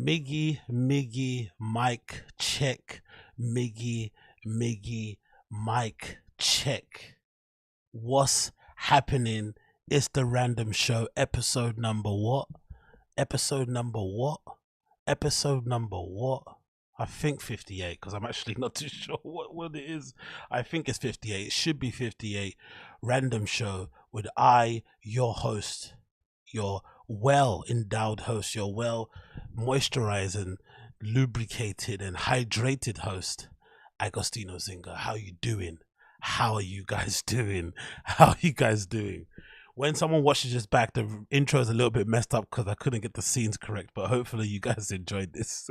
Miggy, mic check. Miggy, mic check. What's happening? It's the Random Show, episode number what? Episode number what? Episode number what? I think 58, because I'm actually not too sure what it is. I think it's 58. It should be 58. Random Show with your host, your well-endowed host, your well-moisturized and lubricated and hydrated host, AgostinhoZinga. How you doing? How are you guys doing? How are you guys doing? When someone watches this back, the intro is a little bit messed up because I couldn't get the scenes correct, but hopefully you guys enjoyed this.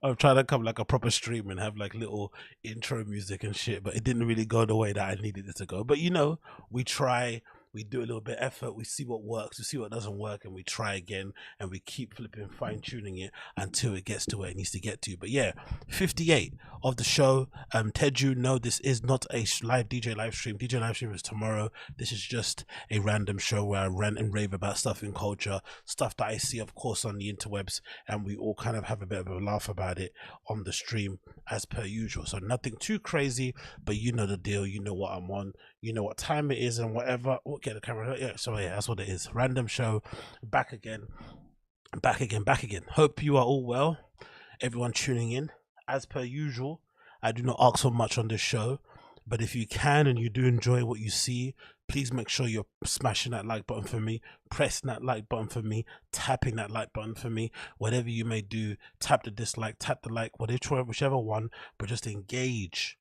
I'm trying to come like a proper stream and have like little intro music and shit, but it didn't really go the way that I needed it to go. But you know, we try, we do a little bit of effort, we see what works, we see what doesn't work, and we try again, and we keep flipping, fine-tuning it until it gets to where it needs to get to. But yeah, 58 of the show. Teju, no, this is not a live DJ live stream. DJ live stream is tomorrow. This is just a random show where I rant and rave about stuff in culture, stuff that I see, of course, on the interwebs, and we all kind of have a bit of a laugh about it on the stream as per usual. So nothing too crazy, but you know the deal. You know what I'm on. You know what time it is and whatever. We'll get the camera. Yeah, so yeah, that's what it is. Random Show, back again. Hope you are all well. Everyone tuning in. As per usual, I do not ask for much on this show, but if you can and you do enjoy what you see, please make sure you're smashing that like button for me, pressing that like button for me, tapping that like button for me. Whatever you may do, tap the dislike, tap the like, whichever one, but just engage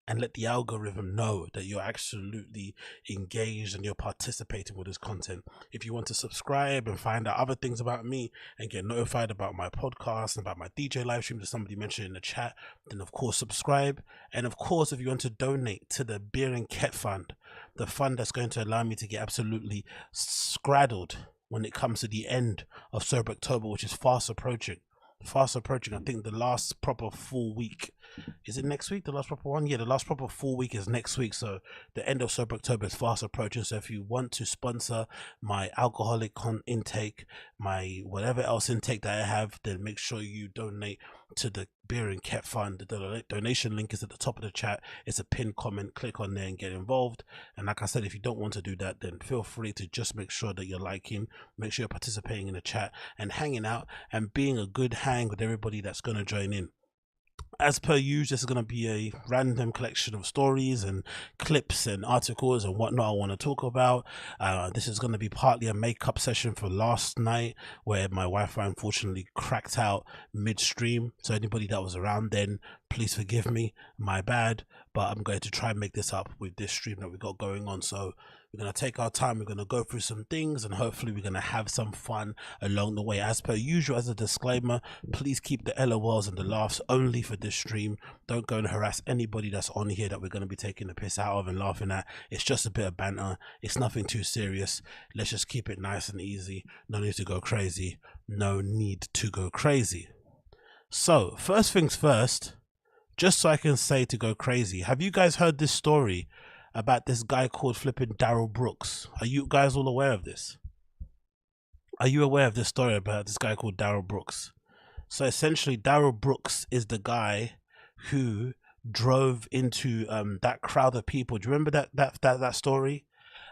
and let the algorithm know that you're absolutely engaged and you're participating with this content. If you want to subscribe and find out other things about me and get notified about my podcast and about my DJ live stream that somebody mentioned in the chat, then of course subscribe. And of course, if you want to donate to the Beer and Ket Fund, the fund that's going to allow me to get absolutely scraddled when it comes to the end of Sober October, which is fast approaching. I think the last proper full week, is it next week, the last proper one? Yeah, the last proper full week is next week, so the end of Sober October is fast approaching. So if you want to sponsor my alcoholic intake, my whatever else intake that I have, then make sure you donate to the Beer and Ket Fund. The donation link is at the top of the chat. It's a pinned comment. Click on there and get involved. And like I said, if you don't want to do that, then feel free to just make sure that you're liking, make sure you're participating in the chat and hanging out and being a good hang with everybody that's going to join in. As per usual, this is going to be a random collection of stories and clips and articles and whatnot I want to talk about. This is going to be partly a makeup session for last night where my Wi-Fi unfortunately cracked out midstream. So anybody that was around then, please forgive me, my bad. But I'm going to try and make this up with this stream that we got going on. So we're going to take our time, we're going to go through some things, and hopefully we're going to have some fun along the way. As per usual, as a disclaimer, please keep the LOLs and the laughs only for this stream. Don't go and harass anybody that's on here that we're going to be taking the piss out of and laughing at. It's just a bit of banter. It's nothing too serious. Let's just keep it nice and easy. No need to go crazy. No need to go crazy. So, first things first, just so I can say to go crazy, have you guys heard this story about this guy called flipping Darrell Brooks? Are you guys all aware of this? Are you aware of this story about this guy called Darrell Brooks? So essentially, Darrell Brooks is the guy who drove into that crowd of people. Do you remember that story?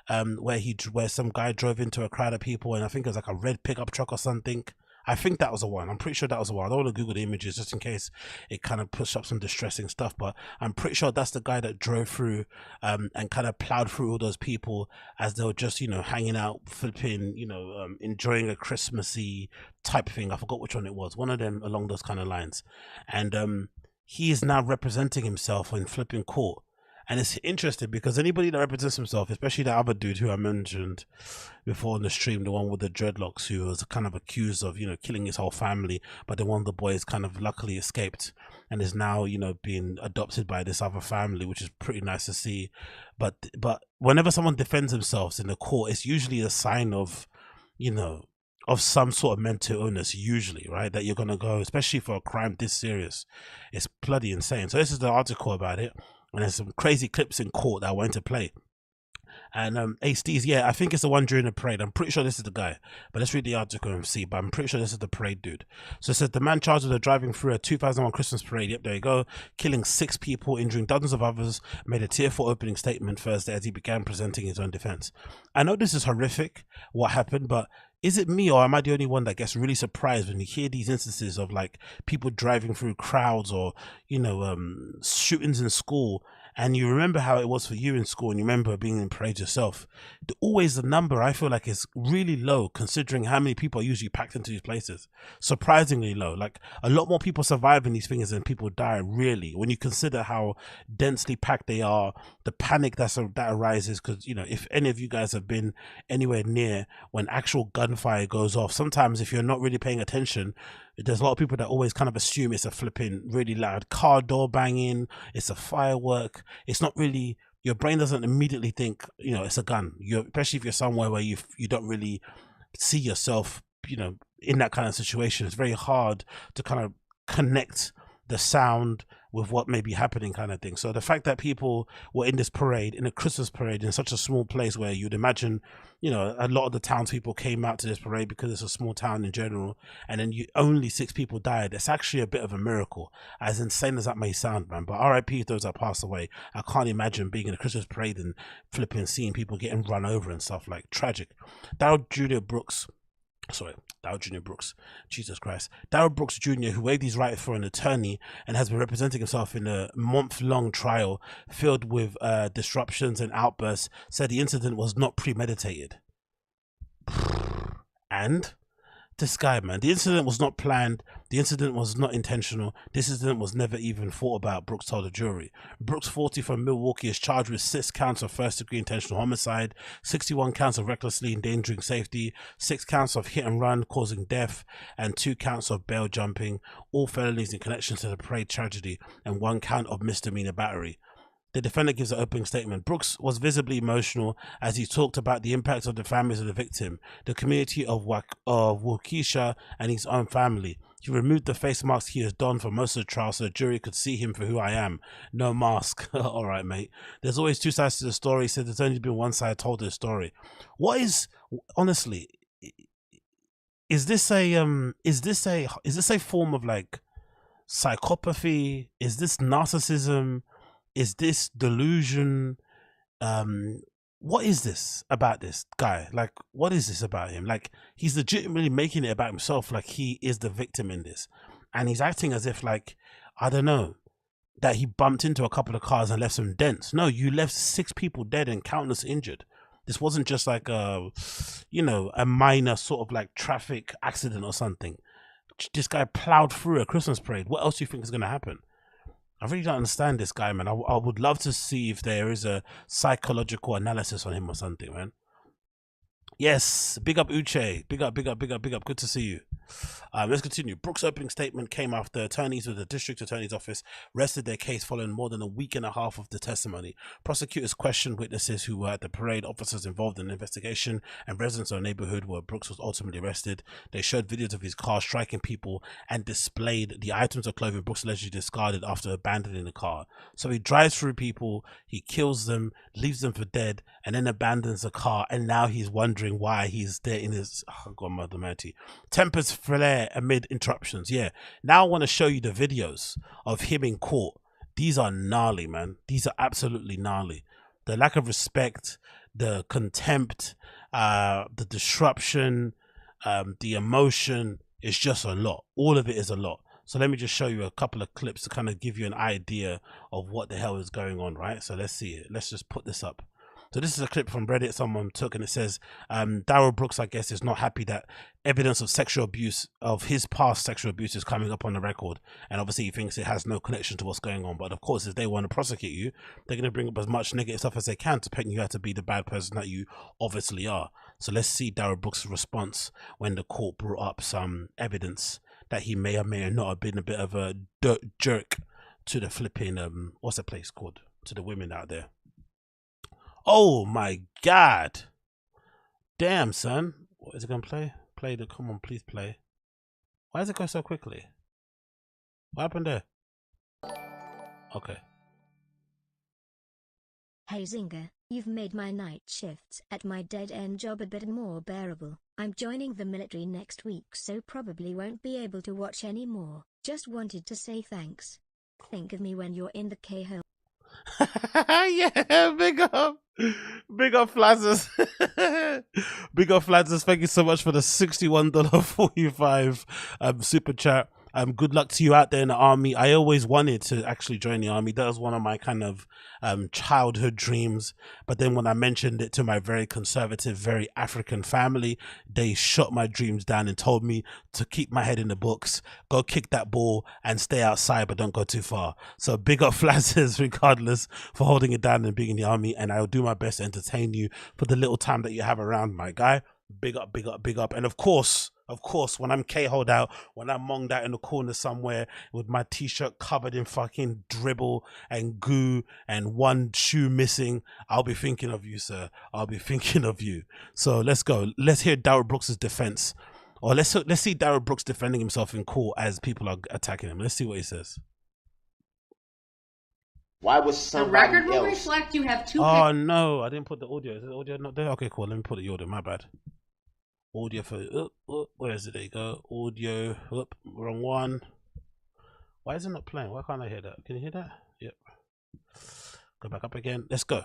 Where some guy drove into a crowd of people, and I think it was like a red pickup truck or something. I think that was the one. I'm pretty sure that was the one. I don't want to Google the images just in case it kind of puts up some distressing stuff, but I'm pretty sure that's the guy that drove through and kind of plowed through all those people as they were just, you know, hanging out, flipping, you know, enjoying a Christmassy type thing. I forgot which one it was. One of them along those kind of lines. And he is now representing himself in flipping court. And it's interesting because anybody that represents himself, especially that other dude who I mentioned before on the stream, the one with the dreadlocks, who was kind of accused of, you know, killing his whole family, but then one of the boys kind of luckily escaped and is now, you know, being adopted by this other family, which is pretty nice to see. But whenever someone defends themselves in the court, it's usually a sign of, you know, of some sort of mental illness, usually, right? That you're going to go, especially for a crime this serious. It's bloody insane. So this is the article about it. And there's some crazy clips in court that I want to play. And HD's, yeah, I think it's the one during the parade. I'm pretty sure this is the guy, but let's read the article and see. But I'm pretty sure this is the parade dude. So it says the man charged with driving through a 2001 Christmas parade. Yep, there you go. Killing 6 people, injuring dozens of others. Made a tearful opening statement Thursday as he began presenting his own defense. I know this is horrific, what happened, but is it me or am I the only one that gets really surprised when you hear these instances of like people driving through crowds or, you know, shootings in school, and you remember how it was for you in school and you remember being in parade yourself? Always the number I feel like is really low considering how many people are usually packed into these places. Surprisingly low. Like a lot more people survive in these things than people die, really, when you consider how densely packed they are, the panic that arises. Because, you know, if any of you guys have been anywhere near when actual gunfire goes off, sometimes if you're not really paying attention, there's a lot of people that always kind of assume it's a flipping really loud car door banging, it's a firework. It's not really, your brain doesn't immediately think, you know, it's a gun. Especially if you're somewhere where you don't really see yourself, you know, in that kind of situation. It's very hard to kind of connect the sound with what may be happening, kind of thing. So the fact that people were in this parade, in a Christmas parade, in such a small place where you'd imagine, you know, a lot of the townspeople came out to this parade because it's a small town in general, and then only 6 people died. It's actually a bit of a miracle, as insane as that may sound, man. But RIP those that passed away. I can't imagine being in a Christmas parade and flipping seeing people getting run over and stuff. Like, tragic. Darrell Jr. Brooks, Jesus Christ. Darrell Brooks Jr., who waived his right for an attorney and has been representing himself in a month-long trial filled with disruptions and outbursts, said the incident was not premeditated. And this guy, man, the incident was not planned. The incident was not intentional. This incident was never even thought about, Brooks told the jury. Brooks, 40, from Milwaukee, is charged with 6 counts of first-degree intentional homicide, 61 counts of recklessly endangering safety, 6 counts of hit and run causing death, and 2 counts of bail jumping, all felonies in connection to the parade tragedy, and 1 count of misdemeanor battery. The defendant gives an opening statement. Brooks was visibly emotional as he talked about the impact of the families of the victim, the community of Waukesha, and his own family. He removed the face mask he has donned for most of the trial so the jury could see him for who I am. No mask. All right, mate. There's always 2 sides to the story. He said there's only been 1 side told the story. What is, honestly, is this a form of like psychopathy? Is this narcissism? Is this delusion? What is this about this guy? Like, what is this about him? Like, he's legitimately making it about himself, like he is the victim in this, and he's acting as if, like, I don't know, that he bumped into a couple of cars and left some dents. No, you left 6 people dead and countless injured. This wasn't just like a, you know, a minor sort of like traffic accident or something. This guy plowed through a Christmas parade. What else do you think is going to happen? I really don't understand this guy, man. I would love to see if there is a psychological analysis on him or something, man. Yes, big up Uche. Big up. Good to see you. Let's continue. Brooks' opening statement came after attorneys with the district attorney's office rested their case following more than a week and a half of the testimony. Prosecutors questioned witnesses who were at the parade, officers involved in the investigation, and residents of the neighborhood where Brooks was ultimately arrested. They showed videos of his car striking people and displayed the items of clothing Brooks allegedly discarded after abandoning the car. So he drives through people, he kills them, leaves them for dead, and then abandons the car, and now he's wondering why he's there in his, oh God, Mother Almighty. Tempers flare amid interruptions. Yeah, now I want to show you the videos of him in court. These are gnarly, man. These are absolutely gnarly. The lack of respect, the contempt, the disruption, the emotion is just a lot. All of it is a lot. So let me just show you a couple of clips to kind of give you an idea of what the hell is going on, right? So let's see it. Let's just put this up. So this is a clip from Reddit someone took, and it says, Darrell Brooks, I guess, is not happy that evidence of sexual abuse, of his past sexual abuse, is coming up on the record. And obviously he thinks it has no connection to what's going on. But of course, if they want to prosecute you, they're going to bring up as much negative stuff as they can to paint you out to be the bad person that you obviously are. So let's see Darrell Brooks' response when the court brought up some evidence that he may or may not have been a bit of a jerk to the flipping, what's the place called? To the women out there. Oh my God. Damn, son. What is it going to play? Play the, come on, please play. Why does it go so quickly? What happened there? Okay. Hey Zinga, You've made my night shifts at my dead-end job a bit more bearable. I'm joining the military next week, so probably won't be able to watch any more. Just wanted to say thanks. Think of me when you're in the K-hole. Yeah, big up Flazzers. Big up Flazzers. Thank you so much for the $61.45 super chat. Good luck to you out there in the army. I always wanted to actually join the army. That was one of my kind of childhood dreams. But then when I mentioned it to my very conservative, very African family, they shot my dreams down and told me to keep my head in the books, go kick that ball and stay outside, but don't go too far. So big up Flazzers regardless for holding it down and being in the army. And I'll do my best to entertain you for the little time that you have around, my guy. Big up, big up, big up. And of course, when I'm K-holed out, when I'm monged out in the corner somewhere with my t-shirt covered in fucking dribble and goo and one shoe missing, I'll be thinking of you, sir. I'll be thinking of you. So let's go. Let's hear Darrell Brooks' defense. Or let's see Darrell Brooks defending himself in court as people are attacking him. Let's see what he says. Why was somebody the record will else? reflect you have two. Oh no, I didn't put the audio. Is the audio not there? Okay, cool. Let me put the audio. My bad. Audio for where is it? There you go. Audio. Wrong one. Why is it not playing? Why can't I hear that? Can you hear that? Yep. Go back up again. Let's go.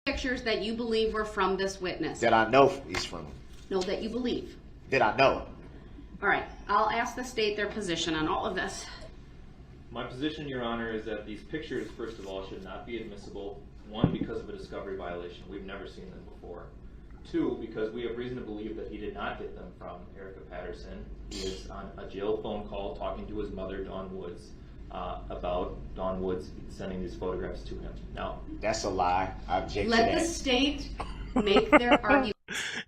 Pictures that you believe were from this witness. That I know he's from. No, that you believe. That I know. All right, I'll ask the state their position on all of this. My position, Your Honor, is that these pictures, first of all, should not be admissible. One, because of a discovery violation. We've never seen them before. Two, because we have reason to believe that he did not get them from Erica Patterson. He is on a jail phone call talking to his mother, Dawn Woods, about Dawn Woods sending these photographs to him. Now, that's a lie. I object to Let that. the state make their argument.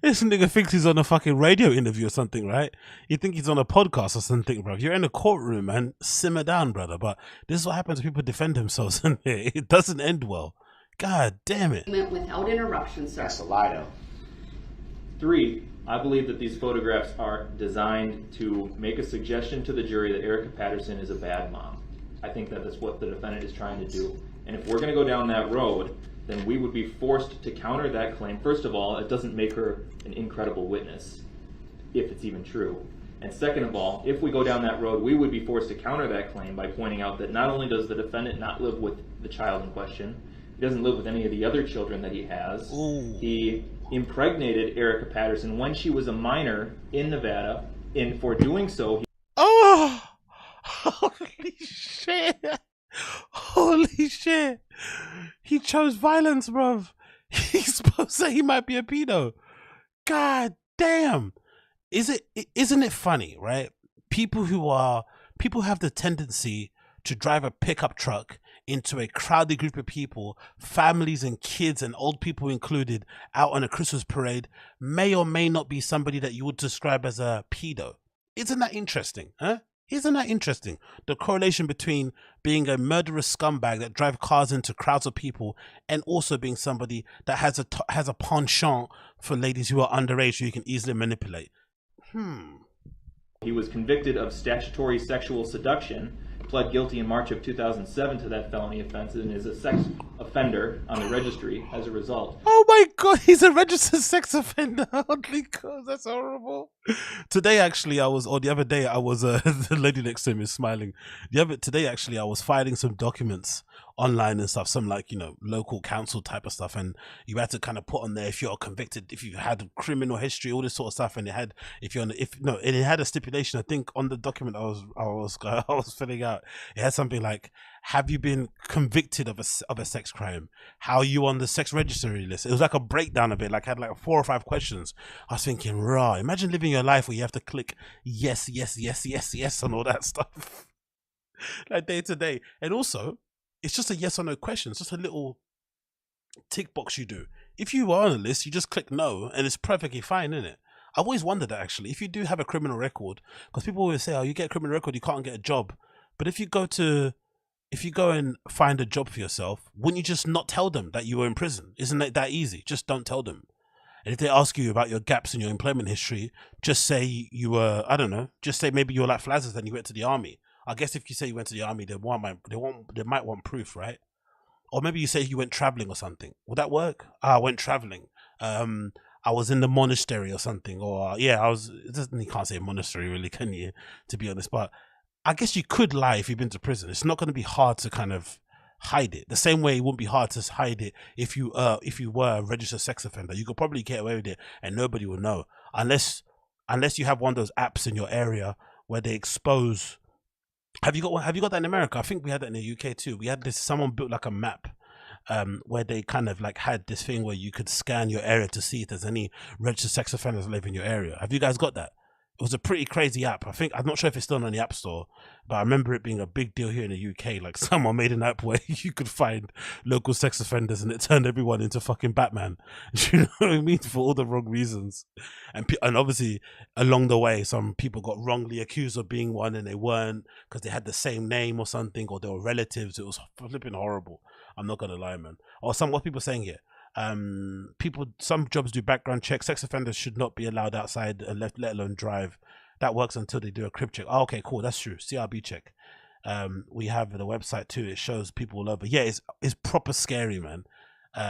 This nigga thinks he's on a fucking radio interview or something, right? You think he's on a podcast or something, bro. You're in a courtroom, man. Simmer down, brother. But this is what happens when people defend themselves in here. It doesn't end well. God damn it. Without interruption, sir. That's a lie, though. three, I believe that these photographs are designed to make a suggestion to the jury that Erica Patterson is a bad mom. I think that is what the defendant is trying to do. And if we're going to go down that road, then we would be forced to counter that claim. First of all, it doesn't make her an incredible witness, if it's even true. And second of all, if we go down that road, we would be forced to counter that claim by pointing out that not only does the defendant not live with the child in question, he doesn't live with any of the other children that he has. Ooh. He impregnated Erica Patterson when she was a minor in Nevada, and for doing so, he Oh, holy shit. Holy shit. He chose violence, bruv. He's supposed to say he might be a pedo. God damn. Isn't it funny, right? People have the tendency to drive a pickup truck into a crowded group of people, families and kids and old people included, out on a Christmas parade, may or may not be somebody that you would describe as a pedo. Isn't that interesting, huh? Isn't that interesting? The correlation between being a murderous scumbag that drive cars into crowds of people and also being somebody that has a penchant for ladies who are underage who you can easily manipulate. He was convicted of statutory sexual seduction, pled guilty in March of 2007 to that felony offense, and is a sex offender on the registry as a result. Oh my god, he's a registered sex offender. Holy god, that's horrible. Today, actually, the other day, the lady next to him is smiling. Today, actually, I was filing some documents online and stuff, some local council type of stuff, and you had to kind of put on there if you're convicted, if you had criminal history, all this sort of stuff, and it had it had a stipulation. I think on the document I was filling out, it had something like, have you been convicted of a sex crime? How are you on the sex registry list? It was like a breakdown of it, had 4 or 5 questions. I was thinking, raw, imagine living your life where you have to click yes, yes, yes, yes, yes on all that stuff like day to day. And also, it's just a yes or no question. It's just a little tick box you do. If you are on a list, you just click no, and it's perfectly fine, isn't it? I've always wondered that, actually, if you do have a criminal record, because people always say, oh, you get a criminal record, you can't get a job. But if you go and find a job for yourself, wouldn't you just not tell them that you were in prison? Isn't it that easy? Just don't tell them. And if they ask you about your gaps in your employment history, just say you were, I don't know, just say maybe you were like Flazzers and you went to the army. I guess if you say you went to the army, they might want proof, right? Or maybe you say you went traveling or something. Would that work? I went traveling. I was in the monastery or something. Or yeah, I was. You can't say monastery really, can you? To be honest, but I guess you could lie if you've been to prison. It's not going to be hard to kind of hide it. The same way it wouldn't be hard to hide it if you were a registered sex offender. You could probably get away with it and nobody will know, unless you have one of those apps in your area where they expose. Have you got that in America? I think we had that in the UK too. We had this. Someone built like a map, where they kind of like had this thing where you could scan your area to see if there's any registered sex offenders live in your area. Have you guys got that? It was a pretty crazy app. I'm not sure if it's still on the App Store, but I remember it being a big deal here in the UK. Like someone made an app where you could find local sex offenders, and it turned everyone into fucking Batman. You know what I mean? For all the wrong reasons, and obviously along the way, some people got wrongly accused of being one, and they weren't because they had the same name or something, or they were relatives. It was flipping horrible. I'm not gonna lie, man. Or what people saying here. Some jobs do background checks. Sex offenders should not be allowed outside and let alone drive. That works until they do a crib check. Oh, okay, cool, that's true. CRB check. We have the website too. It shows people all over. Yeah, it's proper scary, man.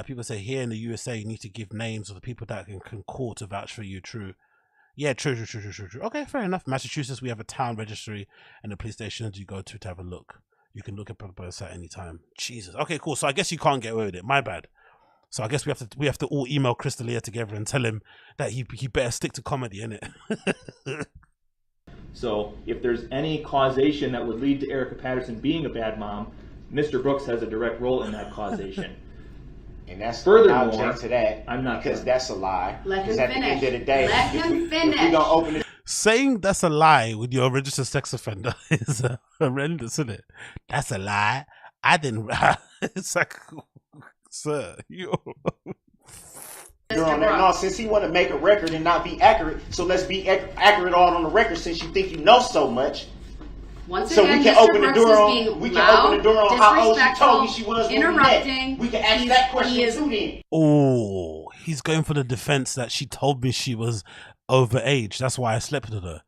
People say here in the USA you need to give names of the people that can call to vouch for you. True. Yeah, true. Okay, fair enough. Massachusetts, we have a town registry and a police station that you go to have a look. You can look at the site anytime. Jesus. Okay, cool. So I guess you can't get away with it. My bad. So I guess we have to all email Crystalia together and tell him that he better stick to comedy, innit? So if there's any causation that would lead to Erica Patterson being a bad mom, Mr. Brooks has a direct role in that causation. And that's Furthermore, I object to that. I'm not because done. that's a lie. Let him Because at the finish. end of the day, Let him finish. If we gonna open it, Saying that's a lie when you're a registered sex offender is horrendous, isn't it? That's a lie. I didn't. It's like, sir, you. you're on that. No, since he want to make a record and not be accurate, so let's be accurate all on the record. Since you think you know so much, Once so again, we can Mr. open the Brooks door is on. being We can loud, open the door on how old she told me she was. When we met. interrupting. We can ask that question He is- too. Then Oh, he's going for the defense that she told me she was overage. That's why I slept with her.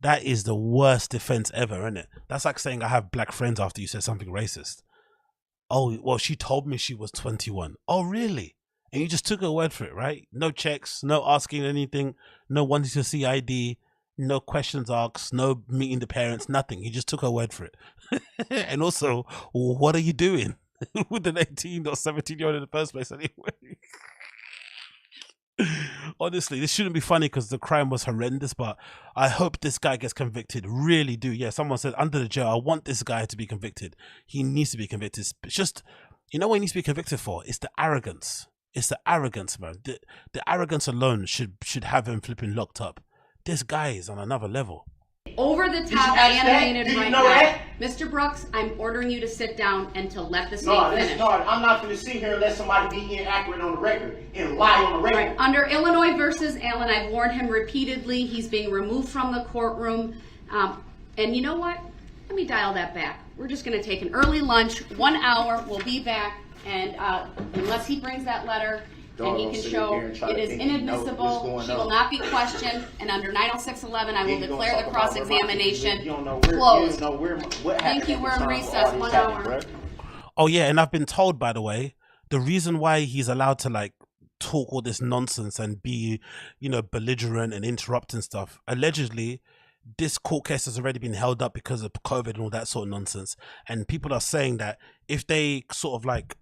That is the worst defense ever, isn't it? That's like saying I have black friends after you said something racist. Oh, well, she told me she was 21. Oh, really? And you just took her word for it, right? No checks, no asking anything, no wanting to see ID, no questions asked, no meeting the parents, nothing. You just took her word for it. And also, what are you doing with an 18 or 17-year-old in the first place anyway? Honestly, this shouldn't be funny because the crime was horrendous, but I hope this guy gets convicted. Really do. Yeah, someone said under the jail, I want this guy to be convicted. He needs to be convicted. It's just, you know what he needs to be convicted for? It's the arrogance. It's the arrogance, man. The arrogance alone should have him flipping locked up. This guy is on another level. Over the Did you top ask that? animated Did you right know now. that? Mr. Brooks, I'm ordering you to sit down and to let the state no, finish. no, I'm not going to sit here and let somebody be inaccurate on the record and lie on the record. Right. Under Illinois versus Allen, I've warned him repeatedly. He's being removed from the courtroom. And you know what? Let me dial that back. We're just going to take an early lunch, 1 hour. We'll be back. And unless he brings that letter and he can show it is inadmissible, she will not be questioned. And under 906.11, I will declare the cross-examination closed. Thank you. We're in recess. 1 hour. Oh yeah, and I've been told, by the way, the reason why he's allowed to like talk all this nonsense and be, you know, belligerent and interrupting stuff. Allegedly, this court case has already been held up because of COVID and all that sort of nonsense. And people are saying that if they sort of like,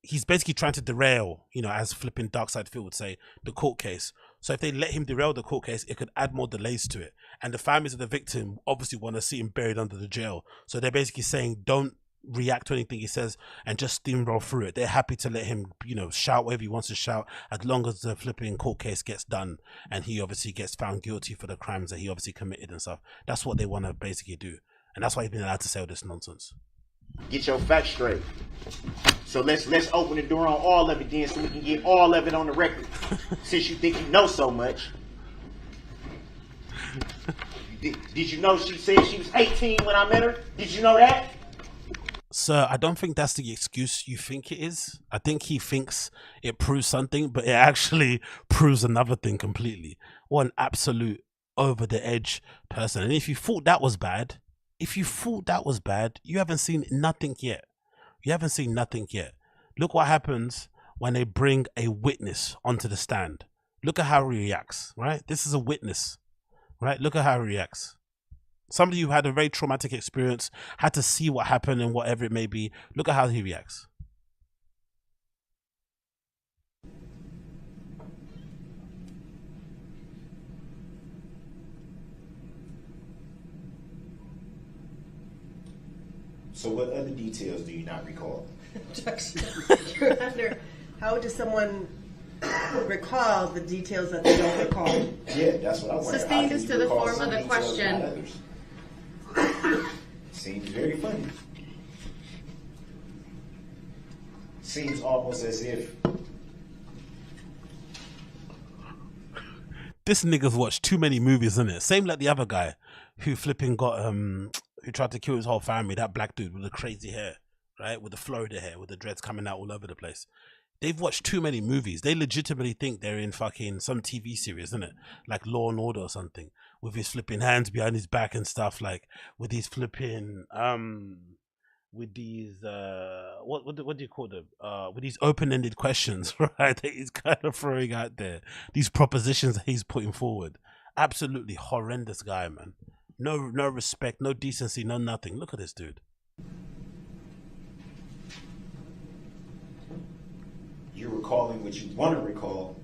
he's basically trying to derail, you know, as flipping Darkside Phil would say, the court case. So if they let him derail the court case, it could add more delays to it. And the families of the victim obviously want to see him buried under the jail. So they're basically saying, don't react to anything he says and just steamroll through it. They're happy to let him, you know, shout whatever he wants to shout as long as the flipping court case gets done and he obviously gets found guilty for the crimes that he obviously committed and stuff. That's what they want to basically do. And that's why he's been allowed to say all this nonsense. Get your facts straight. So let's open the door on all of it then, so we can get all of it on the record. Since you think you know so much. Did you know she said she was 18 when I met her? Did you know that? Sir, I don't think that's the excuse you think it is. I think he thinks it proves something, but it actually proves another thing completely. What an absolute over the edge person. And if you thought that was bad, If you thought that was bad, you haven't seen nothing yet. You haven't seen nothing yet. Look what happens when they bring a witness onto the stand. Look at how he reacts, right? This is a witness, right? Look at how he reacts. Somebody who had a very traumatic experience, had to see what happened and whatever it may be. Look at how he reacts. So what other details do you not recall? You're under. How does someone recall the details that they don't recall? Yeah, that's what I wonder. Sustained How is can to you the recall form some of the details, not question. others? Seems very funny. Seems almost as if This nigga's watched too many movies, isn't it? Same like the other guy who flipping got who tried to kill his whole family, that black dude with the crazy hair, right? With the Florida hair, with the dreads coming out all over the place. They've watched too many movies. They legitimately think they're in fucking some TV series, isn't it? Like Law and Order or something. With his flipping hands behind his back and stuff, like with these flipping with these what do you call them? With these open-ended questions, right? That he's kind of throwing out there. These propositions that he's putting forward. Absolutely horrendous guy, man. No respect, no decency, no nothing. Look at this dude. you're recalling what you want to recall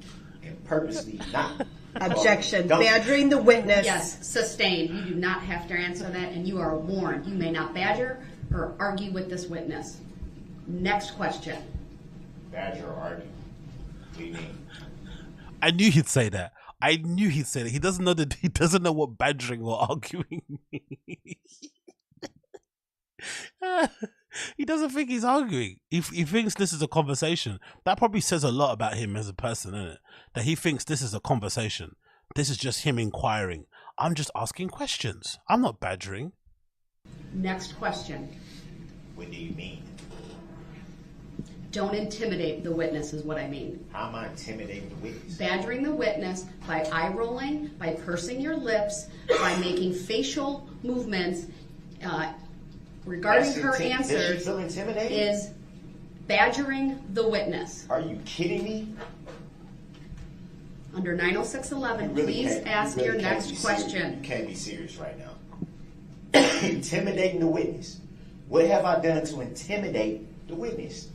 and purposely not. Objection. Don't- Badgering the witness. Yes, sustained. You do not have to answer that, and you are warned. You may not badger or argue with this witness. Next question. Badger or argue. What do you mean? I knew he'd say that. I knew he'd say that. He doesn't know that. He doesn't know what badgering or arguing means. He doesn't think he's arguing. He thinks this is a conversation. That probably says a lot about him as a person, isn't it? That he thinks this is a conversation. This is just him inquiring. I'm just asking questions. I'm not badgering. Next question. What do you mean? Don't intimidate the witness is what I mean. How am I intimidating the witness? Badgering the witness by eye rolling, by pursing your lips, by making facial movements regarding That's her Does she answers feel intimidated? is badgering the witness. Are you kidding me? Under 90611, You really please can't- you ask really your can't next be serious. question. You can't be serious right now. Intimidating the witness. What have I done to intimidate the witness?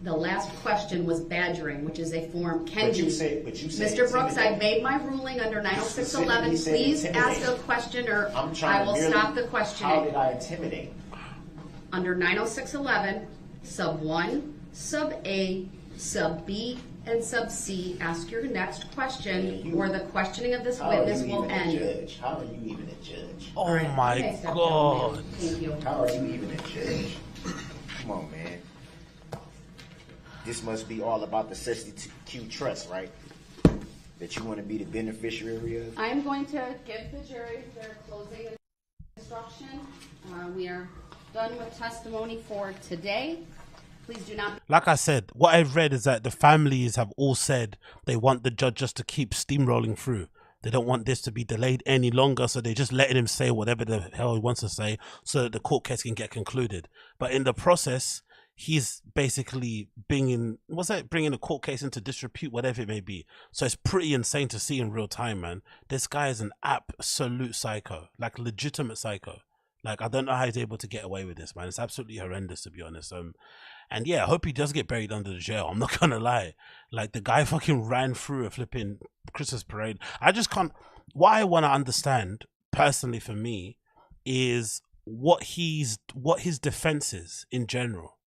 The last question was badgering, which is a form can But you be. said Mr. Brooks, I've made my ruling under 90611. specifically Please said ask a intimidate. question or I'm trying I will to merely, stop the How questioning. did I intimidate? Under 90611, sub 1, sub A, sub B, and sub C, ask your next question or the questioning of this How are witness you will even a end. judge? How are you even a judge? Oh Okay, my step down, god. ma'am. Thank you. How are you even a judge? Come on, man. This must be all about the 62Q trust, right? That you want to be the beneficiary of? I'm going to give the jury their closing instruction. We are done with testimony for today. Please do not. Like I said, what I've read is that the families have all said they want the judge just to keep steamrolling through. They don't want this to be delayed any longer, so they're just letting him say whatever the hell he wants to say so that the court case can get concluded. But in the process, he's basically bringing a court case into disrepute, whatever it may be. So it's pretty insane to see in real time, man. This guy is an absolute psycho, like legitimate psycho. Like, I don't know how he's able to get away with this, man. It's absolutely horrendous, to be honest. And yeah, I hope he does get buried under the jail. I'm not gonna lie. Like, the guy fucking ran through a flipping Christmas parade. I just can't. What I want to understand, personally for me, is what his defense is in general.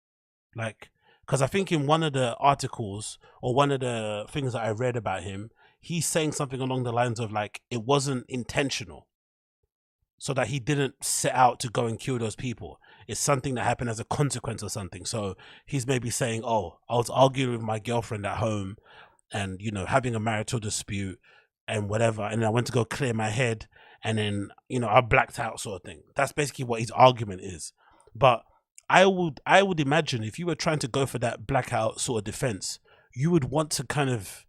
Like, because I think in one of the articles or one of the things that I read about him, he's saying something along the lines of like, it wasn't intentional. So that he didn't set out to go and kill those people. It's something that happened as a consequence or something. So he's maybe saying, oh, I was arguing with my girlfriend at home and, you know, having a marital dispute and whatever. And I went to go clear my head and then, you know, I blacked out sort of thing. That's basically what his argument is. But I would imagine if you were trying to go for that blackout sort of defense, you would want to kind of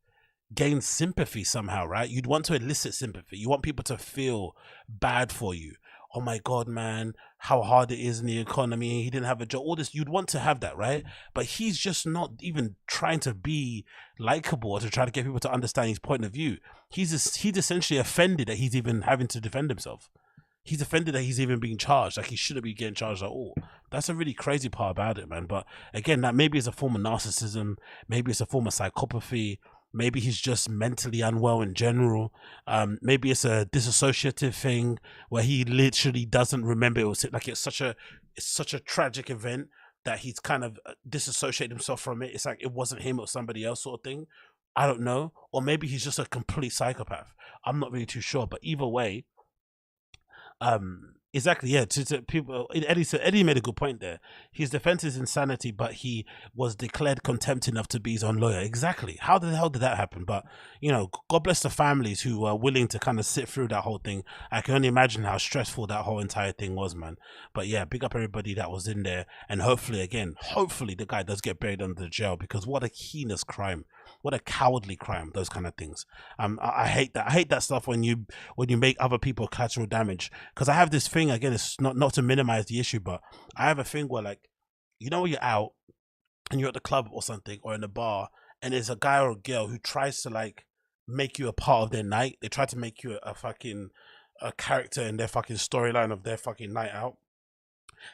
gain sympathy somehow, right? You'd want to elicit sympathy. You want people to feel bad for you, oh my God, man, how hard it is in the economy. He didn't have a job. All this, you'd want to have that, right? But he's just not even trying to be likable or to try to get people to understand his point of view. He's essentially offended that he's even having to defend himself. He's offended that he's even being charged. Like, he shouldn't be getting charged at all. That's a really crazy part about it, man. But again, that maybe is a form of narcissism. Maybe it's a form of psychopathy. Maybe he's just mentally unwell in general. Maybe it's a dissociative thing where he literally doesn't remember. It was like it's such a tragic event that he's kind of disassociated himself from it. It's like it wasn't him, it was somebody else, sort of thing. I don't know. Or maybe he's just a complete psychopath. I'm not really too sure. But either way, exactly, yeah. To people, Eddie made a good point there. His defense is insanity, but he was declared contempt enough to be his own lawyer. Exactly. How the hell did that happen? But you know, God bless the families who were willing to kind of sit through that whole thing. I can only imagine how stressful that whole entire thing was, man. But yeah, big up everybody that was in there, and hopefully the guy does get buried under the jail, because what a heinous crime. What a cowardly crime, those kind of things. I hate that. I hate that stuff when you make other people collateral damage. Because I have this thing, again, it's not to minimize the issue, but I have a thing where, like, you know, when you're out and you're at the club or something, or in a bar, and there's a guy or a girl who tries to, like, make you a part of their night. They try to make you a character in their fucking storyline of their fucking night out.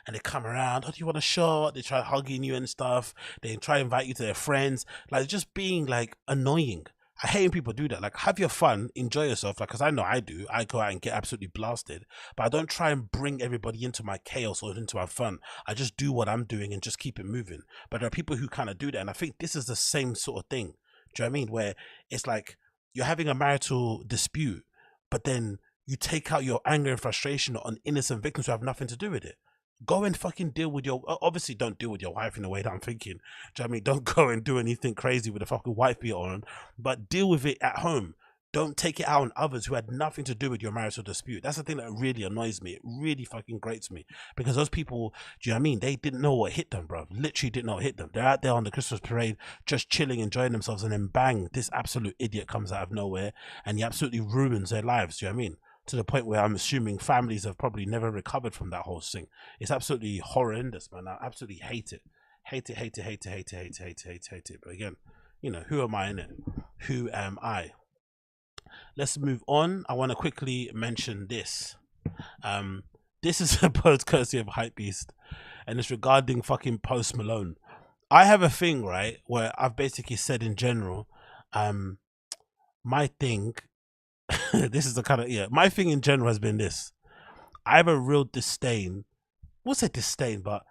And they come around, oh, do you want a shot? They try hugging you and stuff. They try to invite you to their friends. Like, just being, like, annoying. I hate when people do that. Like, have your fun, enjoy yourself. Like, because I know I do. I go out and get absolutely blasted. But I don't try and bring everybody into my chaos or into my fun. I just do what I'm doing and just keep it moving. But there are people who kind of do that. And I think this is the same sort of thing. Do you know what I mean? Where it's like you're having a marital dispute, but then you take out your anger and frustration on innocent victims who have nothing to do with it. Go and fucking deal with your, obviously don't deal with your wife in the way that I'm thinking. Do you know what I mean? Don't go and do anything crazy with a fucking wife beater on, but deal with it at home. Don't take it out on others who had nothing to do with your marital dispute. That's the thing that really annoys me. It really fucking grates me, because those people, do you know what I mean? They didn't know what hit them, bro. Literally didn't know what hit them. They're out there on the Christmas parade, just chilling, enjoying themselves, and then bang, this absolute idiot comes out of nowhere and he absolutely ruins their lives. Do you know what I mean? To the point where I'm assuming families have probably never recovered from that whole thing. It's absolutely horrendous, man. I absolutely hate it. Hate it. But again, you know, who am I in it? Who am I? Let's move on. I want to quickly mention this. This is a post courtesy of Hypebeast, and it's regarding fucking Post Malone. I have a thing, right, where I've basically said in general, my thing, this is the kind of, yeah, my thing in general has been this. I have a real disdain, what's a disdain, but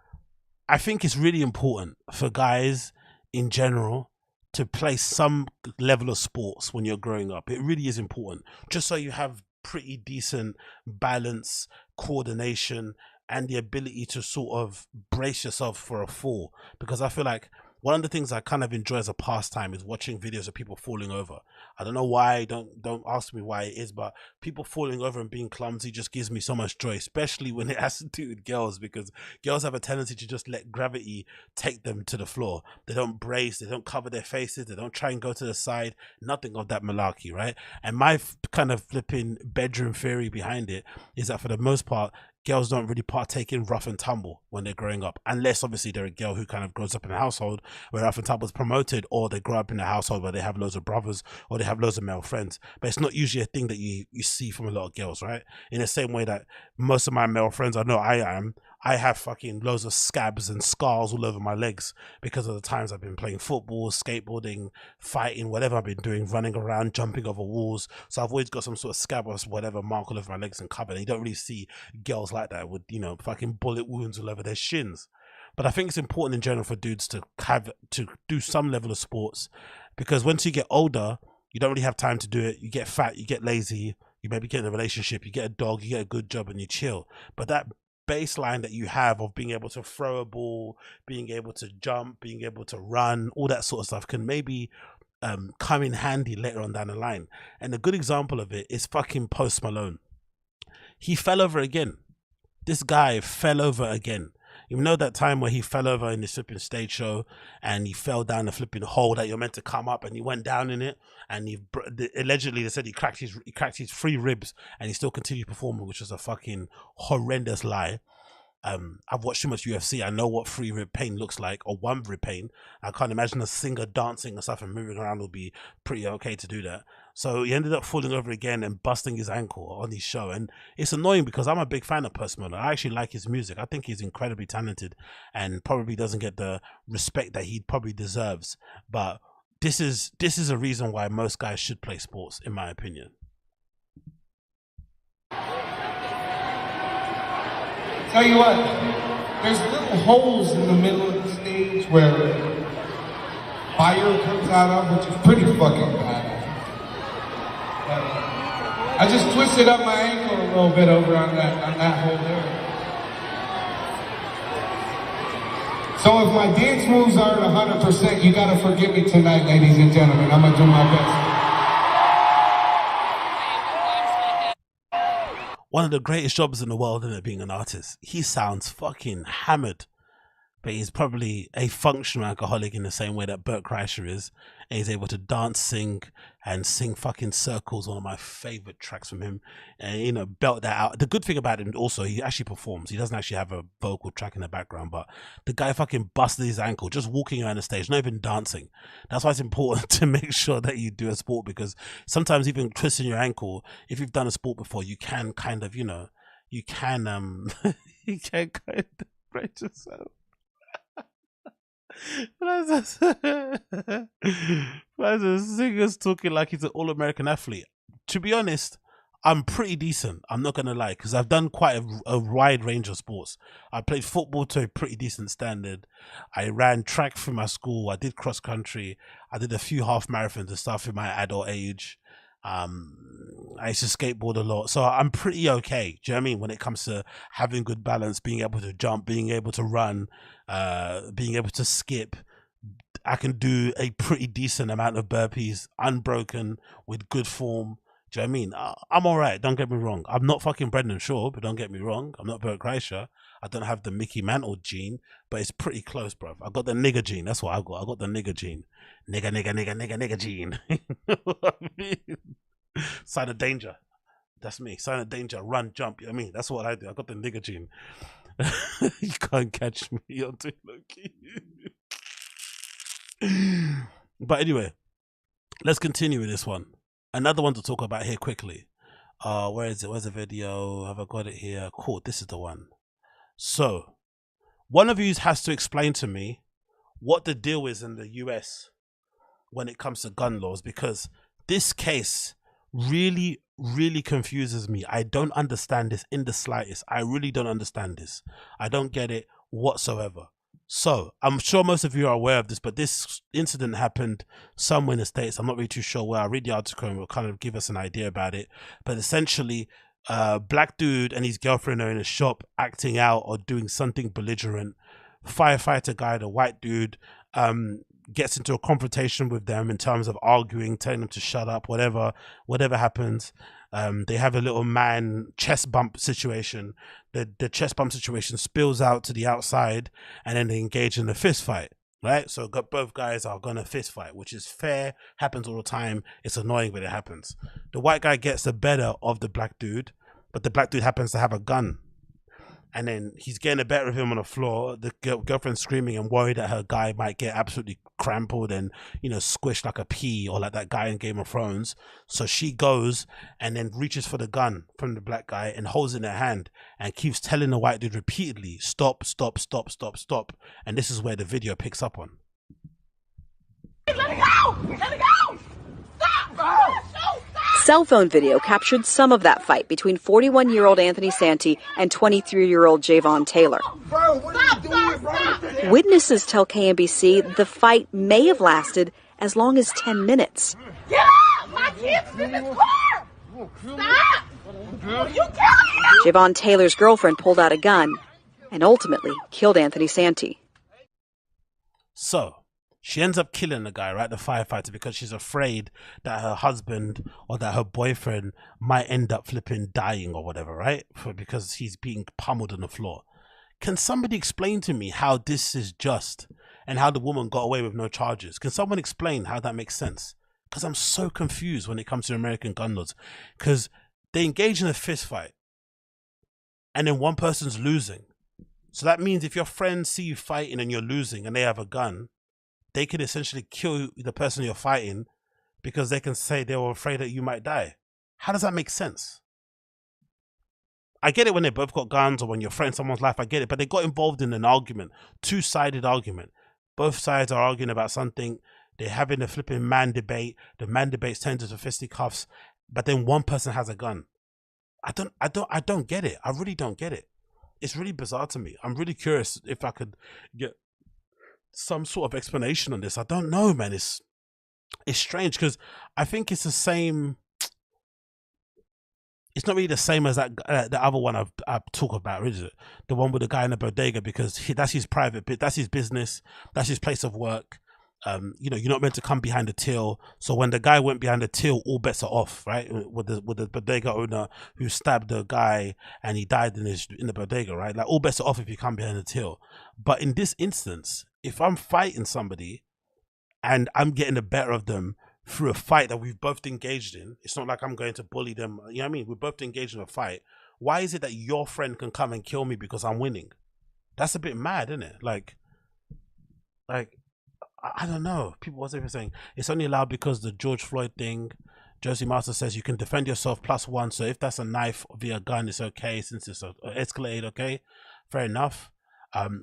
I think it's really important for guys in general to play some level of sports when you're growing up. It really is important, just so you have pretty decent balance, coordination, and the ability to sort of brace yourself for a fall. Because I feel like one of the things I kind of enjoy as a pastime is watching videos of people falling over. I don't know why, don't ask me why it is, but people falling over and being clumsy just gives me so much joy, especially when it has to do with girls, because girls have a tendency to just let gravity take them to the floor. They don't brace, they don't cover their faces, they don't try and go to the side, nothing of that malarkey, right? And my kind of flipping bedroom theory behind it is that for the most part, girls don't really partake in rough and tumble when they're growing up, unless obviously they're a girl who kind of grows up in a household where rough and tumble is promoted, or they grow up in a household where they have loads of brothers or they have loads of male friends. But it's not usually a thing that you see from a lot of girls, right? In the same way that most of my male friends, I know I have fucking loads of scabs and scars all over my legs because of the times I've been playing football, skateboarding, fighting, whatever I've been doing, running around, jumping over walls. So I've always got some sort of scab or whatever mark all over my legs and covered. And you don't really see girls like that with, you know, fucking bullet wounds all over their shins. But I think it's important in general for dudes to do some level of sports, because once you get older, you don't really have time to do it. You get fat, you get lazy, you maybe get in a relationship, you get a dog, you get a good job, and you chill. But that baseline that you have of being able to throw a ball, being able to jump, being able to run, all that sort of stuff can maybe come in handy later on down the line. And a good example of it is fucking Post Malone. He fell over again. This guy fell over again. You know that time where he fell over in the flipping stage show and he fell down the flipping hole that you're meant to come up, and he went down in it, and allegedly they said he cracked his 3 ribs, and he still continued performing, which was a fucking horrendous lie. I've watched too much UFC. I know what 3 rib pain looks like, or 1 rib pain. I can't imagine a singer dancing and stuff and moving around will be pretty okay to do that. So he ended up falling over again and busting his ankle on his show. And it's annoying because I'm a big fan of Post Malone. I actually like his music. I think he's incredibly talented and probably doesn't get the respect that he probably deserves. But this is a reason why most guys should play sports, in my opinion. Tell you what, there's little holes in the middle of the stage where fire comes out of, which is pretty fucking bad. I just twisted up my ankle a little bit over on that hole there. So if my dance moves aren't 100%, you gotta forgive me tonight, ladies and gentlemen. I'm gonna do my best. One of the greatest jobs in the world, isn't it, being an artist? He sounds fucking hammered, but he's probably a functional alcoholic in the same way that Bert Kreischer is, and he's able to dance, sing fucking circles, one of my favorite tracks from him, and, you know, belt that out. The good thing about him also, he actually performs. He doesn't actually have a vocal track in the background, but the guy fucking busted his ankle just walking around the stage, not even dancing. That's why it's important to make sure that you do a sport, because sometimes even twisting your ankle, if you've done a sport before, you can kind of, you know, you can you can kind of break yourself. As a singer's talking like he's an all-American athlete. To be honest, I'm pretty decent. I'm not gonna lie, because I've done quite a wide range of sports. I played football to a pretty decent standard. I ran track through my school. I did cross country. I did a few half marathons and stuff in my adult age. I used to skateboard a lot, so I'm pretty okay. Do you know what I mean? When it comes to having good balance, being able to jump, being able to run, being able to skip, I can do a pretty decent amount of burpees, unbroken, with good form. Do you know what I mean? I'm all right. Don't get me wrong. I'm not fucking Brendan Schaub, but don't get me wrong. I'm not Bert Kreischer. I don't have the Mickey Mantle gene, but it's pretty close, bro. I got the nigger gene. That's what I got. I got the nigger gene. Nigger gene. Sign of danger. That's me. Sign of danger. Run, jump. You know what I mean? That's what I do. I got the nigger gene. You can't catch me. You're too lucky. But anyway, let's continue with this one. Another one to talk about here quickly. Where is it? Where's the video? Have I got it here? Cool. This is the one. So, one of you has to explain to me what the deal is in the US when it comes to gun laws, because this case really confuses me. I don't understand this in the slightest. I really don't understand this. I don't get it whatsoever. So I'm sure most of you are aware of this, but this incident happened somewhere in the States. I'm not really too sure where. I'll read the article and will kind of give us an idea about it. But essentially, black dude and his girlfriend are in a shop acting out or doing something belligerent. Firefighter guy, the white dude, gets into a confrontation with them in terms of arguing, telling them to shut up, whatever happens. They have a little man chest bump situation. The chest bump situation spills out to the outside, and then they engage in a fist fight, right? So both guys are gonna fist fight, which is fair, happens all the time. It's annoying, but it happens. The white guy gets the better of the black dude, but the black dude happens to have a gun. And then he's getting the better of him on the floor. The girlfriend's screaming and worried that her guy might get absolutely crumpled and, you know, squished like a pea, or like that guy in Game of Thrones. So she goes and then reaches for the gun from the black guy and holds it in her hand and keeps telling the white dude repeatedly, stop, stop, stop, stop, stop. And this is where the video picks up on. Let it go! Let it go! Stop! Stop! Cell phone video captured some of that fight between 41-year-old Anthony Santi and 23-year-old Javon Taylor. Bro, what are you doing, bro? Witnesses tell KMBC the fight may have lasted as long as 10 minutes. Get up! My kid's in this car! Stop! Are you killing me? Javon Taylor's girlfriend pulled out a gun and ultimately killed Anthony Santi. So she ends up killing the guy, right? The firefighter, because she's afraid that her husband or that her boyfriend might end up flipping dying or whatever, right? Because he's being pummeled on the floor. Can somebody explain to me how this is just and how the woman got away with no charges? Can someone explain how that makes sense? Because I'm so confused when it comes to American gun laws. Because they engage in a fist fight and then one person's losing. So that means if your friends see you fighting and you're losing and they have a gun, they could essentially kill the person you're fighting because they can say they were afraid that you might die. How does that make sense? I get it when they both got guns or when you're threatening someone's life, I get it, but they got involved in an argument, two-sided argument. Both sides are arguing about something. They're having a flipping man debate. The man debate's turned into fisticuffs, but then one person has a gun. I don't get it. I really don't get it. It's really bizarre to me. I'm really curious if I could get some sort of explanation on this. I don't know, man. It's strange because I think it's the same. It's not really the same as that the other one I've talked about, is it? The one with the guy in the bodega, because that's his private bit, that's his business, that's his place of work. You know, you're not meant to come behind the till. So when the guy went behind the till, all bets are off, right? With the bodega owner who stabbed the guy and he died in the bodega, right? Like all bets are off if you come behind the till. But in this instance, if I'm fighting somebody and I'm getting the better of them through a fight that we've both engaged in, it's not like I'm going to bully them. You know what I mean? We're both engaged in a fight. Why is it that your friend can come and kill me because I'm winning? That's a bit mad, isn't it? Like I don't know. People, what's everyone saying? It's only allowed because the George Floyd thing. Josie Master says you can defend yourself +1. So if that's a knife via gun, it's okay since it's escalated. Okay, fair enough.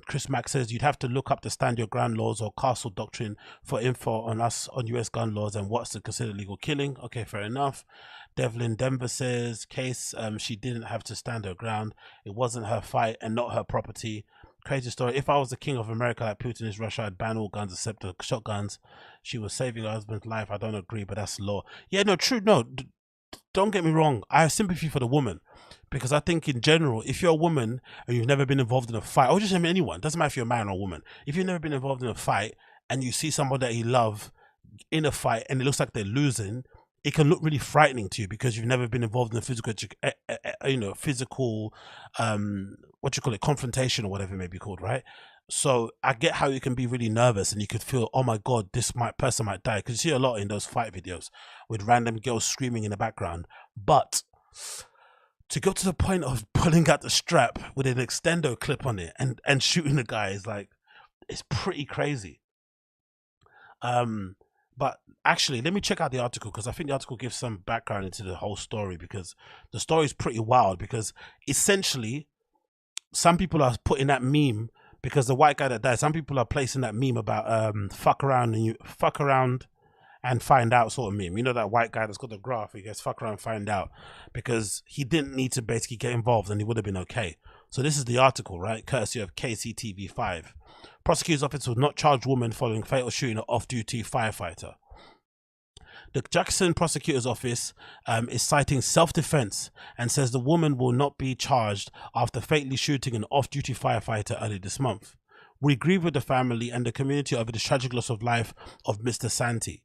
Chris Mack says you'd have to look up the stand your ground laws or castle doctrine for info on us on US gun laws and what's to consider legal killing. Okay, fair enough. Devlin Denver says case she didn't have to stand her ground. It wasn't her fight and not her property. Crazy story. If I was the king of America like Putin is Russia, I'd ban all guns except the shotguns. She was saving her husband's life. I don't agree, but that's law. Yeah, no, true. No, don't get me wrong. I have sympathy for the woman because I think in general, if you're a woman and you've never been involved in a fight, or just anyone, doesn't matter if you're a man or a woman, if you've never been involved in a fight and you see someone that you love in a fight and it looks like they're losing, it can look really frightening to you because you've never been involved in a physical, confrontation or whatever it may be called, right? So I get how you can be really nervous and you could feel, oh my God, person might die. Because you see a lot in those fight videos with random girls screaming in the background. But to go to the point of pulling out the strap with an extendo clip on it and shooting the guy is like, it's pretty crazy. But actually, let me check out the article because I think the article gives some background into the whole story because the story is pretty wild because essentially some people are putting that meme because the white guy that died, some people are placing that meme about fuck around and find out sort of meme. You know that white guy that's got the graph, he gets fuck around, find out, because he didn't need to basically get involved and he would have been okay. So this is the article, right? Courtesy of KCTV5. Prosecutor's office will not charge woman following fatal shooting of off-duty firefighter. The Jackson prosecutor's office is citing self-defense and says the woman will not be charged after fatally shooting an off-duty firefighter early this month. We grieve with the family and the community over the tragic loss of life of Mr. Santee,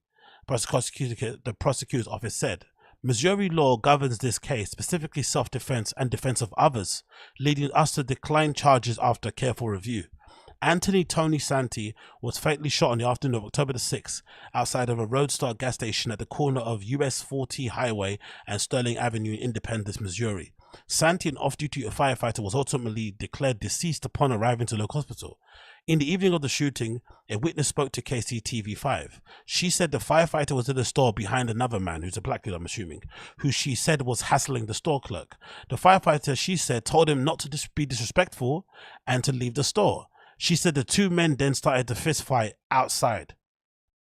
the prosecutor's office said. Missouri law governs this case, specifically self-defense and defense of others, leading us to decline charges after careful review. Anthony Tony Santee was fatally shot on the afternoon of October the 6th outside of a Roadstar gas station at the corner of US 40 Highway and Sterling Avenue in Independence, Missouri. Santee, an off-duty firefighter, was ultimately declared deceased upon arriving to local hospital. In the evening of the shooting, a witness spoke to KCTV5. She said the firefighter was in the store behind another man, who's a black dude, I'm assuming, who she said was hassling the store clerk. The firefighter, she said, told him not to be disrespectful and to leave the store. She said the two men then started the fist fight outside.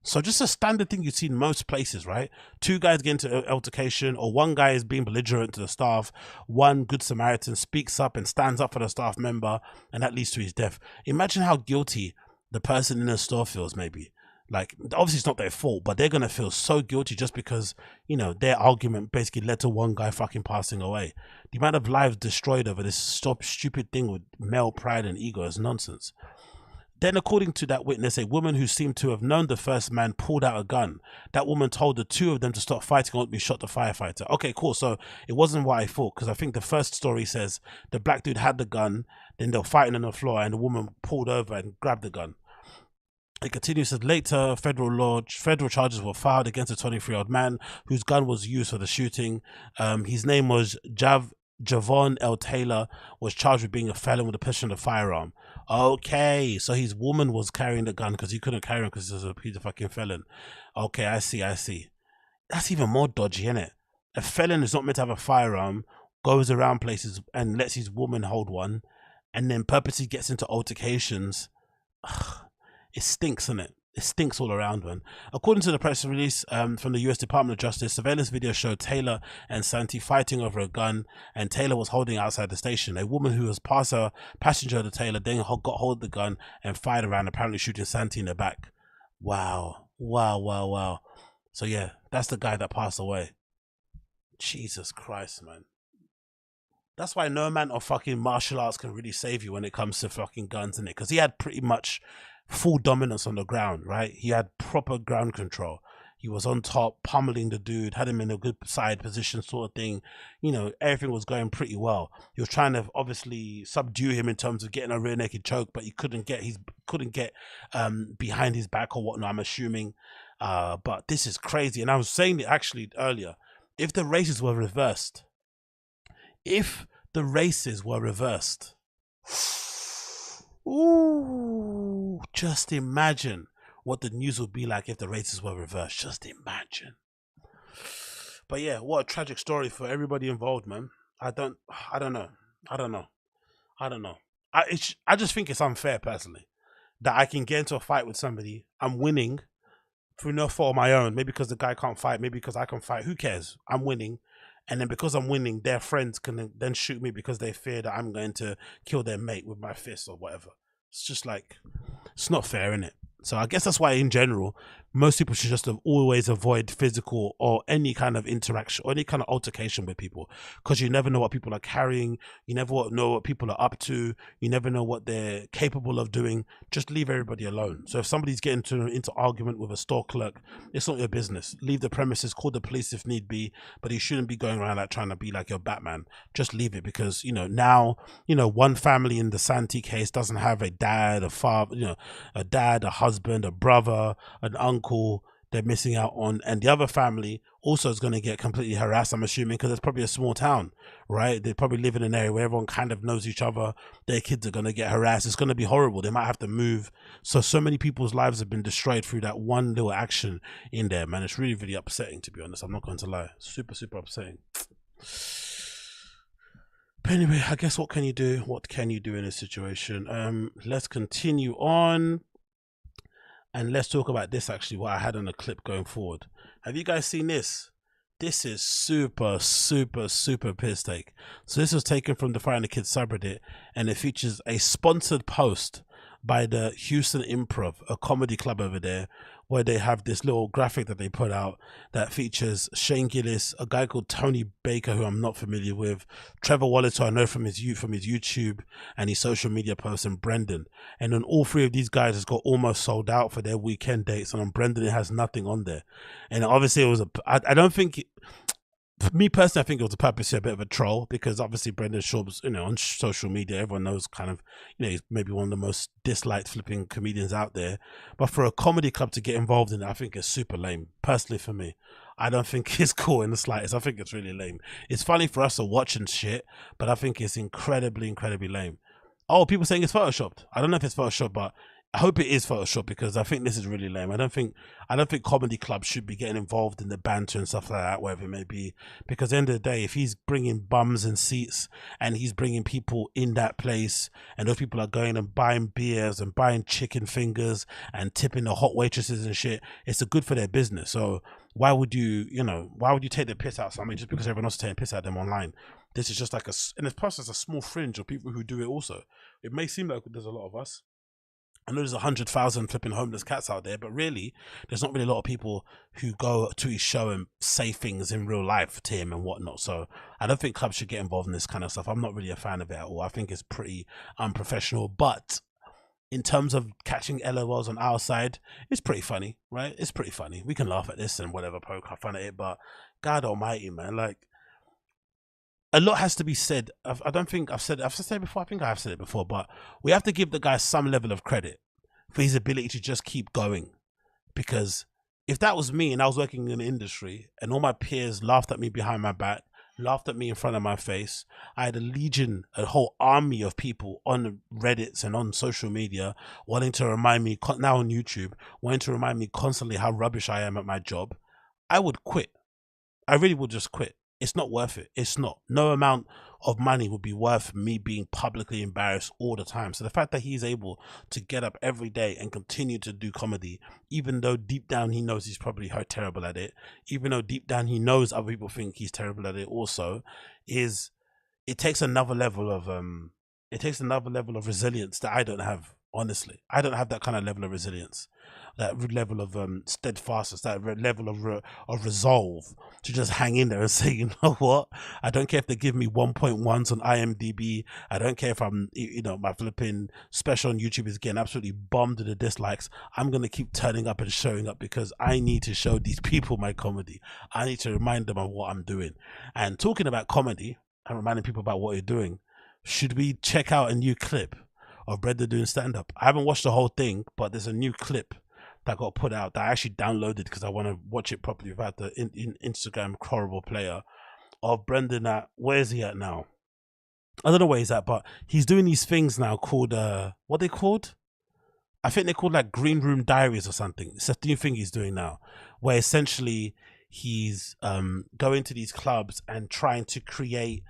So just a standard thing you see in most places, right? Two guys get into an altercation, or one guy is being belligerent to the staff. One good Samaritan speaks up and stands up for the staff member, and that leads to his death. Imagine how guilty the person in the store feels, maybe. Like, obviously it's not their fault, but they're going to feel so guilty just because, you know, their argument basically led to one guy fucking passing away. The amount of lives destroyed over this stupid thing with male pride and ego is nonsense. Then, according to that witness, a woman who seemed to have known the first man pulled out a gun. That woman told the two of them to stop fighting or be shot the firefighter. Okay, cool. So it wasn't what I thought, because I think the first story says the black dude had the gun, then they were fighting on the floor, and the woman pulled over and grabbed the gun. It continues, says later federal charges were filed against a 23-year-old man whose gun was used for the shooting. His name was Javon L. Taylor, was charged with being a felon with a possession of a firearm. Okay, so his woman was carrying the gun because he couldn't carry it because he's a fucking felon. Okay, I see. That's even more dodgy, isn't it? A felon is not meant to have a firearm, goes around places and lets his woman hold one, and then purposely gets into altercations. Ugh, it stinks, isn't it? It stinks all around, man. According to the press release from the U.S. Department of Justice, surveillance video showed Taylor and Santi fighting over a gun, and Taylor was holding it outside the station. A woman who was passenger to Taylor then got hold of the gun and fired around, apparently shooting Santi in the back. Wow. So yeah, that's the guy that passed away. Jesus Christ, man. That's why no amount of fucking martial arts can really save you when it comes to fucking guns, innit? Because he had pretty much full dominance on the ground, right? He had proper ground control. He was on top, pummeling the dude, had him in a good side position sort of thing. You know, everything was going pretty well. He was trying to obviously subdue him in terms of getting a rear naked choke, but he couldn't get behind his back or whatnot, I'm assuming. But this is crazy. And I was saying it actually earlier. If the races were reversed, ooh, just imagine what the news would be like if the races were reversed. Just imagine. But yeah, what a tragic story for everybody involved, man. I don't know. I just think it's unfair, personally, that I can get into a fight with somebody, I'm winning through no fault of my own, maybe because the guy can't fight, maybe because I can fight, who cares? I'm winning. And then because I'm winning, their friends can then shoot me because they fear that I'm going to kill their mate with my fist or whatever. It's just like, it's not fair, innit? So I guess that's why in general, most people should just always avoid physical or any kind of interaction or any kind of altercation with people, because you never know what people are carrying. You never know what people are up to. You never know what they're capable of doing. Just leave everybody alone. So if somebody's getting into argument with a store clerk, it's not your business. Leave the premises, call the police if need be, but you shouldn't be going around like trying to be like your Batman. Just leave it, because now one family in the Santi case doesn't have a dad, a father, a dad, a husband, a brother, an uncle they're missing out on, and the other family also is going to get completely harassed, I'm assuming, because it's probably a small town, right? They probably live in an area where everyone kind of knows each other. Their kids are going to get harassed. It's going to be horrible. They might have to move. So many people's lives have been destroyed through that one little action in there, man. It's really, really upsetting, to be honest. I'm not going to lie. Super, super upsetting. But anyway, I guess what can you do? What can you do in this situation? Let's continue on. And let's talk about this, actually, what I had on a clip going forward. Have you guys seen this? This is super, super, super piss take. So this was taken from the Fire and the Kids subreddit, and it features a sponsored post by the Houston Improv, a comedy club over there, where they have this little graphic that they put out that features Shane Gillis, a guy called Tony Baker, who I'm not familiar with, Trevor Wallace, who I know from his YouTube and his social media posts, and Brendan. And on all three of these guys, it's got almost sold out for their weekend dates, and on Brendan, it has nothing on there. And obviously, it was I don't think. For me personally, I think it was purposely a bit of a troll, because obviously Brendan Schaub's, on social media, everyone knows kind of, he's maybe one of the most disliked flipping comedians out there. But for a comedy club to get involved in it, I think it's super lame. Personally, for me, I don't think it's cool in the slightest. I think it's really lame. It's funny for us to watch and shit, but I think it's incredibly, incredibly lame. Oh, people saying it's photoshopped. I don't know if it's photoshopped, but I hope it is Photoshop, because I think this is really lame. I don't think comedy clubs should be getting involved in the banter and stuff like that, wherever it may be. Because at the end of the day, if he's bringing bums and seats, and he's bringing people in that place, and those people are going and buying beers and buying chicken fingers and tipping the hot waitresses and shit, it's good for their business. So why would you take the piss out of somebody just because everyone else is taking piss out of them online? This is just like and it's plus there's a small fringe of people who do it also. It may seem like there's a lot of us. I know there's 100,000 flipping homeless cats out there, but really, there's not really a lot of people who go to his show and say things in real life to him and whatnot. So I don't think clubs should get involved in this kind of stuff. I'm not really a fan of it at all. I think it's pretty unprofessional. But in terms of catching LOLs on our side, it's pretty funny, right? It's pretty funny. We can laugh at this and whatever, poke fun at it, but God Almighty, man, like a lot has to be said. I don't think I've said it before. I think I have said it before, but we have to give the guy some level of credit for his ability to just keep going. Because if that was me and I was working in the industry and all my peers laughed at me behind my back, laughed at me in front of my face, I had a whole army of people on Reddits and on social media wanting to remind me, now on YouTube, wanting to remind me constantly how rubbish I am at my job, I would quit. I really would just quit. It's not worth it. It's not. No amount of money would be worth me being publicly embarrassed all the time. So the fact that he's able to get up every day and continue to do comedy, even though deep down he knows he's probably terrible at it, even though deep down he knows other people think he's terrible at it also, it takes another level of resilience that I don't have. Honestly, I don't have that kind of level of resilience, that level of steadfastness, that level of resolve to just hang in there and say, you know what, I don't care if they give me 1.1s on IMDb, I don't care if I'm, you know, my flipping special on YouTube is getting absolutely bombed to the dislikes, I'm gonna keep turning up and showing up because I need to show these people my comedy. I need to remind them of what I'm doing. And talking about comedy and reminding people about what you're doing, should we check out a new clip of Brendan doing stand-up? I haven't watched the whole thing, but there's a new clip that got put out that I actually downloaded because I want to watch it properly without the Instagram horrible player of Brendan at, where is he at now? I don't know where he's at, but he's doing these things now called, what are they called? I think they're called like Green Room Diaries or something. It's a new thing he's doing now, where essentially he's going to these clubs and trying to create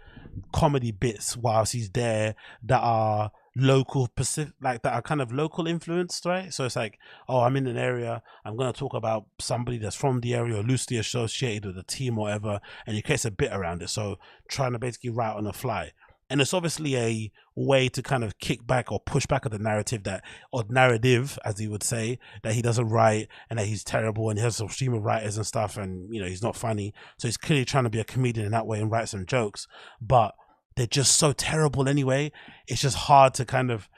comedy bits whilst he's there that are local Pacific, like that are kind of local influenced, right? So it's like, oh, I'm in an area, I'm going to talk about somebody that's from the area or loosely associated with the team or whatever, and you create a bit around it. So trying to basically write on the fly. And it's obviously a way to kind of kick back or push back at the narrative that, or narrative, as he would say, that he doesn't write and that he's terrible and he has a stream of writers and stuff and, you know, he's not funny. So he's clearly trying to be a comedian in that way and write some jokes, but they're just so terrible anyway. It's just hard to kind of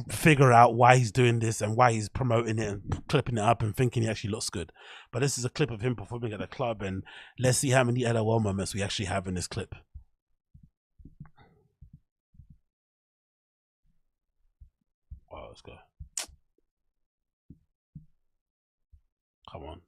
figure out why he's doing this and why he's promoting it and clipping it up and thinking he actually looks good. But this is a clip of him performing at a club, and let's see how many LOL moments we actually have in this clip. Oh, let's go. Come on.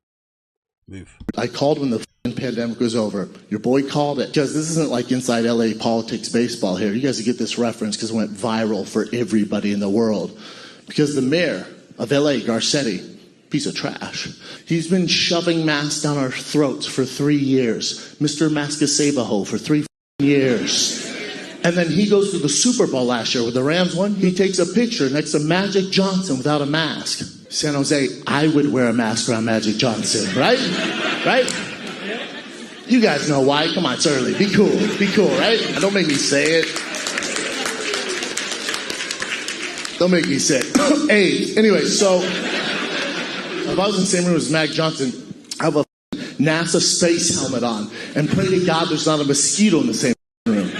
Move. I called when the pandemic was over. Your boy called it. Because this isn't like inside LA politics baseball here. You guys get this reference because it went viral for everybody in the world. Because the mayor of LA, Garcetti, piece of trash, he's been shoving masks down our throats for 3 years. Mr. Maskasabaho for 3 years. And then he goes to the Super Bowl last year with the Rams won. He takes a picture next to Magic Johnson without a mask. San Jose, I would wear a mask around Magic Johnson, right? Right? You guys know why. Come on, it's early. Be cool, right? Don't make me say it. Don't make me say it. AIDS. Anyway, so if I was in the same room as Magic Johnson, I have a NASA space helmet on and pray to God there's not a mosquito in the same room.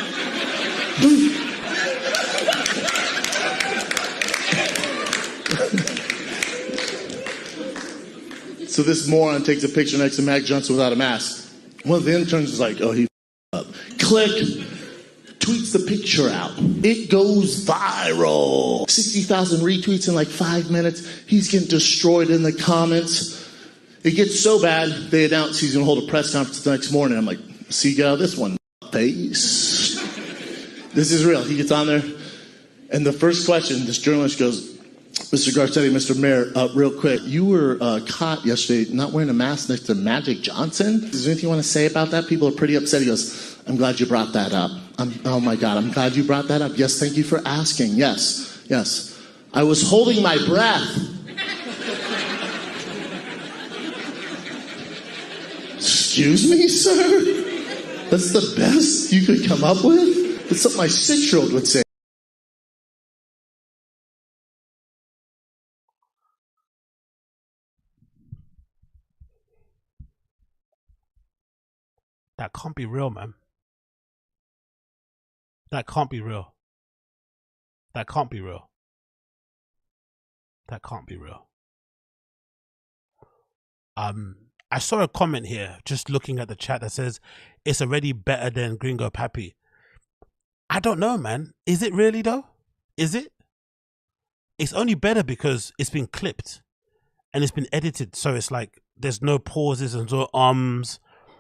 So this moron takes a picture next to Mac Johnson without a mask. One of the interns is like, oh, he up. Click. Tweets the picture out. It goes viral. 60,000 retweets in like 5 minutes. He's getting destroyed in the comments. It gets so bad, they announce he's going to hold a press conference the next morning. I'm like, see, gal, this one, face. This is real. He gets on there, and the first question, this journalist goes, Mr. Garcetti, Mr. Mayor, real quick, you were caught yesterday not wearing a mask next to Magic Johnson. Is there anything you want to say about that? People are pretty upset. He goes, I'm glad you brought that up. Oh my God, I'm glad you brought that up. Yes, thank you for asking. Yes, yes. I was holding my breath. Excuse me, sir? That's the best you could come up with? That's something my 6-year-old would say. That can't be real, man. That can't be real. That can't be real. That can't be real. I saw a comment here, just looking at the chat, that says it's already better than Gringo Pappy. I don't know, man. Is it really though? Is it? It's only better because it's been clipped and it's been edited, so it's like there's no pauses and no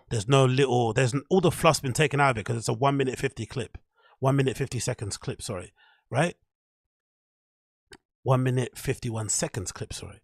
there's no little, there's all the fluff's been taken out of it because it's a 1 minute 50 clip, 1 minute 50 seconds clip. Sorry, right? 1 minute 51 seconds clip. Sorry.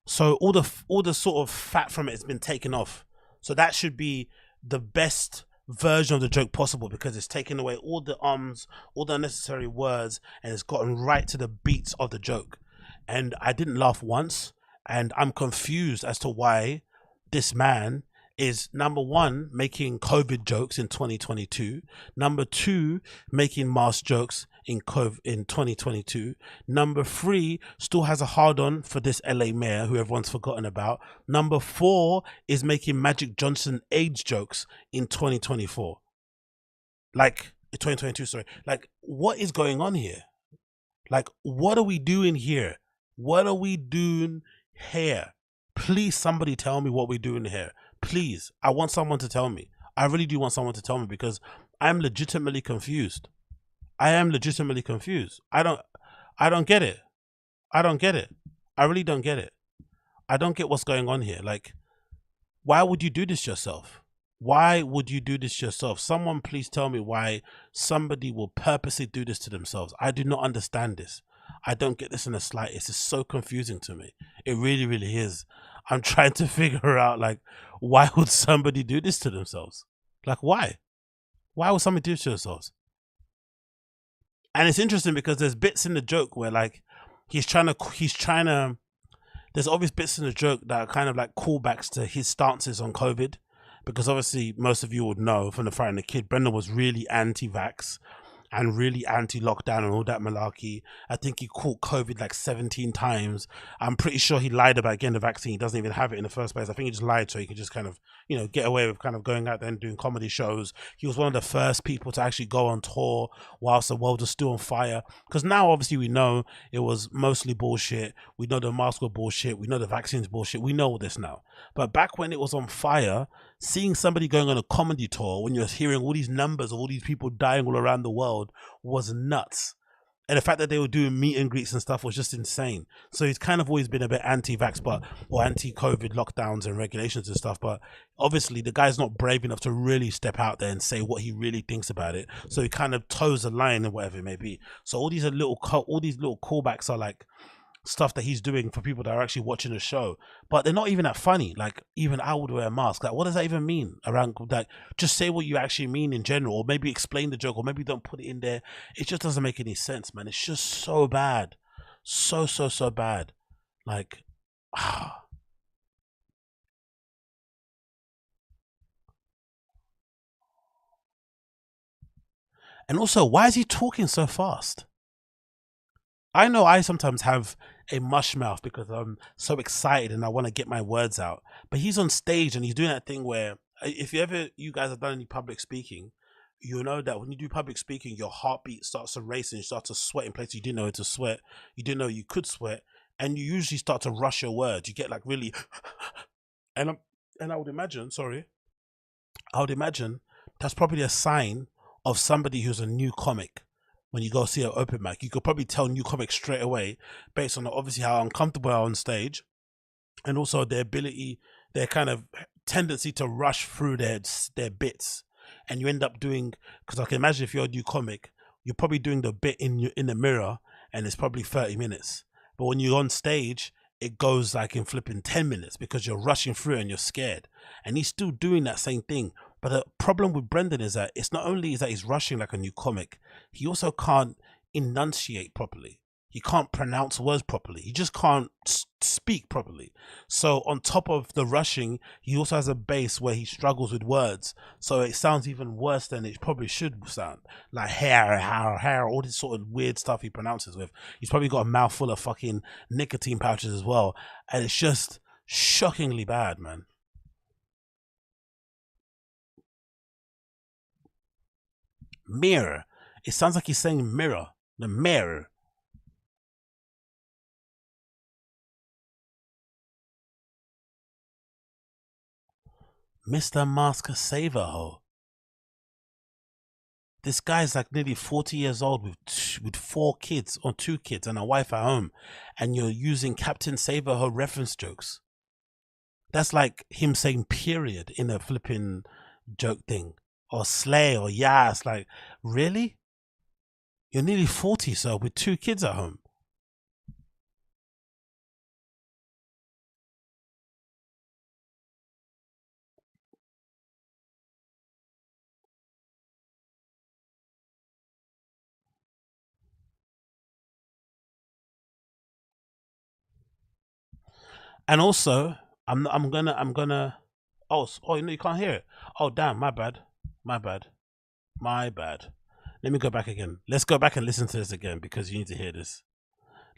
So all the sort of fat from it has been taken off. So that should be the best version of the joke possible because it's taken away all the all the unnecessary words, and it's gotten right to the beats of the joke. And I didn't laugh once, and I'm confused as to why this man is, number one, making COVID jokes in 2022, number two, making mask jokes in 2022, number three, still has a hard-on for this LA mayor who everyone's forgotten about, number four is making Magic Johnson AIDS jokes in 2024, like 2022, sorry. Like, what is going on here? Like, what are we doing here? What are we doing here? Please, somebody tell me what we're doing here. Please, I want someone to tell me. I really do want someone to tell me because I'm legitimately confused. I am legitimately confused. I don't get it. I don't get it. I really don't get it. I don't get what's going on here. Like, why would you do this yourself? Why would you do this yourself? Someone please tell me why somebody will purposely do this to themselves. I do not understand this. I don't get this in the slightest. It's so confusing to me. It really, really is. I'm trying to figure out, like, why would somebody do this to themselves? Like, why? Why would somebody do this to themselves? And it's interesting because there's bits in the joke where, like, he's trying to, there's obvious bits in the joke that are kind of like callbacks to his stances on COVID. Because obviously most of you would know from the Frightened the Kid, Brendan was really anti-vax and really anti-lockdown and all that malarkey. I think he caught COVID like 17 times. I'm pretty sure he lied about getting the vaccine. He doesn't even have it in the first place. I think he just lied so he could just kind of, you know, get away with kind of going out there and doing comedy shows. He was one of the first people to actually go on tour whilst the world was still on fire. Because now obviously we know it was mostly bullshit. We know the masks were bullshit. We know the vaccine's bullshit. We know all this now. But back when it was on fire, seeing somebody going on a comedy tour when you're hearing all these numbers of all these people dying all around the world was nuts. And the fact that they were doing meet and greets and stuff was just insane. So he's kind of always been a bit anti-vax, or anti-COVID lockdowns and regulations and stuff. But obviously the guy's not brave enough to really step out there and say what he really thinks about it. So he kind of toes the line and whatever it may be. So all these little callbacks are like stuff that he's doing for people that are actually watching the show, but they're not even that funny. Like, even I would wear a mask. Like, what does that even mean around? Like, just say what you actually mean in general, or maybe explain the joke, or maybe don't put it in there. It just doesn't make any sense, man. It's just so bad, so bad. Like, and also, why is he talking so fast? I know I sometimes have a mush mouth because I'm so excited and I want to get my words out. But he's on stage and he's doing that thing where, if you guys have done any public speaking, you know that when you do public speaking, your heartbeat starts to race and you start to sweat in places you didn't know to sweat. You didn't know you could sweat, and you usually start to rush your words. You get like really, and I would imagine, that's probably a sign of somebody who's a new comic. When you go see an open mic, you could probably tell new comics straight away based on obviously how uncomfortable they are on stage, and also their ability, their kind of tendency to rush through their bits. And you end up doing, because I can imagine if you're a new comic, you're probably doing the bit in the mirror and it's probably 30 minutes. But when you're on stage, it goes like in flipping 10 minutes because you're rushing through and you're scared. And he's still doing that same thing. But the problem with Brendan is that it's not only is that he's rushing like a new comic, he also can't enunciate properly. He can't pronounce words properly. He just can't speak properly. So on top of the rushing, he also has a base where he struggles with words. So it sounds even worse than it probably should sound. Like hair, all this sort of weird stuff he pronounces with. He's probably got a mouth full of fucking nicotine pouches as well. And it's just shockingly bad, man. Mirror. It sounds like he's saying mirror. The mirror. Mr. Masker Saver Ho. This guy's like nearly 40 years old with 4 kids or 2 kids and a wife at home, and you're using Captain Saver Ho reference jokes. That's like him saying period in a flipping joke thing, or slay, or yeah. It's like, really? You're nearly 40, sir, with 2 kids at home. And also, I'm gonna. Oh, you know, you can't hear it. Oh, damn, my bad. Let me go back again. Let's go back and listen to this again because you need to hear this.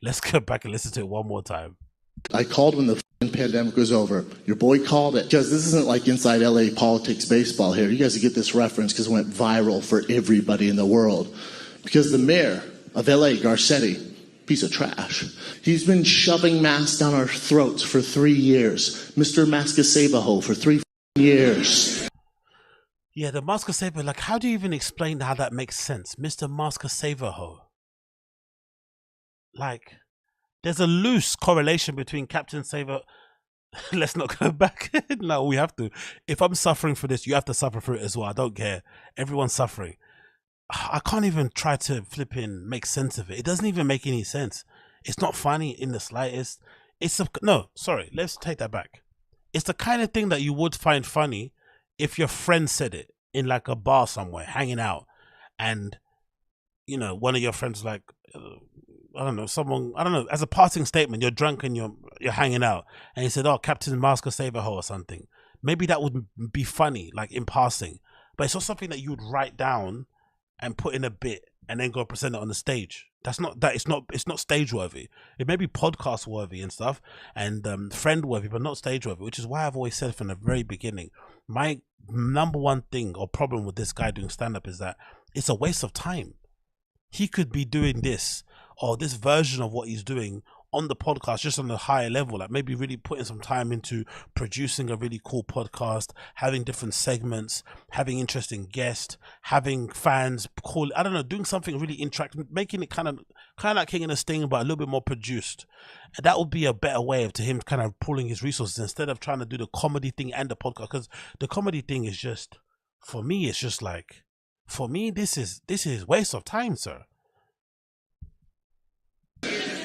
Let's go back and listen to it one more time. I called when the pandemic was over. Your boy called it. Because this isn't like inside LA politics baseball here. You guys get this reference because it went viral for everybody in the world. Because the mayor of LA, Garcetti, piece of trash. He's been shoving masks down our throats for 3 years. Mr. Masker-Saber-Ho for 3 years. Yeah, the Masker Saver, like, how do you even explain how that makes sense? Mr. Masker Saver-Ho. Like, there's a loose correlation between Captain Saver. Let's not go back. No, we have to. If I'm suffering for this, you have to suffer for it as well. I don't care. Everyone's suffering. I can't even try to flipping make sense of it. It doesn't even make any sense. It's not funny in the slightest. No, sorry. Let's take that back. It's the kind of thing that you would find funny if your friend said it in like a bar somewhere, hanging out, and you know, one of your friends like, I don't know, as a passing statement, you're drunk and you're hanging out, and he said, "Oh, Captain Masker Saver-Ho" or something. Maybe that would be funny, like in passing, but it's not something that you would write down and put in a bit and then go present it on the stage. It's not stage worthy. It may be podcast worthy and stuff, and friend worthy, but not stage worthy, which is why I've always said from the very beginning, my number one thing or problem with this guy doing stand-up is that it's a waste of time. He could be doing this or this version of what he's doing on the podcast, just on a higher level, like maybe really putting some time into producing a really cool podcast, having different segments, having interesting guests, having fans call, I don't know, doing something really interactive, making it kind of like King and the Sting, but a little bit more produced. And that would be a better way to him kind of pulling his resources instead of trying to do the comedy thing and the podcast. Because the comedy thing is just, for me, it's just like, for me, this is waste of time, sir.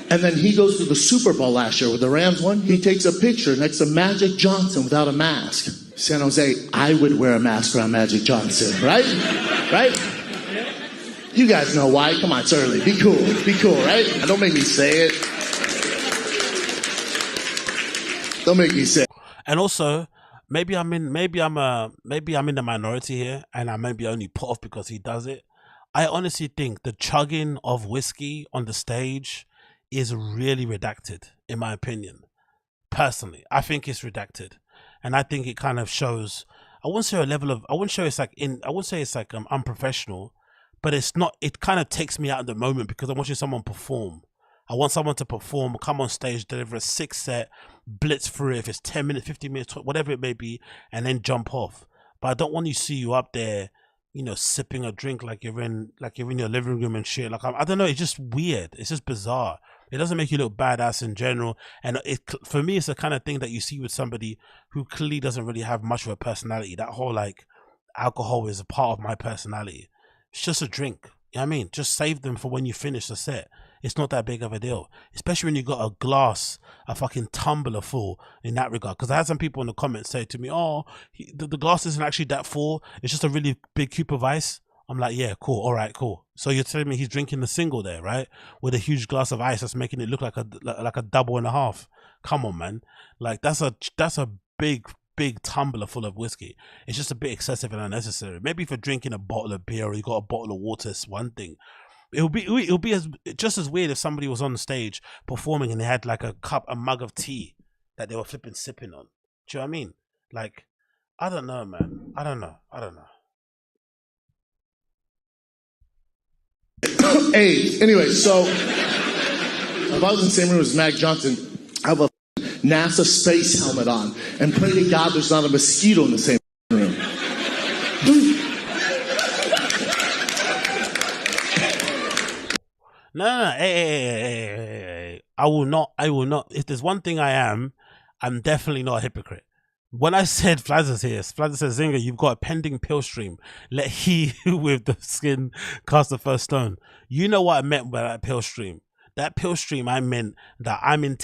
And then he goes to the Super Bowl last year with the Rams won. He takes a picture next to Magic Johnson without a mask. San Jose, I would wear a mask around Magic Johnson, right? Right? You guys know why. Come on, it's early. Be cool, right? Don't make me say it. Don't make me say it. And also, maybe I'm in the minority here, and I may be only put off because he does it. I honestly think the chugging of whiskey on the stage is really redacted, in my opinion. Personally, I think it's redacted, and I think it kind of shows. I wouldn't say it's like unprofessional, but it's not. It kind of takes me out of the moment because I'm watching someone perform. I want someone to perform, come on stage, deliver a 6-set, blitz through it, if it's 10 minutes, 15 minutes, whatever it may be, and then jump off. But I don't want to see you up there, you know, sipping a drink like you're in your living room and shit. Like, I don't know, it's just weird. It's just bizarre. It doesn't make you look badass in general. And for me, it's the kind of thing that you see with somebody who clearly doesn't really have much of a personality. That whole, like, alcohol is a part of my personality. It's just a drink. You know what I mean? Just save them for when you finish the set. It's not that big of a deal. Especially when you got a glass, a fucking tumbler full in that regard. Because I had some people in the comments say to me, "Oh, the glass isn't actually that full. It's just a really big cube of ice." I'm like, yeah, cool. All right, cool. So you're telling me he's drinking the single there, right? With a huge glass of ice that's making it look like a double and a half. Come on, man. Like, that's a big tumbler full of whiskey. It's just a bit excessive and unnecessary. Maybe if you're drinking a bottle of beer or you got a bottle of water, it's one thing. It'll be just as weird if somebody was on stage performing and they had like a mug of tea that they were flipping sipping on. Do you know what I mean? Like, I don't know, man. I don't know. Hey, anyway, so if I was in the same room as Mac Johnson, I have a NASA space helmet on and pray to God there's not a mosquito in the same No. Hey. I will not. If there's one thing I am, I'm definitely not a hypocrite. When I said Flazza's here, Flazza says, Zinga, you've got a pending pill stream. Let he with the skin cast the first stone. You know what I meant by that pill stream. That pill stream, I meant that I'm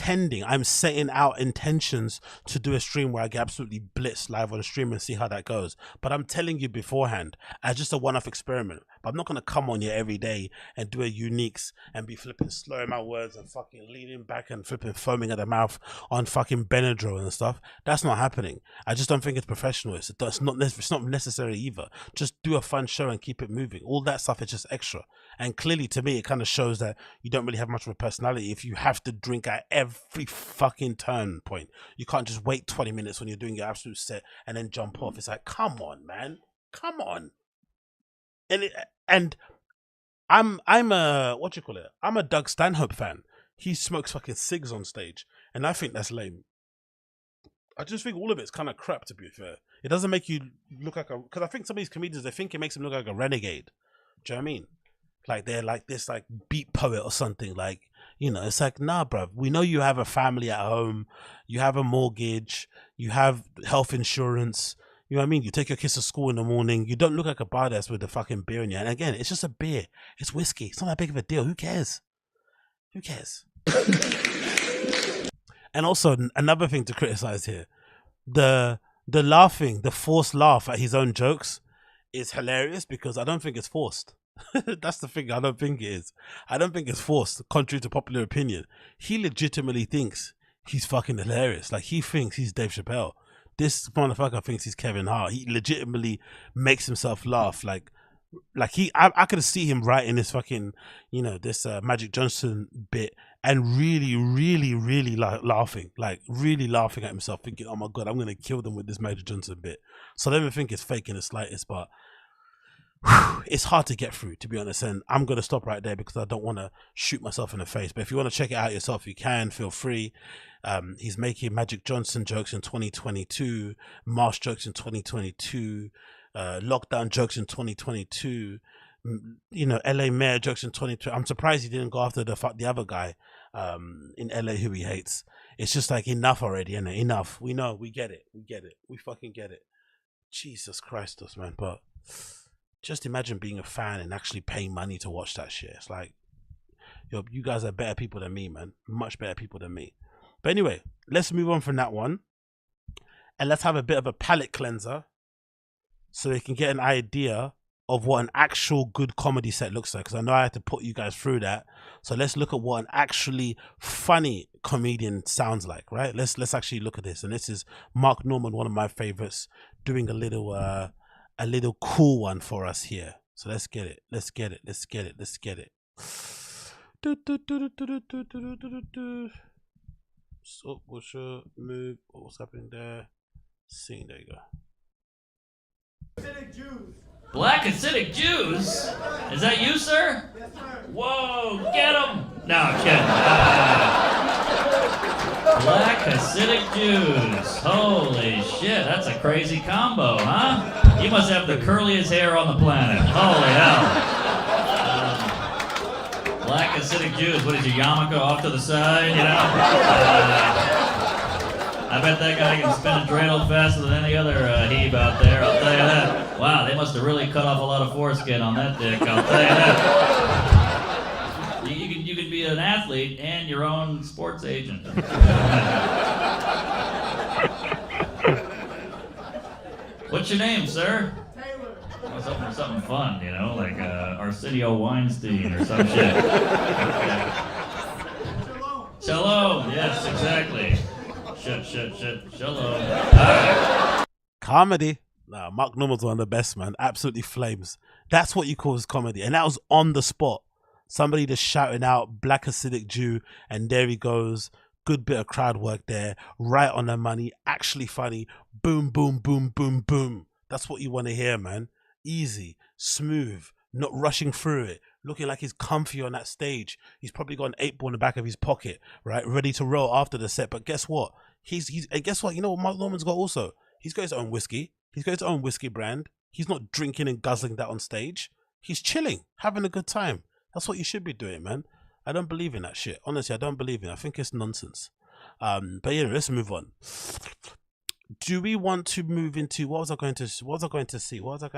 setting out intentions to do a stream where I get absolutely blitzed live on stream and see how that goes. But I'm telling you beforehand, as just a one-off experiment. But I'm not going to come on here every day and do a uniques and be flipping slurring my words and fucking leaning back and flipping foaming at the mouth on fucking Benadryl and stuff. That's not happening. I just don't think it's professional. It's not necessary either. Just do a fun show and keep it moving. All that stuff is just extra. And clearly, to me, it kind of shows that you don't really have much of a personality if you have to drink at every fucking turn point. You can't just wait 20 minutes when you're doing your absolute set and then jump off. It's like, come on, man. Come on. And I'm a, what you call it? I'm a Doug Stanhope fan. He smokes fucking cigs on stage. And I think that's lame. I just think all of it's kind of crap, to be fair. It doesn't make you look like a... Because I think some of these comedians, they think it makes them look like a renegade. Do you know what I mean? Like they're like this like beat poet or something. Like, you know, it's like, nah, bruv. We know you have a family at home. You have a mortgage. You have health insurance. You know what I mean? You take your kids to school in the morning. You don't look like a badass with the fucking beer in you. And again, it's just a beer. It's whiskey. It's not that big of a deal. Who cares? Who cares? And also, another thing to criticize here. The laughing, the forced laugh at his own jokes is hilarious because I don't think it's forced. That's the thing. I don't think it is. I don't think it's forced, contrary to popular opinion. He legitimately thinks he's fucking hilarious. Like, he thinks he's Dave Chappelle. This motherfucker thinks he's Kevin Hart. He legitimately makes himself laugh. Like I could see him writing this fucking, you know, this Magic Johnson bit and really laughing. Like, really laughing at himself, thinking, oh my God, I'm going to kill them with this Magic Johnson bit. So I don't even think it's fake in the slightest, but it's hard to get through, to be honest, and I'm going to stop right there because I don't want to shoot myself in the face. But if you want to check it out yourself, you can, feel free. He's making Magic Johnson jokes in 2022, Marsh jokes in 2022, lockdown jokes in 2022, you know, LA mayor jokes in 2022. I'm surprised he didn't go after the other guy in LA who he hates. It's just like, enough already, innit? Enough. We know, we get it, we fucking get it. Jesus Christ, us, man. But just imagine being a fan and actually paying money to watch that shit. It's like, yo, you guys are better people than me, man. Much better people than me. But anyway, let's move on from that one. And let's have a bit of a palate cleanser so we can get an idea of what an actual good comedy set looks like. Because I know I had to put you guys through that. So let's look at what an actually funny comedian sounds like, right? Let's actually look at this. And this is Mark Norman, one of my favorites, doing a little cool one for us here. So let's get it. So what's your move? What's happening there? Scene, there you go. Acidic Jews. Black acidic Jews? Is that you, sir? Yes, sir. Whoa, get him! No, I'm kidding. Black acidic Jews. Holy shit, that's a crazy combo, huh? You must have the curliest hair on the planet. Holy hell. Black acidic Jews. What is your yarmulke off to the side, you know? I bet that guy can spin a dreidel faster than any other heave out there, I'll tell you that. Wow, they must have really cut off a lot of foreskin on that dick, I'll tell you that. You could be an athlete and your own sports agent. What's your name, sir? Taylor. Oh, something fun, you know, like Arsenio Weinstein or some shit. Okay. Shalom, yes, exactly. Shit. Shalom. Right. Comedy. Nah, Mark Norman's one of the best, man. Absolutely flames. That's what you call his comedy. And that was on the spot. Somebody just shouting out Black acidic Jew, and there he goes. Good bit of crowd work there. Right on the money. Actually funny. Boom, boom, boom, boom, boom. That's what you want to hear, man. Easy, smooth, not rushing through it. Looking like he's comfy on that stage. He's probably got an 8-ball in the back of his pocket, right? Ready to roll after the set. But guess what? And guess what? You know what Mark Norman's got also? He's got his own whiskey. He's got his own whiskey brand. He's not drinking and guzzling that on stage. He's chilling, having a good time. That's what you should be doing, man. I don't believe in that shit. Honestly, I don't believe in it. I think it's nonsense. But yeah, let's move on. Do we want to move into what was I going to see? What they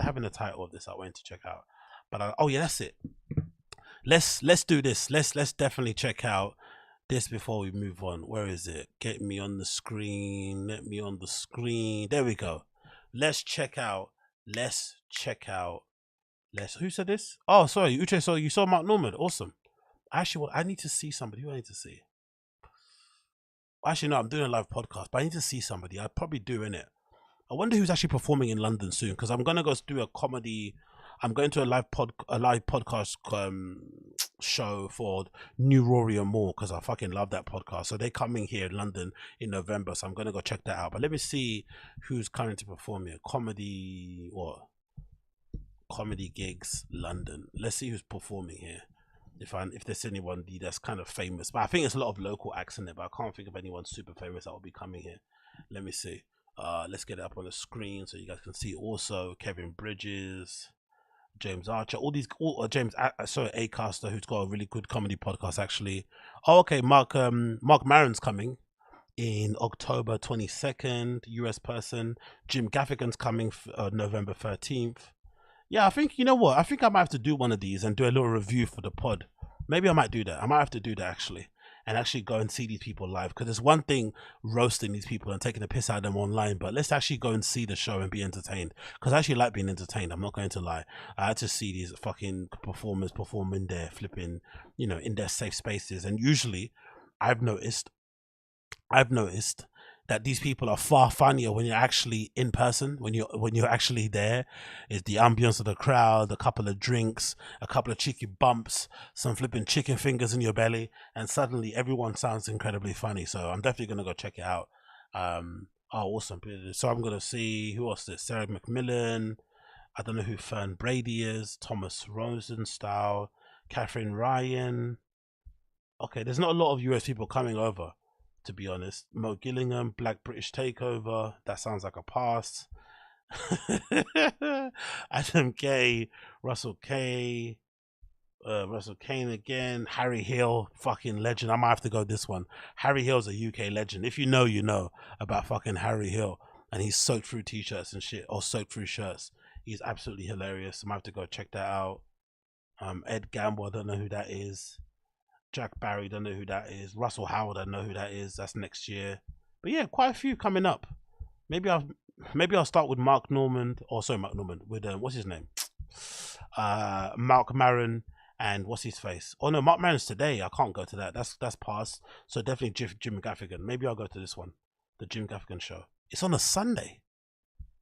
have in the title of this? I went to check out. But oh yeah, that's it. Let's do this. Let's definitely check out this before we move on. Where is it? Get me on the screen. Let me on the screen. There we go. Let's check out. Who said this? Oh, sorry, Uche. So you saw Mark Norman. Awesome. Actually, I need to see somebody. Who I need to see? Actually, no, I'm doing a live podcast, but I need to see somebody. I'd probably do, innit? I wonder who's actually performing in London soon, because I'm gonna go do a comedy. I'm going to a live podcast show for New Rory and More, because I fucking love that podcast. So they're coming here in London in November, so I'm gonna go check that out. But let me see who's coming to perform here. Comedy gigs London. Let's see who's performing here. If there's anyone that's kind of famous, but I think there's a lot of local acts in it, but I can't think of anyone super famous that will be coming here. Let me see. Let's get it up on the screen so you guys can see. Also Kevin Bridges, James Archer, James Acaster, who's got a really good comedy podcast actually. Oh, okay, Mark Maron's coming in October 22nd, US person. Jim Gaffigan's coming November 13th. Yeah, I think, you know what? I think I might have to do one of these and do a little review for the pod. Maybe I might do that. I might have to do that actually. And actually go and see these people live. Because there's one thing roasting these people and taking the piss out of them online. But let's actually go and see the show and be entertained. Because I actually like being entertained. I'm not going to lie. I had to see these fucking performers perform in their flipping, in their safe spaces. And usually, I've noticed that these people are far funnier when you're actually in person, when you're actually there. It's the ambience of the crowd, a couple of drinks, a couple of cheeky bumps, some flipping chicken fingers in your belly, and suddenly everyone sounds incredibly funny. So I'm definitely gonna go check it out. Awesome. So I'm gonna see who else is Sarah McMillan. I don't know who Fern Brady is. Thomas Rosenstyle, Catherine Ryan. Okay, there's not a lot of US people coming over, to be honest. Mo Gillingham, Black British Takeover. That sounds like a pass. Adam Kay, Russell Kane again. Harry Hill, fucking legend. I might have to go this one. Harry Hill's a UK legend. If you know about fucking Harry Hill. And he's soaked through t-shirts and shit, or soaked through shirts. He's absolutely hilarious. I might have to go check that out. Ed Gamble, I don't know who that is. Jack Barry, don't know who that is. Russell Howard, I know who that is. That's next year. But yeah, quite a few coming up. Maybe I'll start with Mark Norman, with what's his name? Mark Maron and what's his face? Oh no, Mark Maron's today. I can't go to that. That's past. So definitely Jim Gaffigan. Maybe I'll go to this one, the Jim Gaffigan show. It's on a Sunday.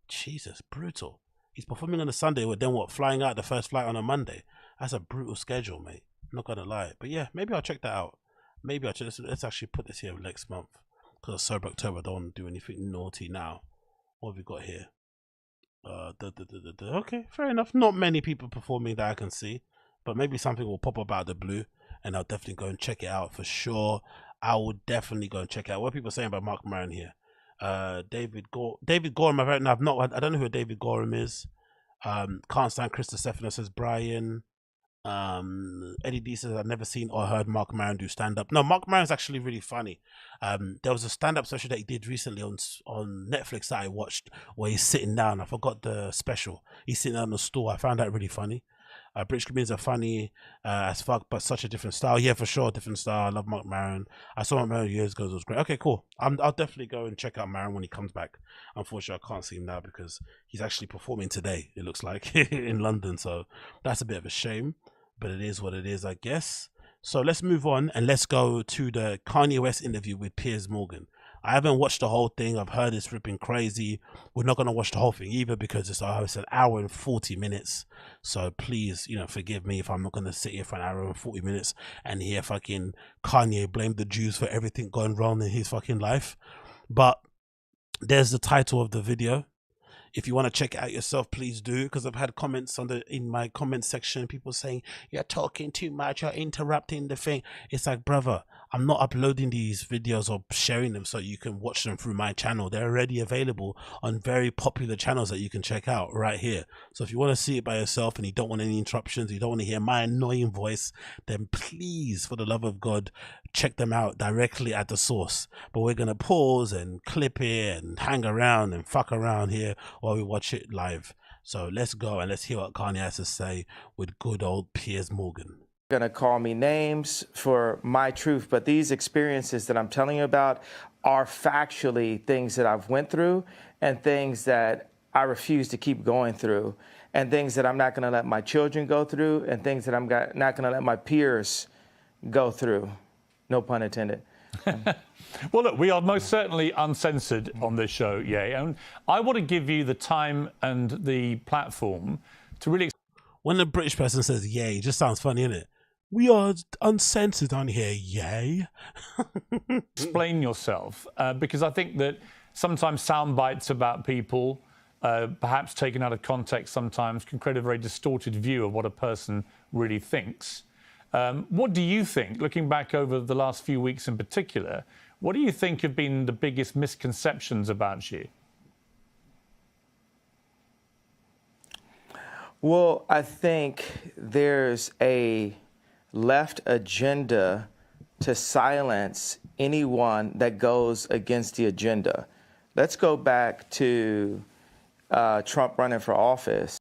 Jesus, brutal. He's performing on a Sunday, with then flying out the first flight on a Monday. That's a brutal schedule, mate. Not gonna lie, but yeah, maybe I'll check that out. Maybe I'll check this. Let's actually put this here next month, because it's sober October. I don't want to do anything naughty now. What have we got here? Okay, fair enough. Not many people performing that I can see, but maybe something will pop up out of the blue, and I'll definitely go and check it out for sure. I will definitely go and check it out. What are people saying about Mark Maron here? David Gorham. I don't know who David Gorham is. Can't stand Krista Stephanos, says Brian. Eddie D says I've never seen or heard Mark Maron do stand-up. No, Mark Maron's actually really funny. There was a stand-up special that he did recently on Netflix that I watched, where he's sitting down. I forgot the special. He's sitting down on the stool. I found that really funny. British comedians are funny as fuck, but such a different style. Yeah, for sure, different style. I love Mark Maron. I saw Mark Maron years ago. It was great. Okay, cool. I'll definitely go and check out Maron when he comes back. Unfortunately, I can't see him now because he's actually performing today, it looks like, in London. So that's a bit of a shame, but it is what it is, I guess. So let's move on and let's go to the Kanye West interview with Piers Morgan. I haven't watched the whole thing. I've heard it's ripping crazy. We're not going to watch the whole thing either because it's an hour and 40 minutes. So please, forgive me if I'm not going to sit here for an hour and 40 minutes and hear fucking Kanye blame the Jews for everything going wrong in his fucking life. But there's the title of the video. If you want to check it out yourself, please do, because I've had comments in my comment section, people saying you're talking too much, you're interrupting the thing. It's like, brother, I'm not uploading these videos or sharing them so you can watch them through my channel. They're already available on very popular channels that you can check out right here. So if you want to see it by yourself and you don't want any interruptions, you don't want to hear my annoying voice, then please, for the love of God, check them out directly at the source. But we're going to pause and clip it and hang around and fuck around here while we watch it live. So let's go and let's hear what Kanye has to say with good old Piers Morgan. Gonna call me names for my truth, but these experiences that I'm telling you about are factually things that I've went through and things that I refuse to keep going through and things that I'm not gonna let my children go through and things that I'm not gonna let my peers go through. No pun intended. Well, look, we are most certainly uncensored on this show, Ye, and I want to give you the time and the platform to really... When the British person says yay, it just sounds funny, innit? We are uncensored on here, yay. Explain yourself, because I think that sometimes sound bites about people, perhaps taken out of context sometimes, can create a very distorted view of what a person really thinks. What do you think, looking back over the last few weeks in particular, what do you think have been the biggest misconceptions about you? Well, I think there's a left agenda to silence anyone that goes against the agenda. Let's go back to Trump running for office.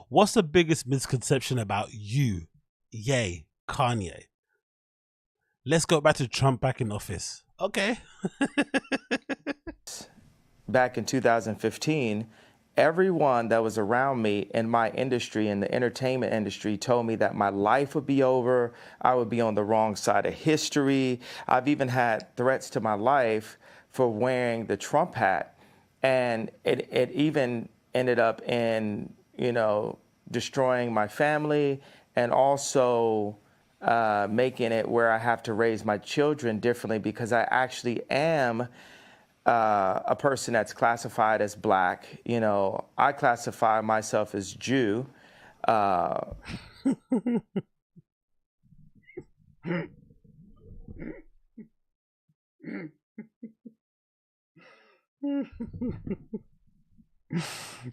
What's the biggest misconception about you, Ye, Kanye? Let's go back to Trump back in office. Okay. Back in 2015, everyone that was around me in my industry, in the entertainment industry, told me that my life would be over. I would be on the wrong side of history. I've even had threats to my life for wearing the Trump hat. And it even ended up in, you know, destroying my family and also making it where I have to raise my children differently because I actually am a person that's classified as black. You know, I classify myself as Jew.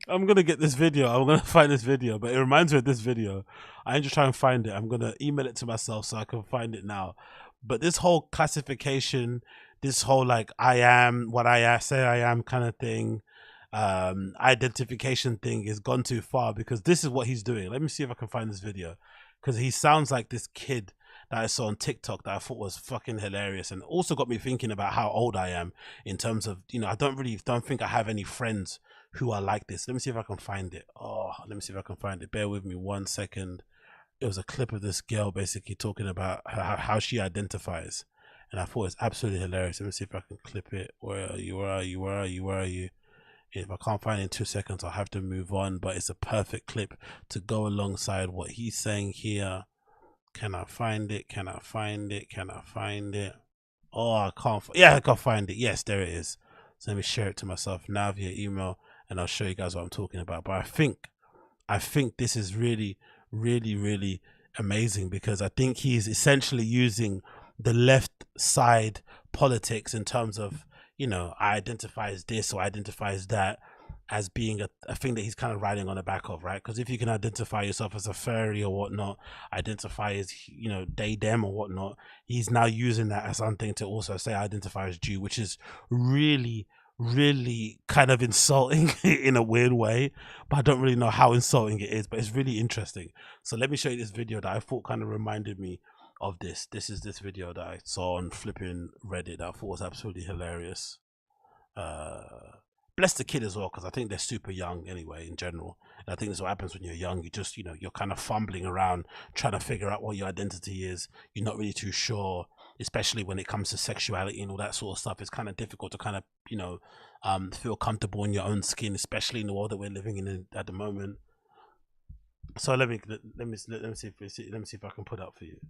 I'm gonna get this video. I'm gonna find this video, but it reminds me of this video. I need to try and find it. I'm gonna email it to myself so I can find it now. But this whole classification, this whole like I am what I say I am kind of thing, identification thing is gone too far because this is what he's doing. Let me see if I can find this video because he sounds like this kid that I saw on TikTok that I thought was fucking hilarious and also got me thinking about how old I am in terms of, you know, I don't think I have any friends who are like this. Let me see if I can find it. Oh, let me see if I can find it. Bear with me 1 second. It was a clip of this girl basically talking about how she identifies. And I thought it's absolutely hilarious. Let me see if I can clip it. Where are you? Where are you? Where are you? Where are you? If I can't find it in 2 seconds, I'll have to move on. But it's a perfect clip to go alongside what he's saying here. Can I find it? Can I find it? Can I find it? Oh, I can't. Yeah, I can find it. Yes, there it is. So let me share it to myself now via email, and I'll show you guys what I'm talking about. But I think this is really, really, really amazing because I think he's essentially using the left side politics in terms of, you know, I identify as this or identify as that as being a thing that he's kind of riding on the back of, right? Because if you can identify yourself as a furry or whatnot, identify as, you know, they, them or whatnot, he's now using that as something to also say identify as Jew, which is really, really kind of insulting in a weird way, but I don't really know how insulting it is, but it's really interesting. So let me show you this video that I thought kind of reminded me of this. This is this video that I saw on flipping Reddit that I thought was absolutely hilarious. Bless the kid as well, because I think they're super young anyway in general. And I think that's what happens when you're young. You just, you know, you're kind of fumbling around trying to figure out what your identity is. You're not really too sure, especially when it comes to sexuality and all that sort of stuff. It's kind of difficult to kind of, you know, feel comfortable in your own skin, especially in the world that we're living in at the moment. So let me see if I can put up for you.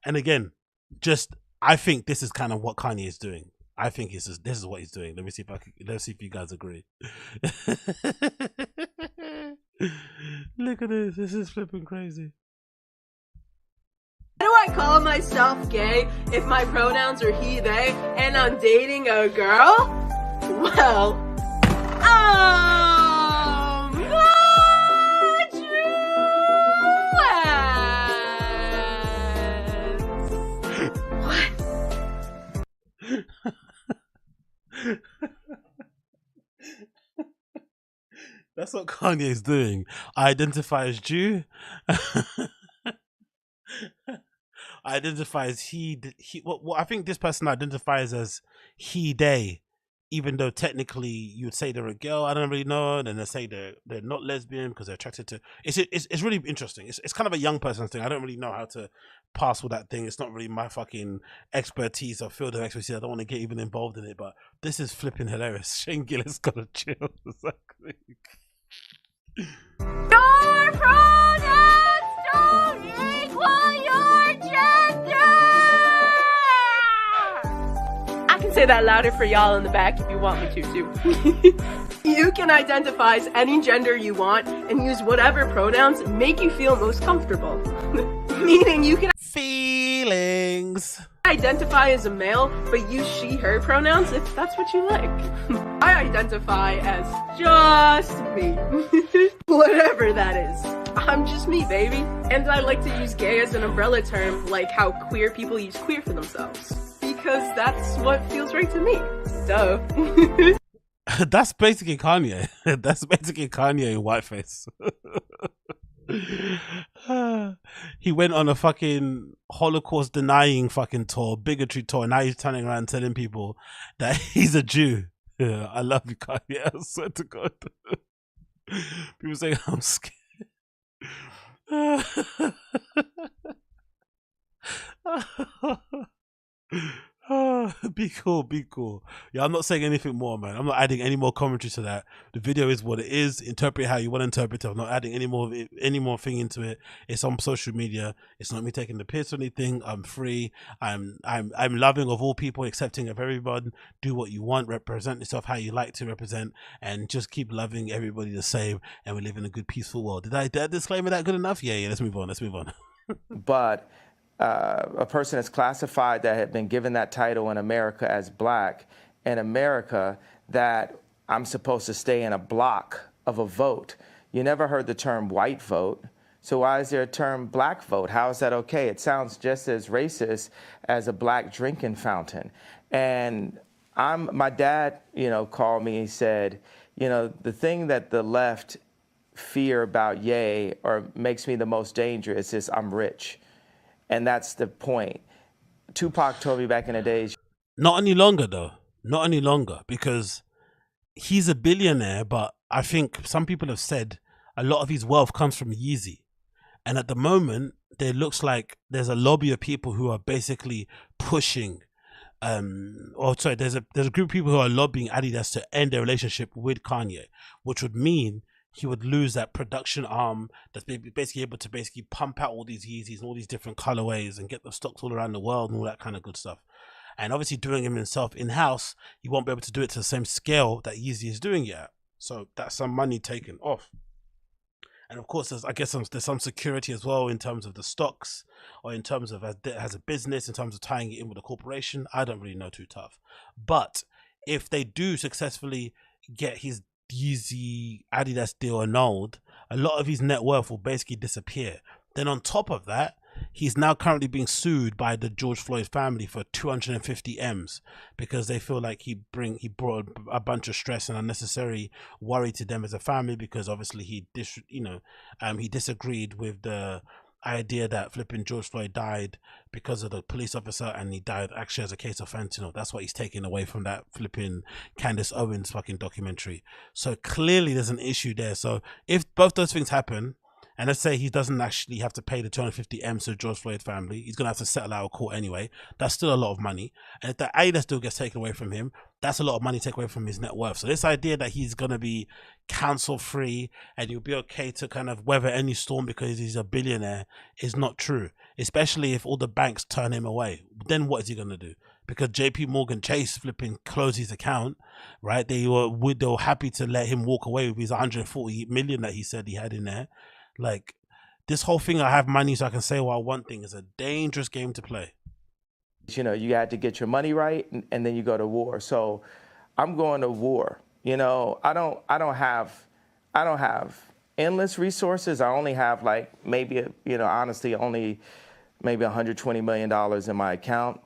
And again, just I think this is kind of what Kanye is doing. I think this is what he's doing. Let's see if you guys agree. Look at this. This is flipping crazy. How do I call myself gay if my pronouns are he, they, and I'm dating a girl? Well, That's what Kanye's doing. I identify as Jew. I identify as he. Well, I think this person identifies as he, they, even though technically you'd say they're a girl. I don't really know. And then they say they're not lesbian because they're attracted to. It's really interesting. It's kind of a young person thing. I don't really know how to pass with that thing. It's not really my fucking expertise or field of expertise. I don't want to get even involved in it. But this is flipping hilarious. Shane Gillis gotta chill. Exactly. Your pronouns don't equal your gender! I can say that louder for y'all in the back if you want me to, too. You can identify as any gender you want and use whatever pronouns make you feel most comfortable. Meaning you can feelings identify as a male, but use she, her pronouns if that's what you like. I identify as just me. Whatever that is. I'm just me, baby. And I like to use gay as an umbrella term, like how queer people use queer for themselves. Because that's what feels right to me. Duh. That's basically Kanye. That's basically Kanye in whiteface. He went on a fucking Holocaust denying fucking tour, bigotry tour, and now he's turning around telling people that he's a Jew. Yeah, I love you, Kanye. I swear to God. People say I'm scared. Be cool, be cool. Yeah, I'm not saying anything more, man. I'm not adding any more commentary to that. The video is what it is. Interpret how you want to interpret it. I'm not adding any more thing into it. It's on social media. It's not me taking the piss or anything. I'm free. I'm loving of all people, accepting of everyone. Do what you want. Represent yourself how you like to represent, and just keep loving everybody the same. And we live in a good, peaceful world. Did I disclaimer that good enough? Yeah. Let's move on. Let's move on. But a person is classified that had been given that title in America as black, in America that I'm supposed to stay in a block of a vote. You never heard the term white vote. So why is there a term black vote? How is that okay? It sounds just as racist as a black drinking fountain. And my dad, called me, he said, the thing that the left fear about Ye or makes me the most dangerous is I'm rich. And that's the point. Tupac told me back in the days. Not any longer, though. Not any longer, because he's a billionaire, but I think some people have said a lot of his wealth comes from Yeezy. And at the moment, there looks like there's a lobby of people who are basically pushing, there's a group of people who are lobbying Adidas to end their relationship with Kanye, which would mean he would lose that production arm that's basically able to pump out all these Yeezys and all these different colorways and get them stocked all around the world and all that kind of good stuff. And obviously doing him himself in-house, he won't be able to do it to the same scale that Yeezy is doing yet. So that's some money taken off. And of course, there's some security as well in terms of the stocks, or in terms of as a business, in terms of tying it in with a corporation. I don't really know too tough. But if they do successfully get his Yeezy Adidas deal annulled, a lot of his net worth will basically disappear. Then on top of that, he's now currently being sued by the George Floyd family for 250 M's because they feel like he brought a bunch of stress and unnecessary worry to them as a family, because obviously he disagreed with the idea that flipping George Floyd died because of the police officer, and he died actually as a case of fentanyl. That's what he's taking away from that flipping Candace Owens fucking documentary. So clearly there's an issue there. So if both those things happen, and let's say he doesn't actually have to pay the 250 M's to the George Floyd family, he's going to have to settle out of court anyway. That's still a lot of money. And if the Adidas deal gets taken away from him, that's a lot of money taken away from his net worth. So this idea that he's going to be counsel free and you'll be okay to kind of weather any storm because he's a billionaire is not true. Especially if all the banks turn him away. Then what is he going to do? Because JP Morgan Chase flipping closed his account, right? They were happy to let him walk away with his 140 million that he said he had in there. Like, this whole thing, I have money so I can say what I want thing, is a dangerous game to play. You know, you had to get your money right, and then you go to war. So I'm going to war. You know, I don't have endless resources. I only have like maybe, you know, honestly, only maybe $120 million in my account.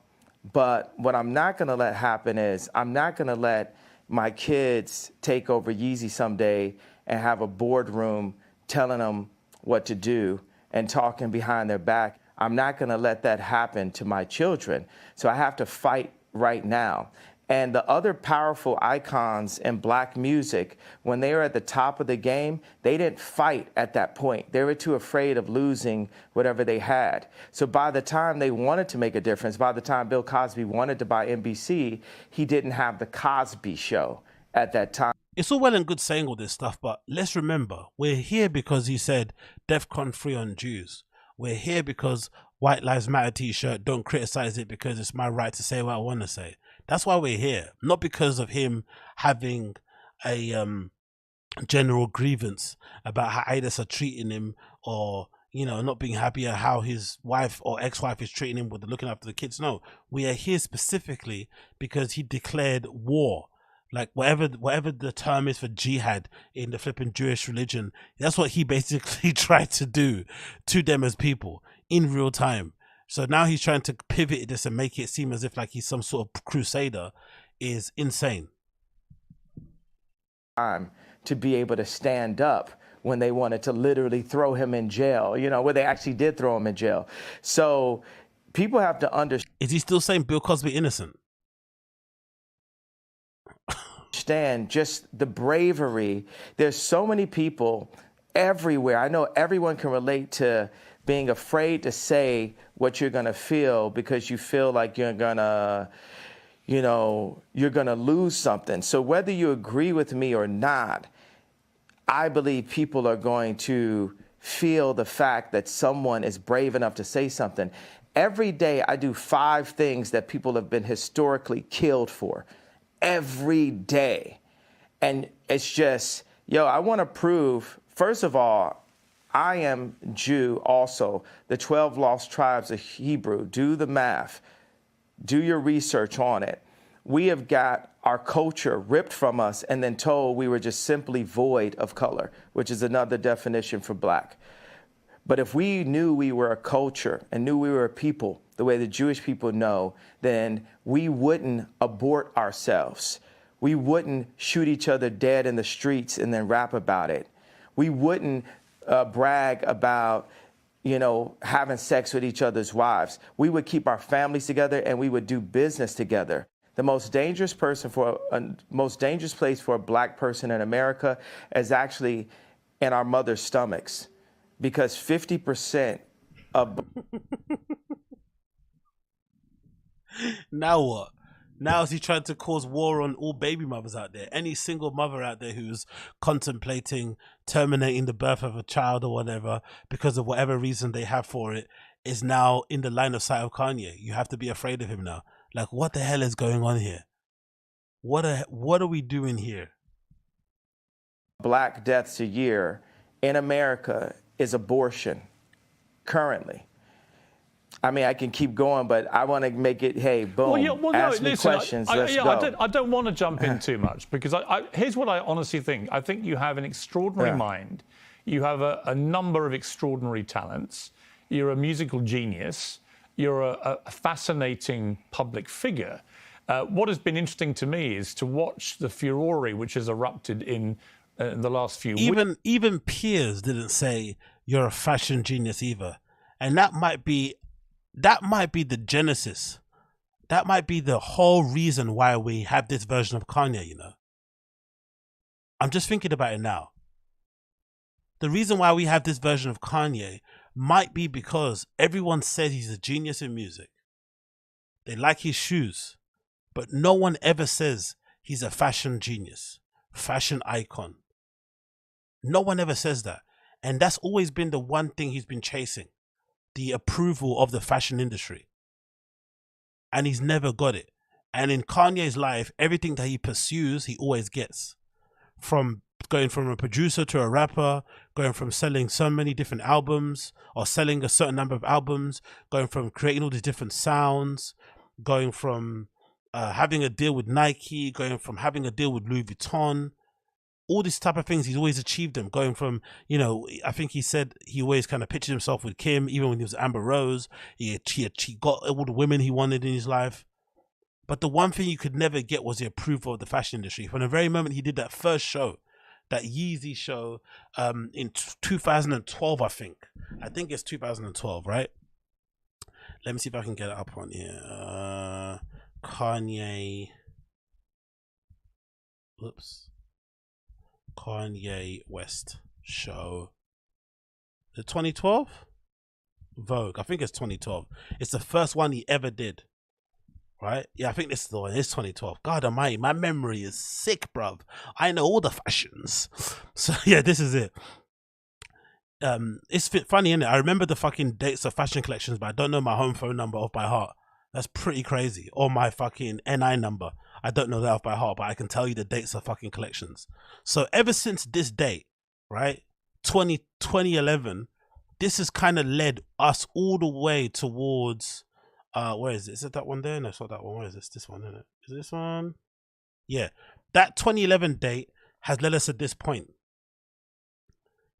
But what I'm not going to let happen is I'm not going to let my kids take over Yeezy someday and have a boardroom telling them what to do and talking behind their back. I'm not going to let that happen to my children. So I have to fight right now. And the other powerful icons in black music, when they were at the top of the game, they didn't fight at that point. They were too afraid of losing whatever they had. So by the time they wanted to make a difference, by the time Bill Cosby wanted to buy NBC, he didn't have the Cosby Show at that time. It's all well and good saying all this stuff, but let's remember, we're here because he said DEFCON 3 on Jews. We're here because White Lives Matter t-shirt, don't criticize it because it's my right to say what I want to say. That's why we're here, not because of him having a general grievance about how IDIS are treating him, or, you know, not being happy at how his wife or ex-wife is treating him with looking after the kids. No, we are here specifically because he declared war. Like whatever the term is for jihad in the flipping Jewish religion, that's what he basically tried to do to them as people in real time. So now he's trying to pivot this and make it seem as if like he's some sort of crusader is insane. To be able to stand up when they wanted to literally throw him in jail, you know, where they actually did throw him in jail. So people have to understand. Is he still saying Bill Cosby innocent? Understand just the bravery. There's so many people everywhere. I know everyone can relate to being afraid to say what you're going to feel because you feel like you're going to, you know, you're going to lose something. So whether you agree with me or not, I believe people are going to feel the fact that someone is brave enough to say something. Every day I do 5 things that people have been historically killed for. Every day. And it's just, yo, I want to prove, first of all, I am Jew also. The 12 lost tribes of Hebrew. Do the math. Do your research on it. We have got our culture ripped from us and then told we were just simply void of color, which is another definition for black. But if we knew we were a culture and knew we were a people, the way the Jewish people know, then we wouldn't abort ourselves. We wouldn't shoot each other dead in the streets and then rap about it. We wouldn't brag about, you know, having sex with each other's wives. We would keep our families together and we would do business together. The most dangerous place for a black person in America is actually in our mother's stomachs, because 50% of Now what? Now is he trying to cause war on all baby mothers out there? Any single mother out there who's contemplating terminating the birth of a child or whatever because of whatever reason they have for it is now in the line of sight of Kanye. You have to be afraid of him now. Like, what the hell is going on here? What are we doing here? Black deaths a year in America is abortion currently. I mean, I can keep going, but I want to make it, hey, boom, ask me questions, let's go. I don't want to jump in too much, because here's what I honestly think. I think you have an extraordinary mind. You have a number of extraordinary talents. You're a musical genius. You're a fascinating public figure. What has been interesting to me is to watch the furore which has erupted in the last few weeks. Even Piers didn't say you're a fashion genius either. And that might be the genesis. That might be the whole reason why we have this version of Kanye, you know. I'm just thinking about it now. The reason why we have this version of Kanye might be because everyone says he's a genius in music. They like his shoes, but no one ever says he's a fashion genius, fashion icon. No one ever says that. And that's always been the one thing he's been chasing. The approval of the fashion industry. And he's never got it. And in Kanye's life, everything that he pursues, he always gets. From going from a producer to a rapper, going from selling so many different albums or selling a certain number of albums, going from creating all these different sounds, going from having a deal with Nike, going from having a deal with Louis Vuitton, all these type of things. He's always achieved them. Going from, you know, I think he said he always kind of pictured himself with Kim, even when he was Amber Rose. He got all the women he wanted in his life. But the one thing you could never get was the approval of the fashion industry. From the very moment he did that first show, that Yeezy show, in 2012, I think it's 2012, right? Let me see if I can get it up on here. Kanye West show. Is it 2012? Vogue, I think it's 2012. It's the first one he ever did. Right? Yeah, I think this is the one. It's 2012. God almighty, my memory is sick, bruv. I know all the fashions. So yeah, this is it. It's funny, isn't it? I remember the fucking dates of fashion collections, but I don't know my home phone number off by heart. That's pretty crazy. Or my fucking NI number. I don't know that off by heart, but I can tell you the dates of fucking collections. So ever since this date, right? 2011, this has kind of led us all the way towards where is it? Is it that one there? No, it's not that one. Where is this? This one, isn't it? Is this one? Yeah. That 2011 date has led us at this point.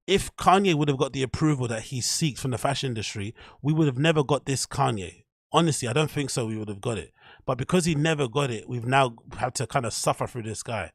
If Kanye would have got the approval that he seeks from the fashion industry, we would have never got this Kanye. Honestly, I don't think so we would have got it. But because he never got it, we've now had to kind of suffer through this guy.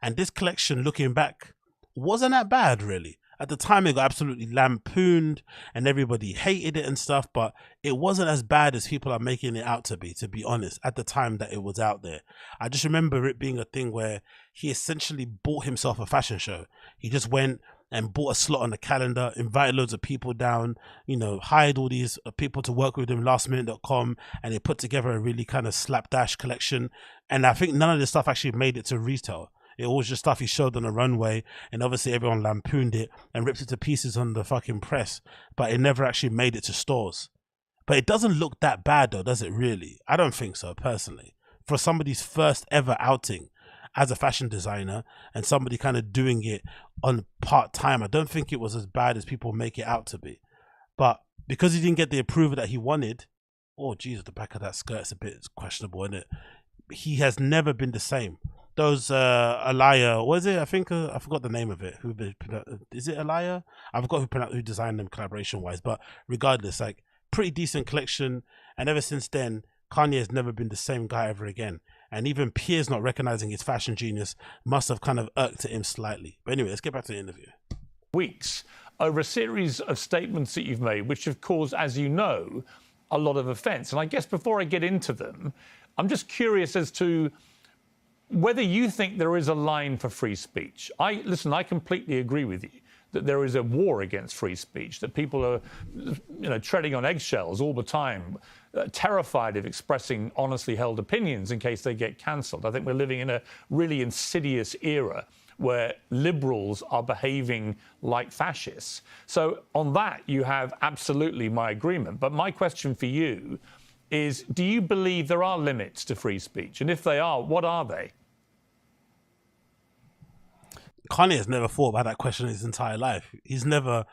And this collection, looking back, wasn't that bad, really. At the time, it got absolutely lampooned and everybody hated it and stuff, but it wasn't as bad as people are making it out to be honest, at the time that it was out there. I just remember it being a thing where he essentially bought himself a fashion show. He just went and bought a slot on the calendar, invited loads of people down, you know, hired all these people to work with him, lastminute.com, and they put together a really kind of slapdash collection. And I think none of this stuff actually made it to retail. It was just stuff he showed on the runway, and obviously everyone lampooned it and ripped it to pieces on the fucking press, but it never actually made it to stores. But it doesn't look that bad though, does it really? I don't think so, personally. For somebody's first ever outing as a fashion designer and somebody kind of doing it on part-time, I don't think it was as bad as people make it out to be. But because he didn't get the approval that he wanted, oh Jesus, the back of that skirt's a bit questionable, isn't it? He has never been the same. Those Alaya, what is it? I think I forgot the name of it. Is it Alaya? I forgot who designed them collaboration wise. But regardless, like, pretty decent collection. And ever since then, Kanye has never been the same guy ever again. And even Piers not recognizing his fashion genius must have kind of irked at him slightly. But anyway, let's get back to the interview. Weeks over a series of statements that you've made, which have caused, as you know, a lot of offence. And I guess before I get into them, I'm just curious as to whether you think there is a line for free speech. Listen, I completely agree with you that there is a war against free speech, that people are, you know, treading on eggshells all the time, terrified of expressing honestly held opinions in case they get cancelled. I think we're living in a really insidious era where liberals are behaving like fascists. So on that, you have absolutely my agreement. But my question for you is, do you believe there are limits to free speech? And if they are, what are they? Kanye has never thought about that question in his entire life. He's never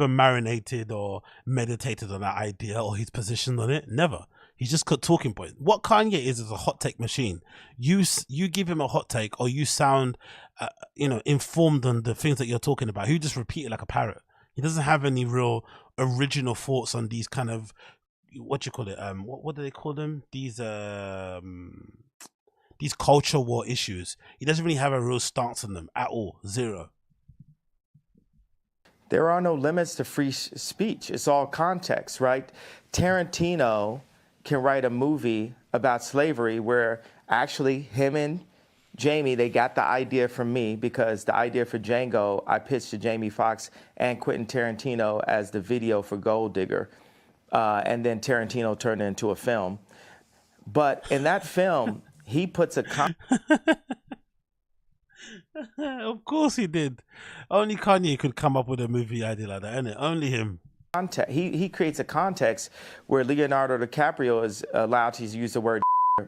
marinated or meditated on that idea or his position on it. Never. He's just got talking points. What Kanye is a hot take machine. You give him a hot take, or you sound, informed on the things that you're talking about. He just repeat it like a parrot. He doesn't have any real original thoughts on these kind of, what do you call it? What do they call them? These culture war issues. He doesn't really have a real stance on them at all. Zero. There are no limits to free speech. It's all context, right? Tarantino can write a movie about slavery where actually him and Jamie, they got the idea from me, because the idea for Django, I pitched to Jamie Foxx and Quentin Tarantino as the video for Gold Digger. And then Tarantino turned it into a film. But in that film, he puts a... Of course he did. Only Kanye could come up with a movie idea like that, innit? Only him. He creates a context where Leonardo DiCaprio is allowed to use the word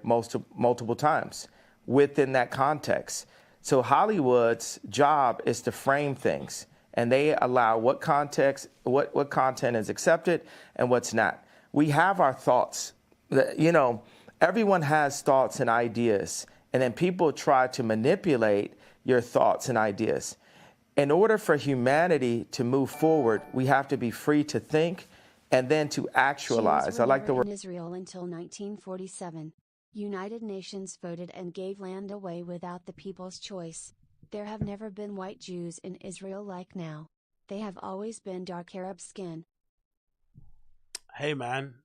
multiple times within that context. So Hollywood's job is to frame things, and they allow what context, what content is accepted and what's not. We have our thoughts. You know, everyone has thoughts and ideas, and then people try to manipulate your thoughts and ideas. In order for humanity to move forward, we have to be free to think and then to actualize. I like the word. In Israel until 1947. United Nations voted and gave land away without the people's choice. There have never been white Jews in Israel like now. They have always been dark Arab skin. Hey man,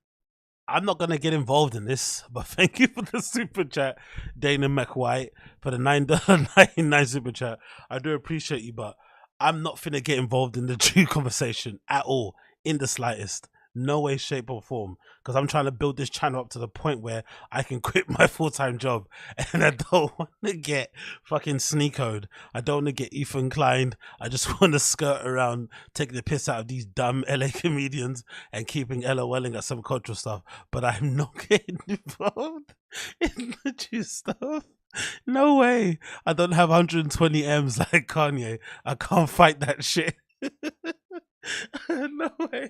I'm not gonna get involved in this, but thank you for the super chat, Dana McWhite, for the $9.99 super chat. I do appreciate you, but I'm not finna get involved in the Jew conversation at all, in the slightest. No way, shape, or form. Because I'm trying to build this channel up to the point where I can quit my full-time job. And I don't want to get fucking sneakoed. I don't want to get Ethan Klein. I just want to skirt around, taking the piss out of these dumb LA comedians and keeping LOLing at some cultural stuff. But I'm not getting involved in the Jew stuff. No way. I don't have 120 M's like Kanye. I can't fight that shit. No way.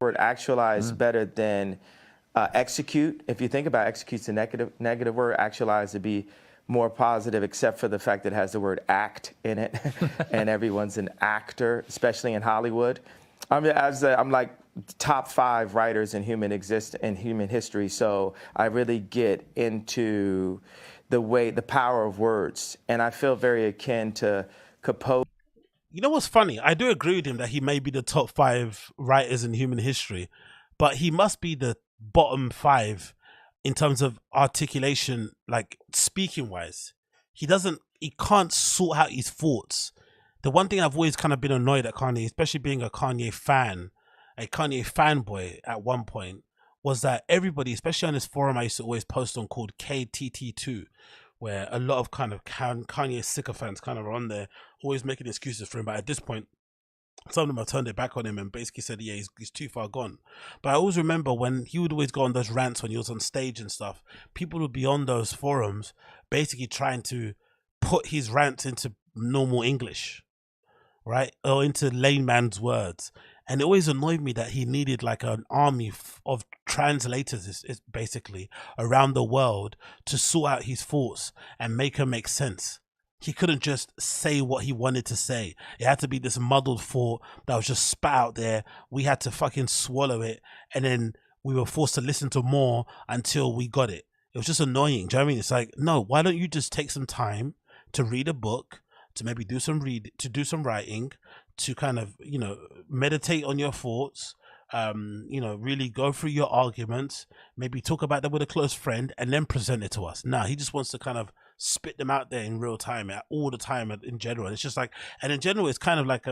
Word actualize better than execute. If you think about execute's a negative word, actualize to be more positive, except for the fact that it has the word act in it, and everyone's an actor, especially in Hollywood. I'm like top 5 writers in human history, so I really get into the power of words, and I feel very akin to Capote. You know what's funny? I do agree with him that he may be the top 5 writers in human history, but he must be the bottom 5 in terms of articulation, like speaking wise. He can't sort out his thoughts. The one thing I've always kind of been annoyed at Kanye, especially being a Kanye fanboy at one point, was that everybody, especially on this forum I used to always post on called KTT2, where a lot of kind of Kanye sycophants kind of are on there, always making excuses for him. But at this point, some of them have turned their back on him and basically said, yeah, he's too far gone. But I always remember when he would always go on those rants when he was on stage and stuff, people would be on those forums basically trying to put his rants into normal English, right? Or into layman's words. And it always annoyed me that he needed like an army of translators, is basically, around the world to sort out his thoughts and make them make sense. He couldn't just say what he wanted to say. It had to be this muddled thought that was just spat out there. We had to fucking swallow it, and then we were forced to listen to more until we got it. It was just annoying. Do you know what I mean? It's like, no, why don't you just take some time to read a book, to maybe do some writing, to kind of, you know, meditate on your thoughts, you know, really go through your arguments, maybe talk about them with a close friend, and then present it to us. Nah, he just wants to kind of spit them out there in real time, all the time in general. It's just like, and in general, it's kind of like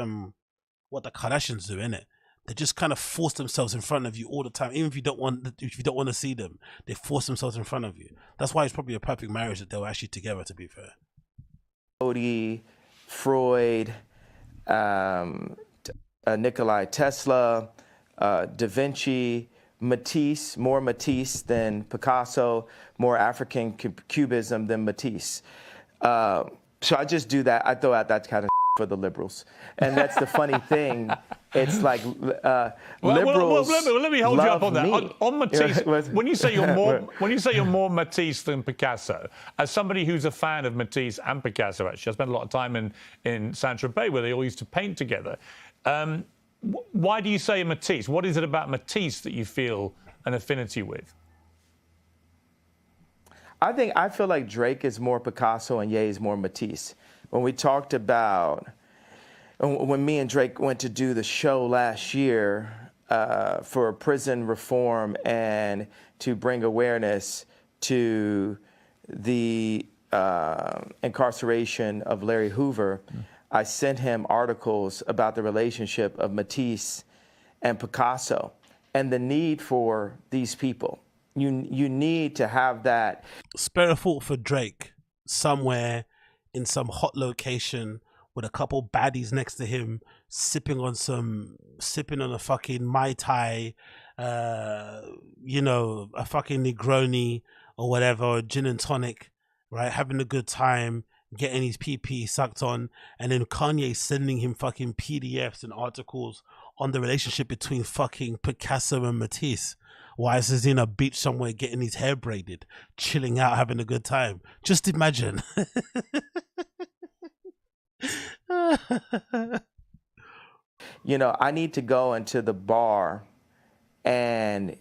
what the Kardashians do, innit? They just kind of force themselves in front of you all the time, even if you don't want to see them. They force themselves in front of you. That's why it's probably a perfect marriage that they were actually together, to be fair. Freud, Nikola Tesla, Da Vinci, Matisse, more Matisse than Picasso, more African Cubism than Matisse. So I just do that. I throw out that kind of for the liberals. And that's the funny thing. It's like liberals. Let me hold you up on that. On Matisse, when you say you're more Matisse than Picasso, as somebody who's a fan of Matisse and Picasso, actually, I spent a lot of time in Saint-Tropez where they all used to paint together. Why do you say Matisse? What is it about Matisse that you feel an affinity with? I feel like Drake is more Picasso and Ye is more Matisse. When we talked about, when me and Drake went to do the show last year for prison reform and to bring awareness to the incarceration of Larry Hoover, I sent him articles about the relationship of Matisse and Picasso and the need for these people. You need to have that. Spare a thought for Drake somewhere in some hot location with a couple baddies next to him, sipping on a fucking Mai Tai, you know, a fucking Negroni or whatever, or gin and tonic, right? Having a good time, getting his PP sucked on, and then Kanye sending him fucking PDFs and articles on the relationship between fucking Picasso and Matisse. Why is he in a beach somewhere getting his hair braided, chilling out, having a good time? Just imagine. You know, I need to go into the bar and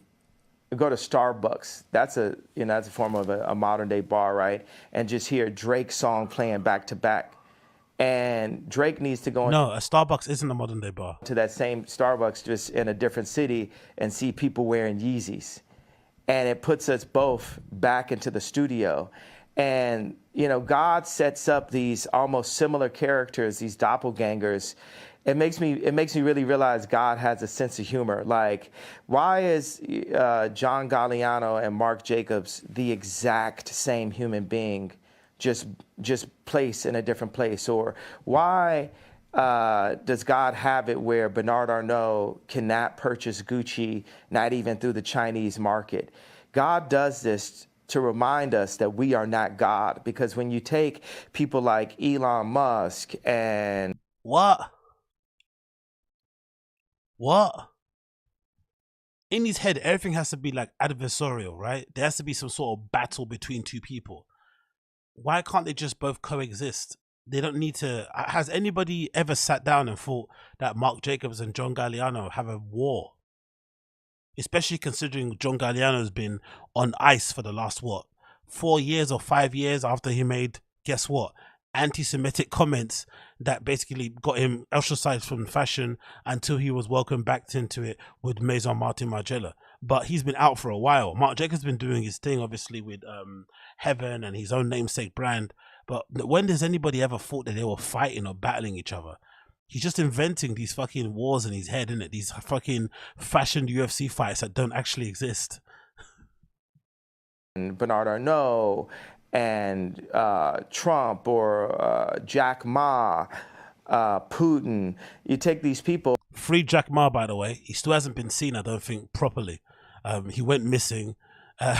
go to Starbucks. That's a, you know, that's a form of a modern day bar, right? And just hear Drake's song playing back to back. And Drake needs to go No, a Starbucks isn't a modern day bar. to that same Starbucks just in a different city and see people wearing Yeezys. And it puts us both back into the studio. And, you know, God sets up these almost similar characters, these doppelgangers. It makes me really realize God has a sense of humor. Like, why is John Galliano and Mark Jacobs the exact same human being, just placed in a different place? Or why does God have it where Bernard Arnault cannot purchase Gucci, not even through the Chinese market? God does this to remind us that we are not God. Because when you take people like Elon Musk and... What? In his head, everything has to be like adversarial, right? There has to be some sort of battle between two people. Why can't they just both coexist? They don't need to. Has anybody ever sat down and thought that Mark Jacobs and John Galliano have a war? Especially considering John Galliano's been on ice for the last, 4 years or 5 years after he made, guess what? Anti-Semitic comments that basically got him ostracized from fashion until he was welcomed back into it with Maison Martin Margiela. But he's been out for a while. Marc Jacobs been doing his thing, obviously, with Heaven and his own namesake brand. But when does anybody ever thought that they were fighting or battling each other? He's just inventing these fucking wars in his head, isn't it? These fucking fashioned UFC fights that don't actually exist. Bernard Arnault and Trump or Jack Ma, Putin. You take these people. Free Jack Ma, by the way. He still hasn't been seen, I don't think, properly. He went missing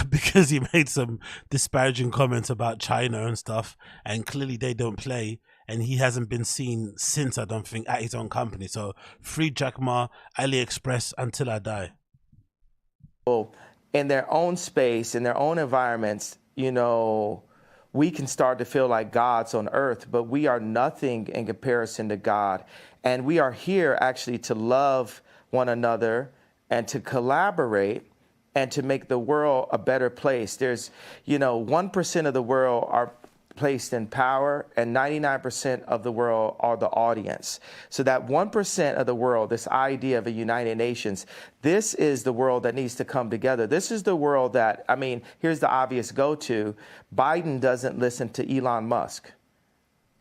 because he made some disparaging comments about China and stuff, and clearly they don't play, and he hasn't been seen since, I don't think, at his own company. So free Jack Ma, AliExpress until I die. In their own space, in their own environments, you know, we can start to feel like gods on earth, but we are nothing in comparison to God. And we are here actually to love one another and to collaborate and to make the world a better place. There's, you know, 1% of the world are placed in power and 99% of the world are the audience. So that 1% of the world, this idea of a United Nations, this is the world that needs to come together. This is the world that, I mean, here's the obvious go-to. Biden doesn't listen to Elon Musk.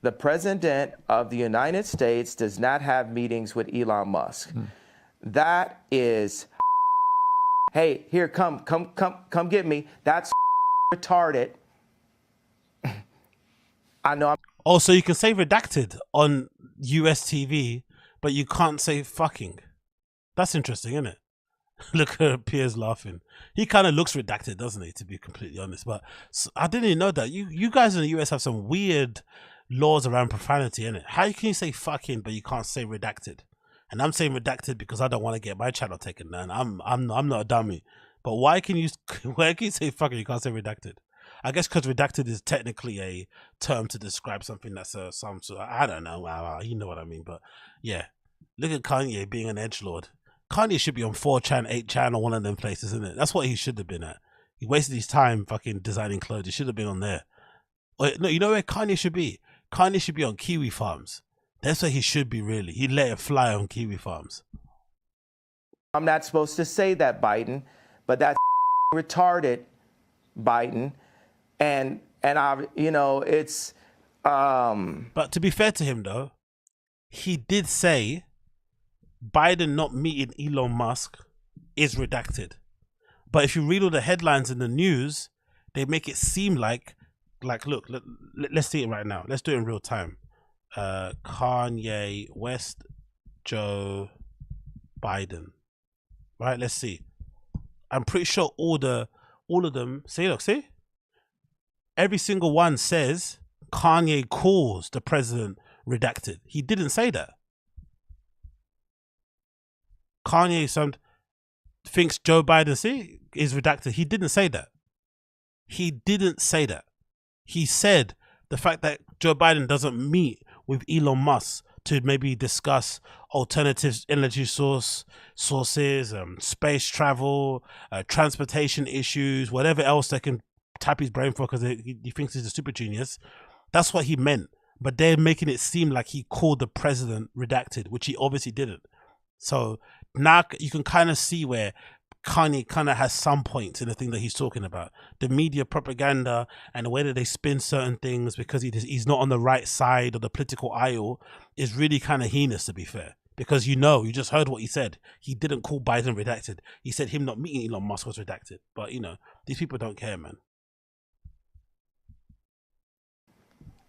The president of the United States does not have meetings with Elon Musk. That is, hey, here, come get me. That's retarded. I know. Oh, so you can say redacted on US TV, but you can't say fucking. That's interesting, isn't it? Look at Piers laughing. He kind of looks redacted, doesn't he, to be completely honest? But I didn't even know that. You guys in the US have some weird laws around profanity, innit? How can you say fucking, but you can't say redacted? And I'm saying redacted because I don't want to get my channel taken down. I'm not a dummy. But why can you say fucking, you can't say redacted? I guess because redacted is technically a term to describe something that's some sort of, I don't know, you know what I mean. But yeah, look at Kanye being an edgelord. Kanye should be on 4chan, 8chan, or one of them places, isn't it? That's what he should have been at. He wasted his time fucking designing clothes. He should have been on there. Or, no, you know where Kanye should be? Kanye should be on Kiwi Farms. That's where he should be, really. He'd let it fly on Kiwi Farms. I'm not supposed to say that, Biden, but that's retarded, Biden. And I, you know, it's. But to be fair to him, though, he did say Biden not meeting Elon Musk is redacted. But if you read all the headlines in the news, they make it seem like look, let's see it right now. Let's do it in real time. Kanye West, Joe Biden. Right, let's see. I'm pretty sure all of them, see, look, see? Every single one says Kanye calls the president redacted. He didn't say that. Kanye thinks Joe Biden is redacted. He didn't say that. He didn't say that. He said the fact that Joe Biden doesn't meet with Elon Musk to maybe discuss alternative energy sources, space travel, transportation issues, whatever else they can tap his brain for because he thinks he's a super genius. That's what he meant. But they're making it seem like he called the president redacted, which he obviously didn't. So now you can kind of see where Kanye kind of has some points in the thing that he's talking about. The media propaganda and the way that they spin certain things because he's not on the right side of the political aisle is really kind of heinous, to be fair. Because you just heard what he said. He didn't call Biden redacted. He said him not meeting Elon Musk was redacted. But, these people don't care, man.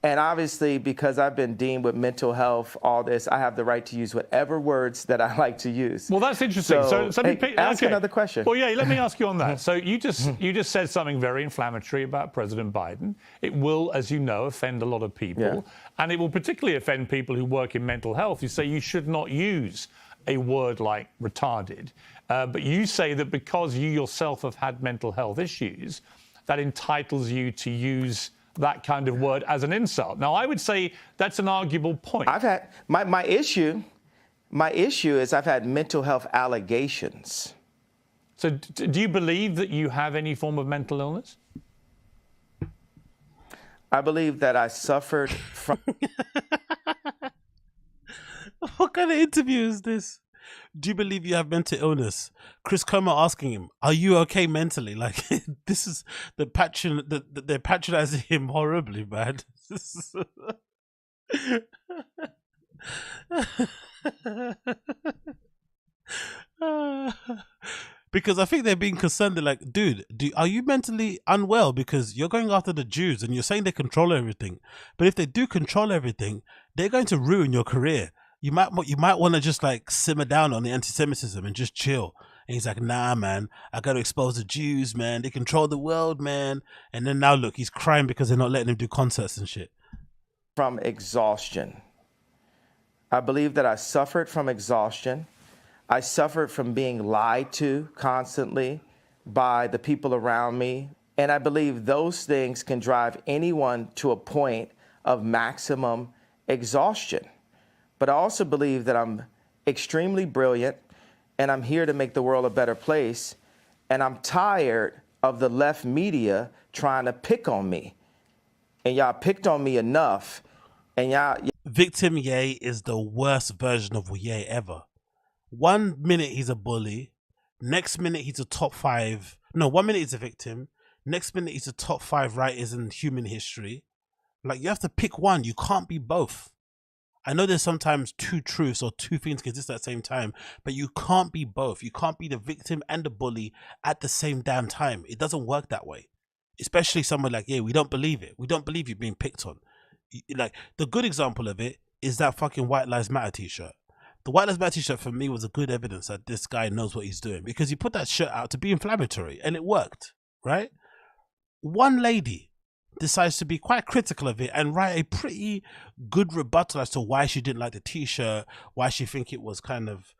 And obviously, because I've been deemed with mental health, all this, I have the right to use whatever words that I like to use. Well, that's interesting. So ask another question. Well, yeah, let me ask you on that. So you just said something very inflammatory about President Biden. It will, as you know, offend a lot of people. And it will particularly offend people who work in mental health. You say you should not use a word like retarded. But you say that because you yourself have had mental health issues, that entitles you to use that kind of word as an insult. Now, I would say that's an arguable point. I've had my issue is I've had mental health allegations. So do you believe that you have any form of mental illness? I believe that I suffered from... What kind of interview is this? Do you believe you have mental illness? Chris Comer asking him, are you okay mentally? Like, this is they're patronizing him horribly, man. Because I think they're being concerned. They're like, dude, are you mentally unwell? Because you're going after the Jews and you're saying they control everything. But if they do control everything, they're going to ruin your career. You might want to just like simmer down on the anti-Semitism and just chill. And he's like, nah, man, I got to expose the Jews, man. They control the world, man. And then now look, he's crying because they're not letting him do concerts and shit. From exhaustion. I believe that I suffered from exhaustion. I suffered from being lied to constantly by the people around me. And I believe those things can drive anyone to a point of maximum exhaustion. But I also believe that I'm extremely brilliant and I'm here to make the world a better place. And I'm tired of the left media trying to pick on me. And y'all picked on me enough. And y'all... Victim Ye is the worst version of Ye ever. 1 minute he's a bully. Next minute he's a top 5. No, 1 minute he's a victim. Next minute he's a top 5 writers in human history. Like, you have to pick one. You can't be both. I know there's sometimes two truths or two things can exist at the same time, but you can't be both. You can't be the victim and the bully at the same damn time. It doesn't work that way. Especially someone like, yeah, we don't believe it. We don't believe you're being picked on. Like, the good example of it is that fucking White Lives Matter t-shirt. The White Lives Matter t-shirt for me was a good evidence that this guy knows what he's doing, because he put that shirt out to be inflammatory and it worked, right? One lady decides to be quite critical of it and write a pretty good rebuttal as to why she didn't like the t-shirt, why she think it was kind of,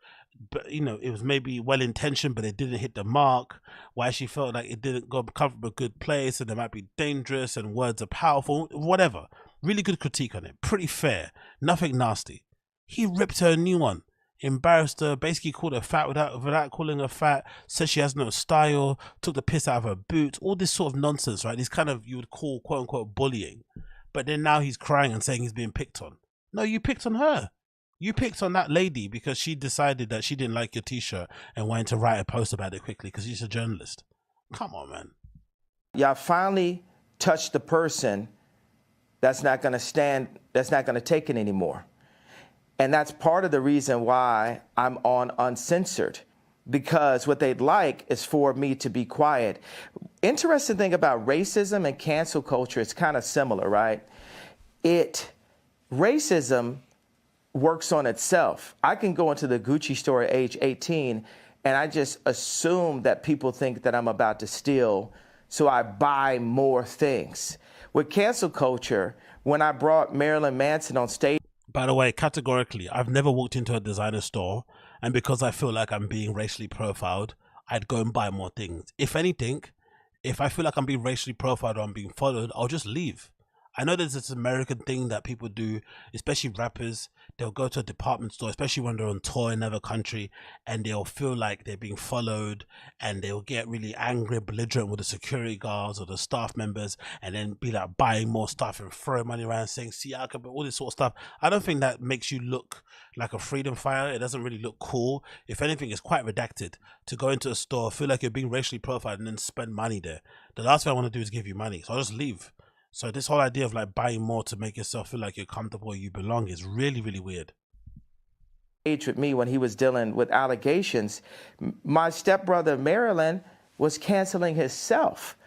it was maybe well-intentioned but it didn't hit the mark, why she felt like it didn't come from a good place and it might be dangerous and words are powerful, whatever. Really good critique on it, pretty fair, nothing nasty. He ripped her a new one, embarrassed her, basically called her fat without calling her fat, said she has no style, took the piss out of her boots, all this sort of nonsense, right? This kind of, you would call quote-unquote bullying. But then now he's crying and saying he's being picked on. No, you picked on her. You picked on that lady because she decided that she didn't like your t-shirt and wanted to write a post about it quickly because she's a journalist. Come on, man. Y'all finally touched the person that's not going to take it anymore. And that's part of the reason why I'm on Uncensored, because what they'd like is for me to be quiet. Interesting thing about racism and cancel culture, it's kind of similar, right? Racism works on itself. I can go into the Gucci store at age 18 and I just assume that people think that I'm about to steal, so I buy more things. With cancel culture, when I brought Marilyn Manson on stage. By the way, categorically, I've never walked into a designer store, and because I feel like I'm being racially profiled, I'd go and buy more things. If anything, if I feel like I'm being racially profiled or I'm being followed, I'll just leave. I know there's this American thing that people do, especially rappers. They'll go to a department store, especially when they're on tour in another country, and they'll feel like they're being followed, and they'll get really angry, belligerent with the security guards or the staff members, and then be like buying more stuff and throwing money around, saying, "See, I can," all this sort of stuff. I don't think that makes you look like a freedom fighter. It doesn't really look cool. If anything, it's quite redacted to go into a store, feel like you're being racially profiled, and then spend money there. The last thing I want to do is give you money, so I'll just leave. So this whole idea of like buying more to make yourself feel like you're comfortable or you belong is really, really weird. With me when he was dealing with allegations, my stepbrother Marilyn was canceling himself.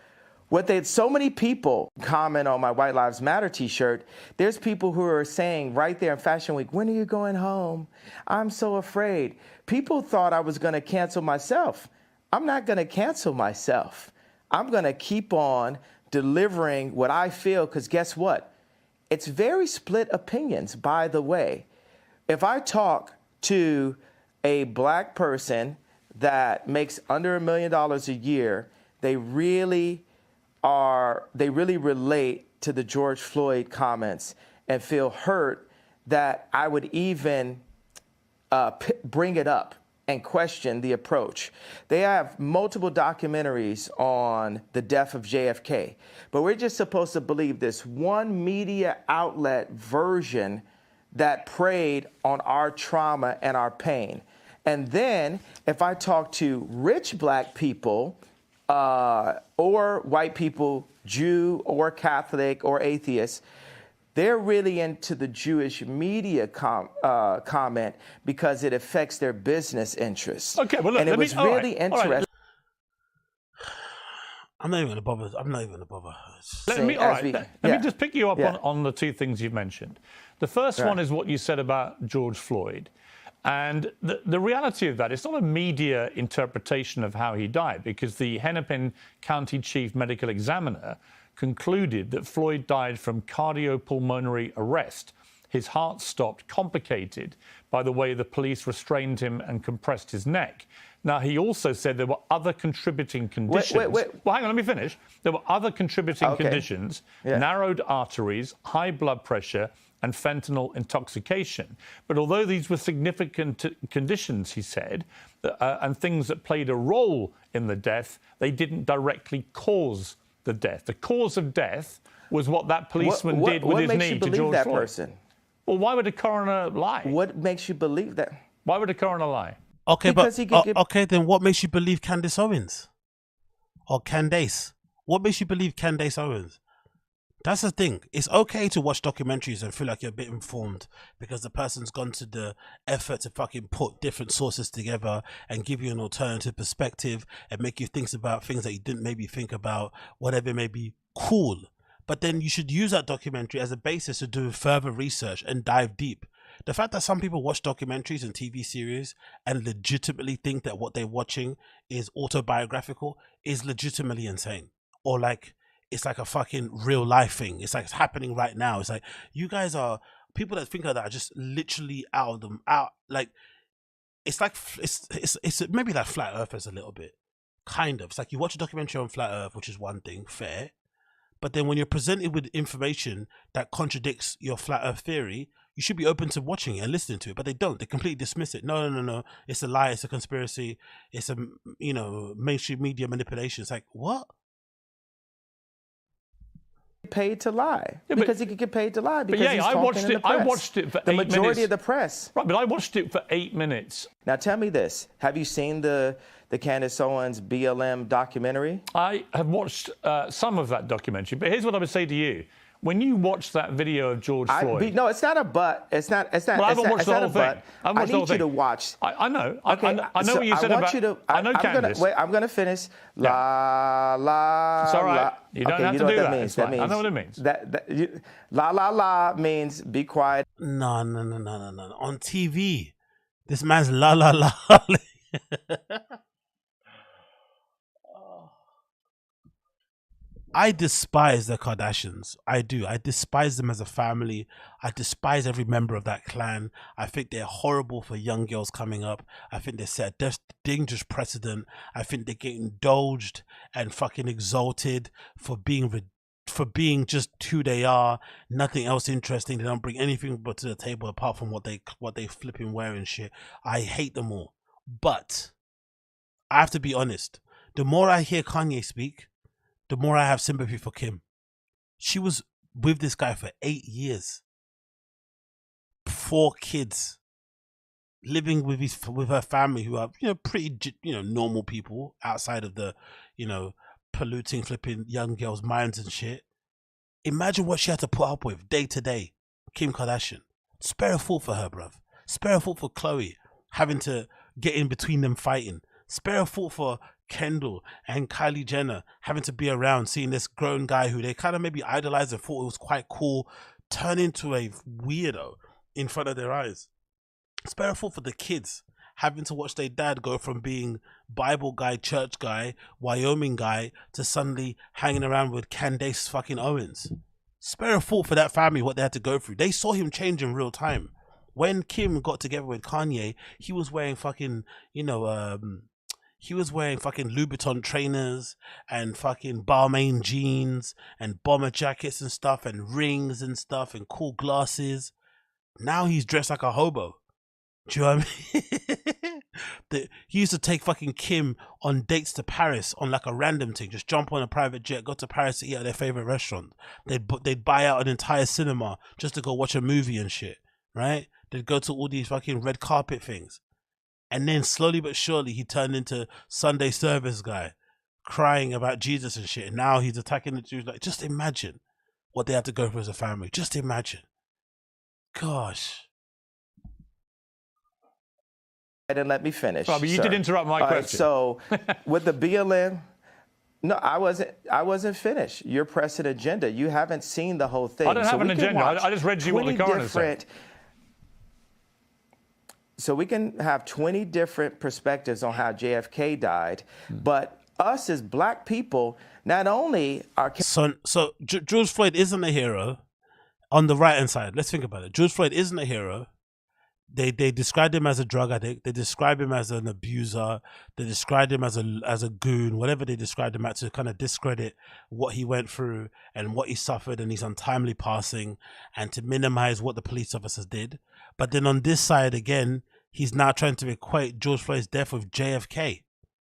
What they had so many people comment on my White Lives Matter t-shirt. There's people who are saying right there in Fashion Week, "When are you going home? I'm so afraid." People thought I was going to cancel myself. I'm not going to cancel myself. I'm going to keep on delivering what I feel, because guess what? It's very split opinions, by the way. If I talk to a black person that makes under $1 million a year, they really relate to the George Floyd comments and feel hurt that I would even bring it up and question the approach. They have multiple documentaries on the death of JFK, but we're just supposed to believe this one media outlet version that preyed on our trauma and our pain. And then if I talk to rich black people or white people, Jew or Catholic or atheist, they're really into the Jewish media comment because it affects their business interests. Okay, well, look, and it was really interesting. Right. I'm not even going to bother. I'm not even going to bother. Let me just pick you up on the two things you've mentioned. The first one is what you said about George Floyd. And the reality of that, it's not a media interpretation of how he died, because the Hennepin County Chief Medical Examiner concluded that Floyd died from cardiopulmonary arrest. His heart stopped, complicated by the way the police restrained him and compressed his neck. Now, he also said there were other contributing conditions. Wait. Well, hang on, let me finish. There were other contributing conditions, narrowed arteries, high blood pressure, and fentanyl intoxication. But although these were significant conditions, he said, and things that played a role in the death, they didn't directly cause the death. The cause of death was what that policeman did with his knee to George Floyd. Person? Well, why would a coroner lie? What makes you believe that? Why would a coroner lie? Okay, okay, then what makes you believe Candace Owens? Or Candace? What makes you believe Candace Owens? That's the thing. It's okay to watch documentaries and feel like you're a bit informed because the person's gone to the effort to fucking put different sources together and give you an alternative perspective and make you think about things that you didn't maybe think about, whatever it may be. Cool. But then you should use that documentary as a basis to do further research and dive deep. The fact that some people watch documentaries and TV series and legitimately think that what they're watching is autobiographical is legitimately insane. Or like, it's like a fucking real life thing. It's like it's happening right now. It's like, you guys are, people that think of that are just literally out. Like, it's like, it's maybe like Flat Earthers a little bit. Kind of. It's like you watch a documentary on Flat Earth, which is one thing, fair. But then when you're presented with information that contradicts your Flat Earth theory, you should be open to watching it and listening to it, but they don't. They completely dismiss it. No. It's a lie. It's a conspiracy. It's a, mainstream media manipulation. It's like, what? Paid to lie because he could get paid to lie because he's I watched it. I watched it for the 8 minutes. majority of the press. Right, but I watched it for 8 minutes. Now tell me this: have you seen the Candace Owens BLM documentary? I have watched some of that documentary, but here's what I would say to you: when you watch that video of George Floyd, no, it's not a but. It's not. Well, I haven't watched the whole thing. I need you to watch. I know. Okay, I know what you said about. I know Candace. I'm going to finish. La la. It's all right. La. You don't have to do that. Means. That means, I know what it means. La la la means be quiet. No. On TV, this man's la la la. I despise the Kardashians. I do. I despise them as a family. I despise every member of that clan. I think they're horrible for young girls coming up. I think they set a dangerous precedent. I think they get indulged and fucking exalted for being just who they are. Nothing else interesting. They don't bring anything but to the table apart from what they flipping wear and shit. I hate them all. But I have to be honest. The more I hear Kanye speak, the more I have sympathy for Kim. She was with this guy for 8 years. 4 kids. Living with her family, who are, pretty, normal people outside of the, polluting, flipping young girls' minds and shit. Imagine what she had to put up with day to day. Kim Kardashian. Spare a thought for her, bruv. Spare a thought for Khloe, having to get in between them fighting. Spare a thought for Kendall and Kylie Jenner, having to be around, seeing this grown guy who they kind of maybe idolized and thought it was quite cool turn into a weirdo in front of their eyes. Spare a thought for the kids, having to watch their dad go from being Bible guy, church guy, Wyoming guy, to suddenly hanging around with Candace fucking Owens. Spare a thought for that family, what they had to go through. They saw him change in real time. When Kim got together with Kanye, he was wearing fucking, he was wearing fucking Louboutin trainers and fucking Balmain jeans and bomber jackets and stuff and rings and stuff and cool glasses. Now he's dressed like a hobo. Do you know what I mean? He used to take fucking Kim on dates to Paris on like a random thing. Just jump on a private jet, go to Paris to eat at their favorite restaurant. They'd buy out an entire cinema just to go watch a movie and shit, right? They'd go to all these fucking red carpet things. And then slowly but surely he turned into Sunday service guy, crying about Jesus and shit. And now he's attacking the Jews. Like, just imagine what they had to go through as a family. Just imagine. Gosh. And let me finish. Well, but you did interrupt my question. Right, so with the BLM, no, I wasn't finished. You're pressing agenda. You haven't seen the whole thing. I don't have an agenda. I just read you what the coroner said. So we can have 20 different perspectives on how JFK died, but us as black people, not only are... So George Floyd isn't a hero on the right-hand side. Let's think about it. George Floyd isn't a hero. They described him as a drug addict. They described him as an abuser. They described him as a goon, whatever they described him as, to kind of discredit what he went through and what he suffered and his untimely passing, and to minimize what the police officers did. But then on this side again, he's now trying to equate George Floyd's death with JFK.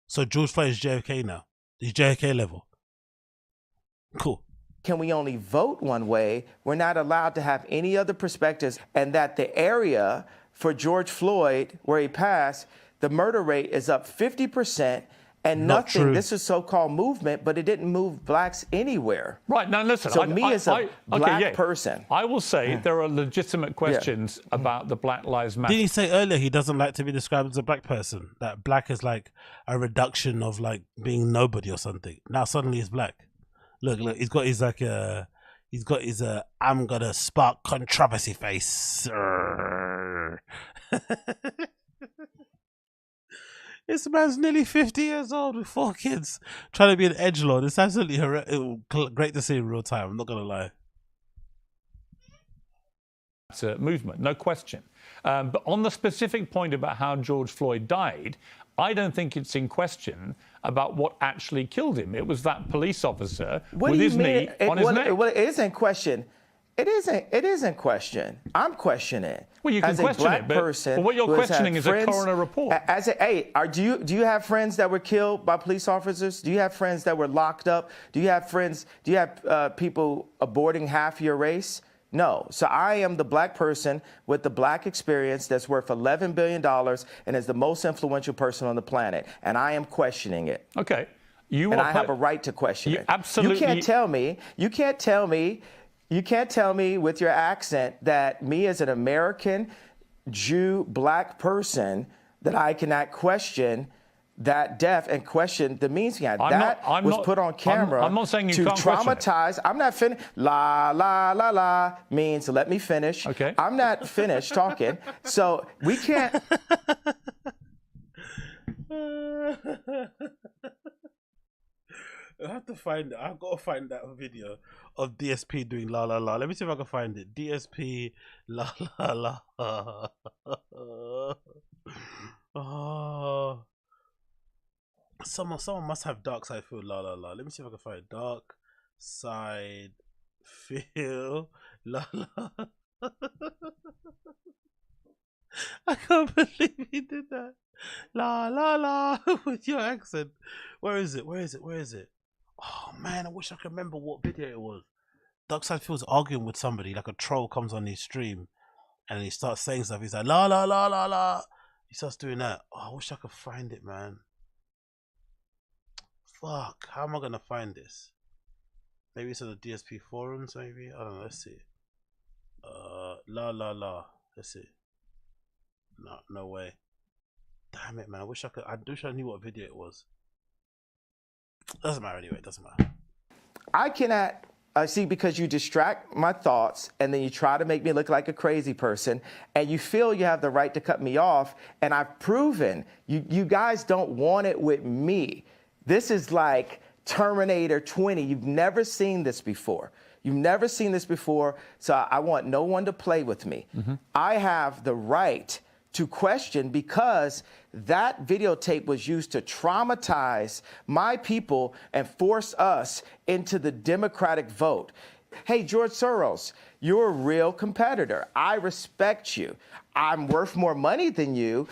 So George Floyd is JFK now. He's JFK level. Cool. Can we only vote one way? We're not allowed to have any other perspectives, and that the area for George Floyd, where he passed, the murder rate is up 50%, and Not nothing. true. This is so-called movement, but it didn't move blacks anywhere. Right, now listen. So me as a black person, I will say there are legitimate questions about the Black Lives Matter. Didn't he say earlier he doesn't like to be described as a black person? That black is like a reduction of like being nobody or something. Now suddenly he's black. Look, he's got his I'm gonna spark controversy face. This man's nearly 50 years old with 4 kids trying to be an edgelord. It's absolutely great to see in real time. I'm not gonna lie. It's a movement, no question. But on the specific point about how George Floyd died, I don't think it's in question about what actually killed him. It was that police officer with his knee on his neck. Well, it isn't question. It isn't question. I'm questioning. Well, you can as question a black it, but person what you're who has questioning had is a friends, coroner report. Do you have friends that were killed by police officers? Do you have friends that were locked up? Do you have friends? Do you have people aborting half your race? No. So I am the black person with the black experience that's worth $11 billion and is the most influential person on the planet, and I am questioning it. Okay. I have a right to question it. Absolutely. You can't tell me with your accent that me as an American Jew black person that I cannot question that death and question the means behind that was put on camera. I'm not saying you to can't traumatize. I'm not finished. La la la la means let me finish. Okay. I'm not finished talking. So we can't. What the find it. I've got to find that video of DSP doing la la la. Let me see if I can find it. DSP la la la. Oh. Someone must have dark side feel la la la. Let me see if I can find it. Dark side feel la la. I can't believe he did that. La la la with your accent. Where is it? Where is it? Where is it? Oh man, I wish I could remember what video it was. Darkside feels arguing with somebody, like a troll comes on his stream and he starts saying stuff. He's like la la la la la. He starts doing that. Oh, I wish I could find it, man. Fuck, how am I gonna find this? Maybe it's on the DSP forums, maybe? I don't know, let's see. La la la. Let's see. No, no way. Damn it, man. I wish I knew what video it was. Doesn't matter anyway, doesn't matter. I cannot see, because you distract my thoughts and then you try to make me look like a crazy person and you feel you have the right to cut me off, and I've proven you guys don't want it with me. This is like Terminator 20. You've never seen this before. You've never seen this before, so I want no one to play with me. I have the right to question, because that videotape was used to traumatize my people and force us into the Democratic vote. Hey, George Soros, you're a real competitor. I respect you. I'm worth more money than you,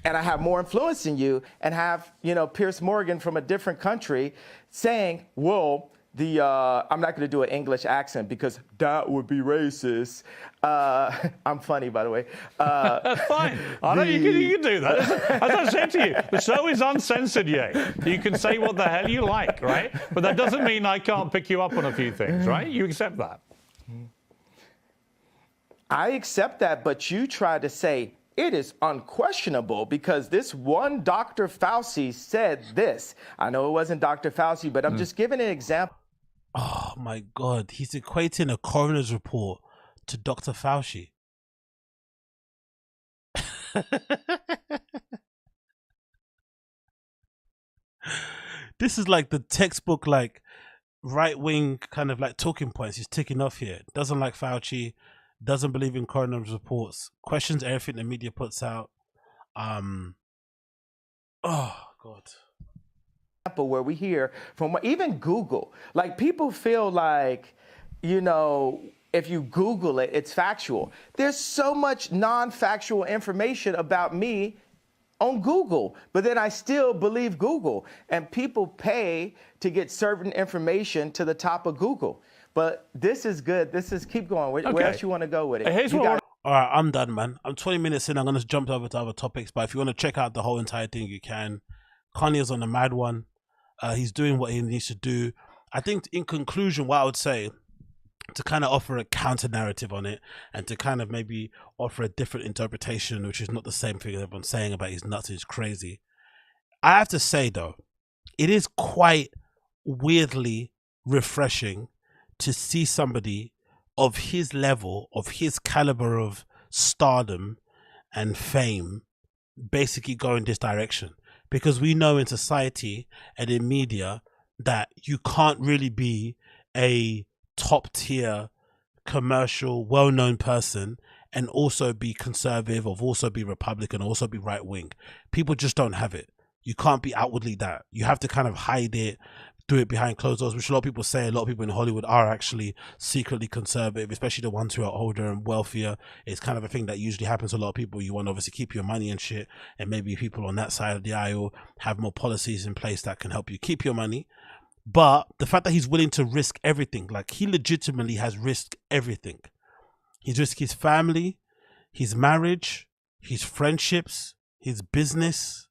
and I have more influence than you, and have, Piers Morgan from a different country saying, well, I'm not going to do an English accent because that would be racist. I'm funny, by the way. That's fine. I know you can do that. As I said to you, the show is uncensored yet. You can say what the hell you like, right? But that doesn't mean I can't pick you up on a few things, right? You accept that. I accept that, but you try to say it is unquestionable because this one Dr. Fauci said this. I know it wasn't Dr. Fauci, but I'm just giving an example. Oh my God, he's equating a coroner's report to Dr. Fauci. This is like the textbook, like right-wing kind of like talking points he's ticking off here. Doesn't like Fauci, doesn't believe in coroner's reports, questions everything the media puts out. Oh God. Where we hear from even Google, like people feel like, if you Google it, it's factual. There's so much non-factual information about me on Google, but then I still believe Google, and people pay to get certain information to the top of Google. But this is good. Keep going. Where else you want to go with it? All right, I'm done, man. I'm 20 minutes in. I'm going to jump over to other topics, but if you want to check out the whole entire thing, you can. Kanye's on the mad one. He's doing what he needs to do. I think in conclusion, what I would say, to kind of offer a counter narrative on it and to kind of maybe offer a different interpretation, which is not the same thing everyone's saying about he's nuts, he's crazy. I have to say though, it is quite weirdly refreshing to see somebody of his level, of his caliber of stardom and fame basically go in this direction. Because we know in society and in media that you can't really be a top tier commercial well-known person and also be conservative, or also be Republican, also be right-wing. People just don't have it. You can't be outwardly that. You have to kind of hide it, do it behind closed doors, which a lot of people say. A lot of people in Hollywood are actually secretly conservative, especially the ones who are older and wealthier. It's kind of a thing that usually happens to a lot of people. You want to obviously keep your money and shit, and maybe people on that side of the aisle have more policies in place that can help you keep your money. But the fact that he's willing to risk everything, like he legitimately has risked everything. He's risked his family, his marriage, his friendships, his business,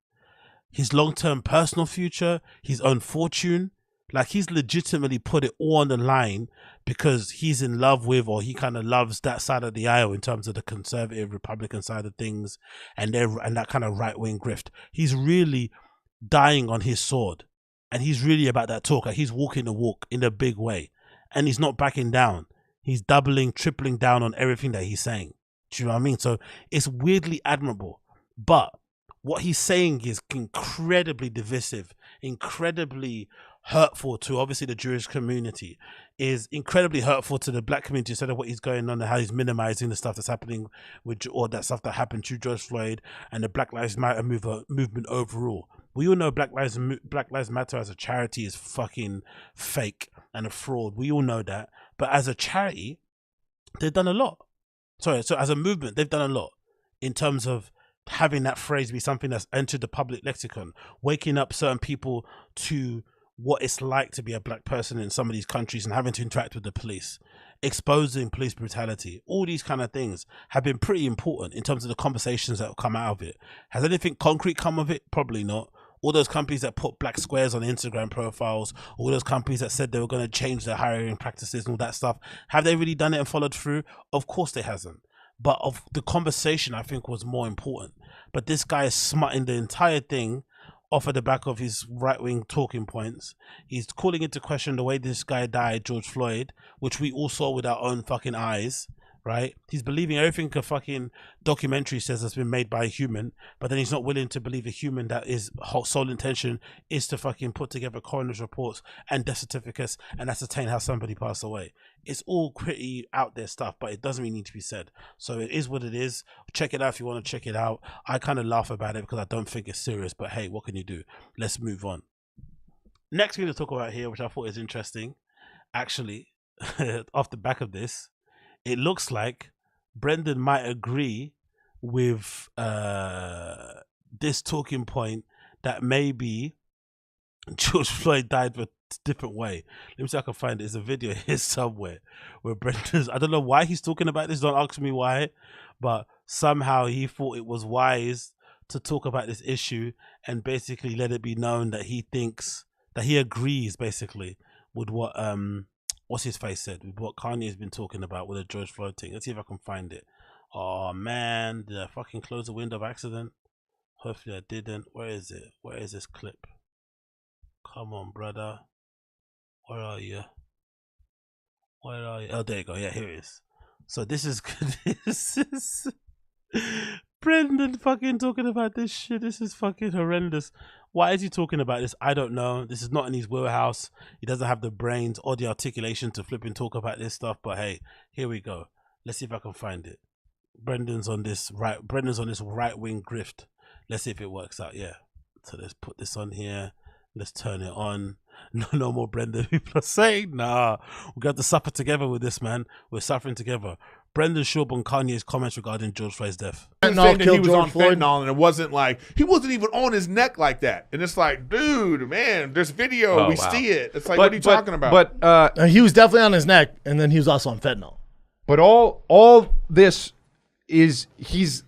his long-term personal future, his own fortune. Like he's legitimately put it all on the line because he's in love with, or he kind of loves that side of the aisle in terms of the conservative Republican side of things and that kind of right-wing grift. He's really dying on his sword. And he's really about that talk. Like he's walking the walk in a big way. And he's not backing down. He's doubling, tripling down on everything that he's saying. Do you know what I mean? So it's weirdly admirable. But what he's saying is incredibly divisive, incredibly hurtful to obviously the Jewish community, is incredibly hurtful to the black community instead of what he's going on and how he's minimizing the stuff that's happening with all that stuff that happened to George Floyd and the Black Lives Matter movement overall. We all know Black Lives Matter as a charity is fucking fake and a fraud. We all know that. But as a charity, they've done a lot. So as a movement, they've done a lot in terms of having that phrase be something that's entered the public lexicon, waking up certain people to what it's like to be a black person in some of these countries and having to interact with the police, exposing police brutality. All these kind of things have been pretty important in terms of the conversations that have come out of it. Has anything concrete come of it? Probably not. All those companies that put black squares on Instagram profiles, all those companies that said they were going to change their hiring practices and all that stuff, have they really done it and followed through? Of course they hasn't. But of the conversation, I think, was more important. But this guy is smutting the entire thing off of the back of his right-wing talking points. He's calling into question the way this guy died, George Floyd, which we all saw with our own fucking eyes, right? He's believing everything a fucking documentary says has been made by a human, but then he's not willing to believe a human that his whole sole intention is to fucking put together coroner's reports and death certificates and ascertain how somebody passed away. It's all pretty out there stuff, but it doesn't really need to be said. So it is what it is. Check it out if you want to check it out. I kind of laugh about it because I don't think it's serious, but hey, what can you do? Let's move on. Next thing to talk about here, which I thought is interesting, actually, off the back of this, it looks like Brendan might agree with this talking point that maybe George Floyd died a different way. Let me see if I can find it. There's a video here somewhere where Brendan's, I don't know why he's talking about this, don't ask me why, but somehow he thought it was wise to talk about this issue and basically let it be known that he thinks, that he agrees basically with what what's his face said, with what Kanye has been talking about with the George Floyd thing. Let's see if I can find it. Oh man, did I fucking close the window by accident? Hopefully I didn't. Where is it? Where is this clip? Come on, brother. Where are you? Where are you? Oh, there you go. Yeah, here it is. So this is this is Brendan fucking talking about this shit. This is fucking horrendous. Why is he talking about this? I don't know. This is not in his wheelhouse. He doesn't have the brains or the articulation to flip and talk about this stuff. But hey, here we go. Let's see if I can find it. Brendan's on this right-wing grift. Let's see if it works out. Yeah. So let's put this on here. Let's turn it on. No more Brendan. People are saying, nah, we got to suffer together with this, man. We're suffering together. Brendan Schaub on Kanye's comments regarding George Floyd's death. Saying that he was on fentanyl, and it wasn't like, he wasn't even on his neck like that. And it's like, dude, man, there's video. We see it. It's like, what are you talking about? But he was definitely on his neck, and then he was also on fentanyl. But all this is, he's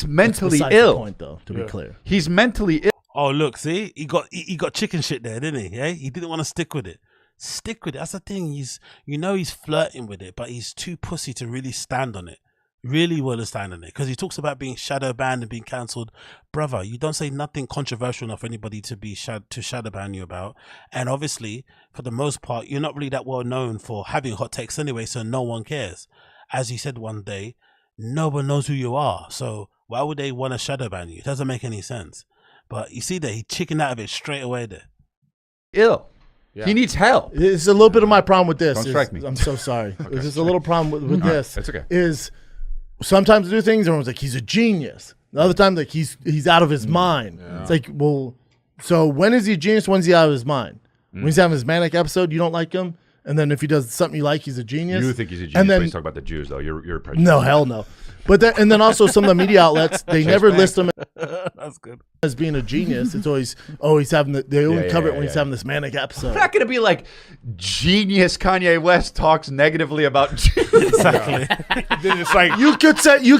mentally ill. The point, though, to be clear. He's mentally ill. Oh, look, see, he got chicken shit there, didn't he? Yeah, he didn't want to stick with it. Stick with it. That's the thing. He's flirting with it, but he's too pussy to really stand on it. Really want to stand on it because he talks about being shadow banned and being cancelled. Brother, you don't say nothing controversial enough for anybody to be shadow ban you about. And obviously, for the most part, you're not really that well known for having hot takes anyway, so no one cares. As he said one day, no one knows who you are, so why would they want to shadow ban you? It doesn't make any sense. But you see that he chickened out of it straight away there. Ill. Yeah. He needs help. It's a little bit of my problem with this. Don't strike me. I'm so sorry. Okay. It's just a little problem with this. That's okay. Is sometimes I do things, everyone's like, he's a genius. The other time, like, he's out of his mind. Yeah. It's like, well, so when is he a genius? When's he out of his mind? When he's having his manic episode, you don't like him? And then if he does something you like, he's a genius? You think he's a genius and then, when you talk about the Jews, though. You're prejudiced. No, hell no. But that, and then also some of the media outlets, they never list him That's good. as being a genius. It's always, oh, he's having they only cover it when he's having this manic episode. We're not going to be like, genius Kanye West talks negatively about Jesus. Exactly. Then it's like, you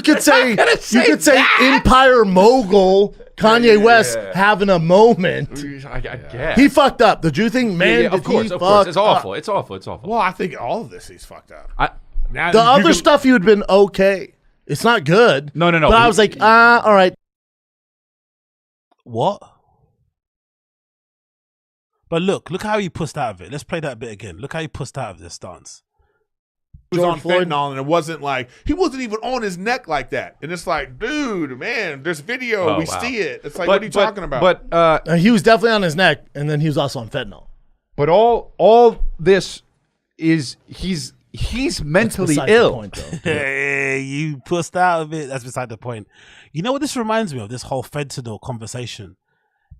could say empire mogul Kanye West having a moment. I guess. He fucked up. The Jew thing, man, of course. It's awful. It's awful. Well, I think all of this he's fucked up. The other stuff he would have been okay. It's not good. No. But I was like, all right. What? But look how he pushed out of it. Let's play that bit again. Look how he pushed out of this stance. He was on fentanyl, and it wasn't like, he wasn't even on his neck like that. And it's like, dude, man, there's video. We see it. It's like, what are you talking about? But he was definitely on his neck, and then he was also on fentanyl. But all this is he's mentally ill. Hey, you pushed out of it. That's beside the point. You know what this reminds me of? This whole fentanyl conversation.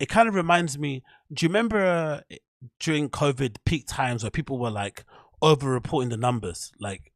It kind of reminds me. Do you remember during COVID peak times where people were like over-reporting the numbers? Like,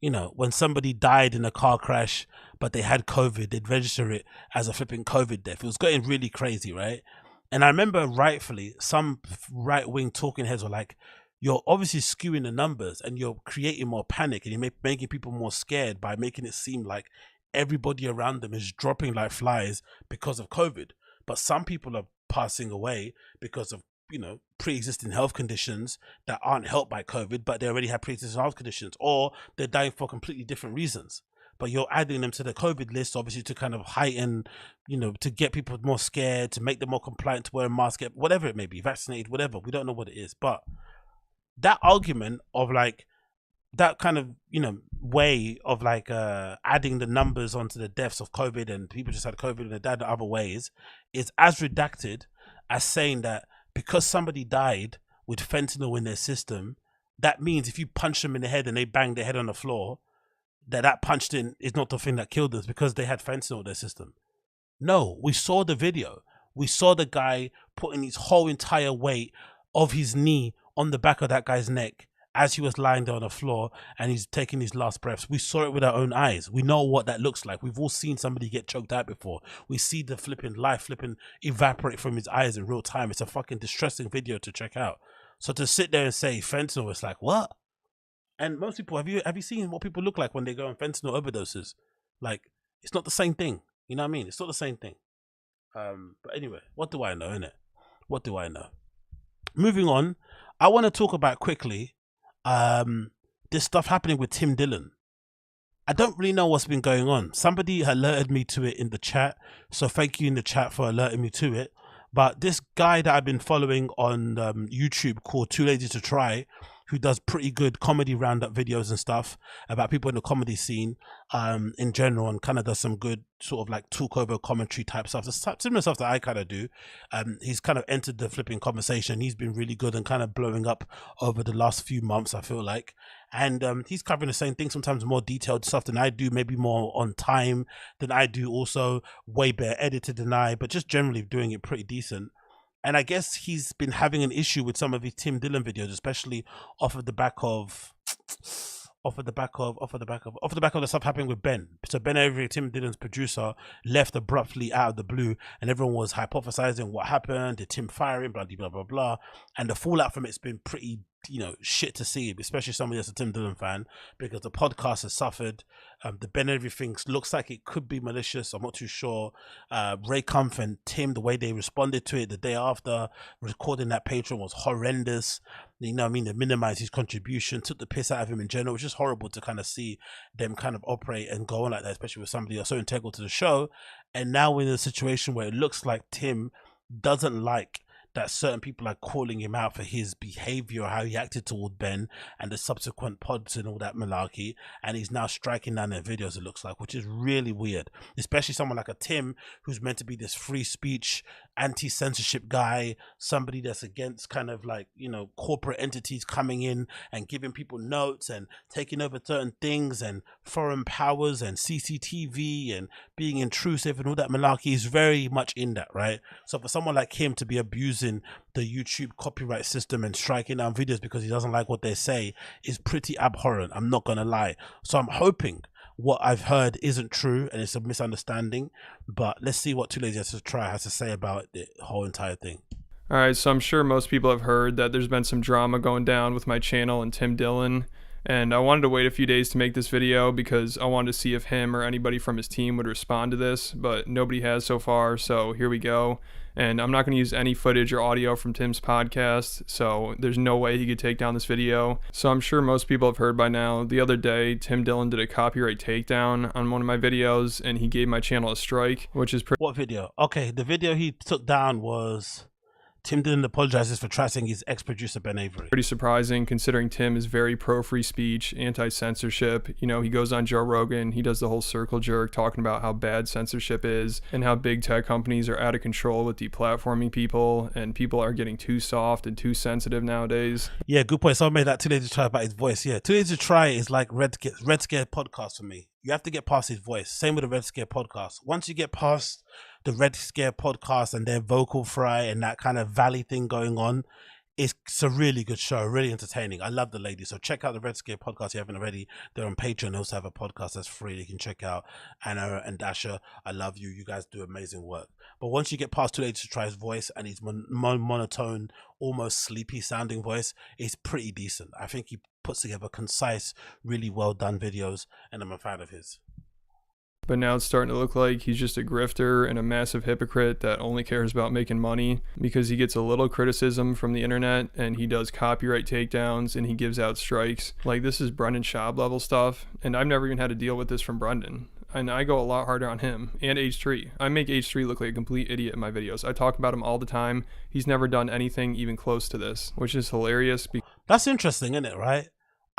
you know, when somebody died in a car crash, but they had COVID, they'd register it as a flipping COVID death. It was getting really crazy, right? And I remember rightfully, some right-wing talking heads were like, you're obviously skewing the numbers and you're creating more panic and you're making people more scared by making it seem like everybody around them is dropping like flies because of COVID. But some people are passing away because of, you know, pre-existing health conditions that aren't helped by COVID, but they already have pre-existing health conditions, or they're dying for completely different reasons. But you're adding them to the COVID list, obviously, to kind of heighten, you know, to get people more scared, to make them more compliant to wear a mask, whatever it may be, vaccinated, whatever. We don't know what it is. But that argument of like, that kind of, you know, way of like adding the numbers onto the deaths of COVID and people just had COVID and they died in other ways is as redacted as saying that because somebody died with fentanyl in their system, that means if you punch them in the head and they bang their head on the floor, that punched in is not the thing that killed us because they had fentanyl in their system. No, we saw the video. We saw the guy putting his whole entire weight of his knee on the back of that guy's neck as he was lying there on the floor and he's taking his last breaths. We saw it with our own eyes. We know what that looks like. We've all seen somebody get choked out before. We see the life evaporate from his eyes in real time. It's a fucking distressing video to check out. So to sit there and say fentanyl, it's like, what? And most people, have you seen what people look like when they go on fentanyl overdoses? Like, it's not the same thing. You know what I mean? It's not the same thing. But anyway, what do I know, innit? What do I know? Moving on, I want to talk about quickly this stuff happening with Tim Dillon. I don't really know what's been going on. Somebody alerted me to it in the chat, so thank you in the chat for alerting me to it. But this guy that I've been following on YouTube called Too Lazy to Try, who does pretty good comedy roundup videos and stuff about people in the comedy scene in general, and kind of does some good sort of like talk over commentary type stuff. The similar stuff that I kind of do. He's kind of entered the flipping conversation. He's been really good and kind of blowing up over the last few months, I feel like. And he's covering the same thing, sometimes more detailed stuff than I do, maybe more on time than I do, also way better edited than I, but just generally doing it pretty decent. And I guess he's been having an issue with some of his Tim Dillon videos, especially off of the back of the stuff happening with Ben. So Ben Avery, Tim Dillon's producer, left abruptly out of the blue, and everyone was hypothesizing what happened. Did Tim fire him? Blah blah blah blah. And the fallout from it's been pretty, you know, shit to see, especially somebody that's a Tim Dillon fan, because the podcast has suffered. The Ben Avery thing looks like it could be malicious. I'm not too sure. Ray Kumpf and Tim, the way they responded to it the day after recording that Patreon was horrendous. You know what I mean? They minimized his contribution, took the piss out of him in general. It's just horrible to kind of see them kind of operate and go on like that, especially with somebody that's so integral to the show. And now we're in a situation where it looks like Tim doesn't like that certain people are calling him out for his behavior, how he acted toward Ben and the subsequent pods and all that malarkey, and he's now striking down their videos, it looks like, which is really weird, especially someone like a Tim who's meant to be this free speech, anti-censorship guy, somebody that's against kind of like, you know, corporate entities coming in and giving people notes and taking over certain things and foreign powers and CCTV and being intrusive and all that malarkey. Is very much in that, right? So for someone like him to be abusing the YouTube copyright system and striking down videos because he doesn't like what they say is pretty abhorrent, I'm not gonna lie. So I'm hoping what I've heard isn't true and it's a misunderstanding, but let's see what Too Lazy to Try has to say about the whole entire thing. All right, so I'm sure most people have heard that there's been some drama going down with my channel and Tim Dillon, and I wanted to wait a few days to make this video because I wanted to see if him or anybody from his team would respond to this, but nobody has so far, so here we go. And I'm not going to use any footage or audio from Tim's podcast, so there's no way he could take down this video. So I'm sure most people have heard by now. The other day, Tim Dillon did a copyright takedown on one of my videos, and he gave my channel a strike, which is pretty... What video? Okay, the video he took down was Tim Dillon apologizes for trashing his ex-producer Ben Avery. Pretty surprising considering Tim is very pro-free speech, anti-censorship. You know, he goes on Joe Rogan, he does the whole circle jerk talking about how bad censorship is and how big tech companies are out of control with deplatforming people, and people are getting too soft and too sensitive nowadays. Yeah, good point. Someone made that Too Late to Try about his voice. Yeah, Too Late to Try is like Red Scare podcast for me. You have to get past his voice. Same with the Red Scare podcast. Once you get past the Red Scare podcast and their vocal fry and that kind of valley thing going on, it's a really good show, really entertaining. I love the ladies. So check out the Red Scare podcast if you haven't already. They're on Patreon. They also have a podcast that's free. You can check out Anna and Dasha. I love you. You guys do amazing work. But once you get past Too Late to Try his voice and his monotone, almost sleepy sounding voice, it's pretty decent. I think he puts together concise, really well done videos, and I'm a fan of his. But now it's starting to look like he's just a grifter and a massive hypocrite that only cares about making money, because he gets a little criticism from the internet and he does copyright takedowns and he gives out strikes. Like, this is Brendan Schaub level stuff, and I've never even had to deal with this from Brendan. And I go a lot harder on him and H3. I make H3 look like a complete idiot in my videos. I talk about him all the time. He's never done anything even close to this, which is hilarious. That's interesting, isn't it, right?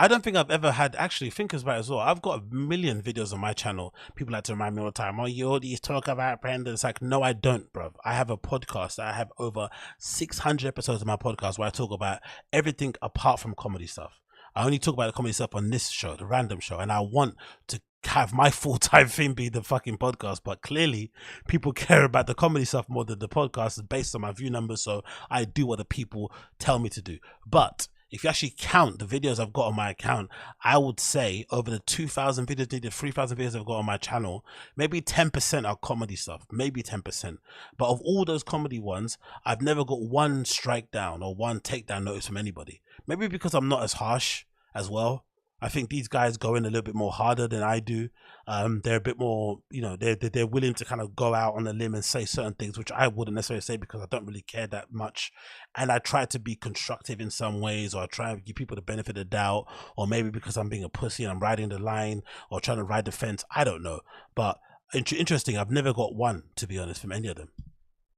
I don't think I've ever had, actually, think about it as well. I've got a million videos on my channel. People like to remind me all the time, oh, you always talk about Brendan. It's like, no, I don't, bro. I have a podcast. I have over 600 episodes of my podcast where I talk about everything apart from comedy stuff. I only talk about the comedy stuff on this show, the random show, and I want to have my full-time thing be the fucking podcast, but clearly people care about the comedy stuff more than the podcast based on my view numbers, so I do what the people tell me to do. But if you actually count the videos I've got on my account, I would say over the 2,000 videos, the 3,000 videos I've got on my channel, maybe 10% are comedy stuff, maybe 10%. But of all those comedy ones, I've never got one strike down or one takedown notice from anybody. Maybe because I'm not as harsh as well. I think these guys go in a little bit more harder than I do. They're a bit more, you know, they're willing to kind of go out on a limb and say certain things, which I wouldn't necessarily say because I don't really care that much. And I try to be constructive in some ways, or I try to give people the benefit of the doubt, or maybe because I'm being a pussy and I'm riding the line or trying to ride the fence. I don't know. But interesting, I've never got one, to be honest, from any of them.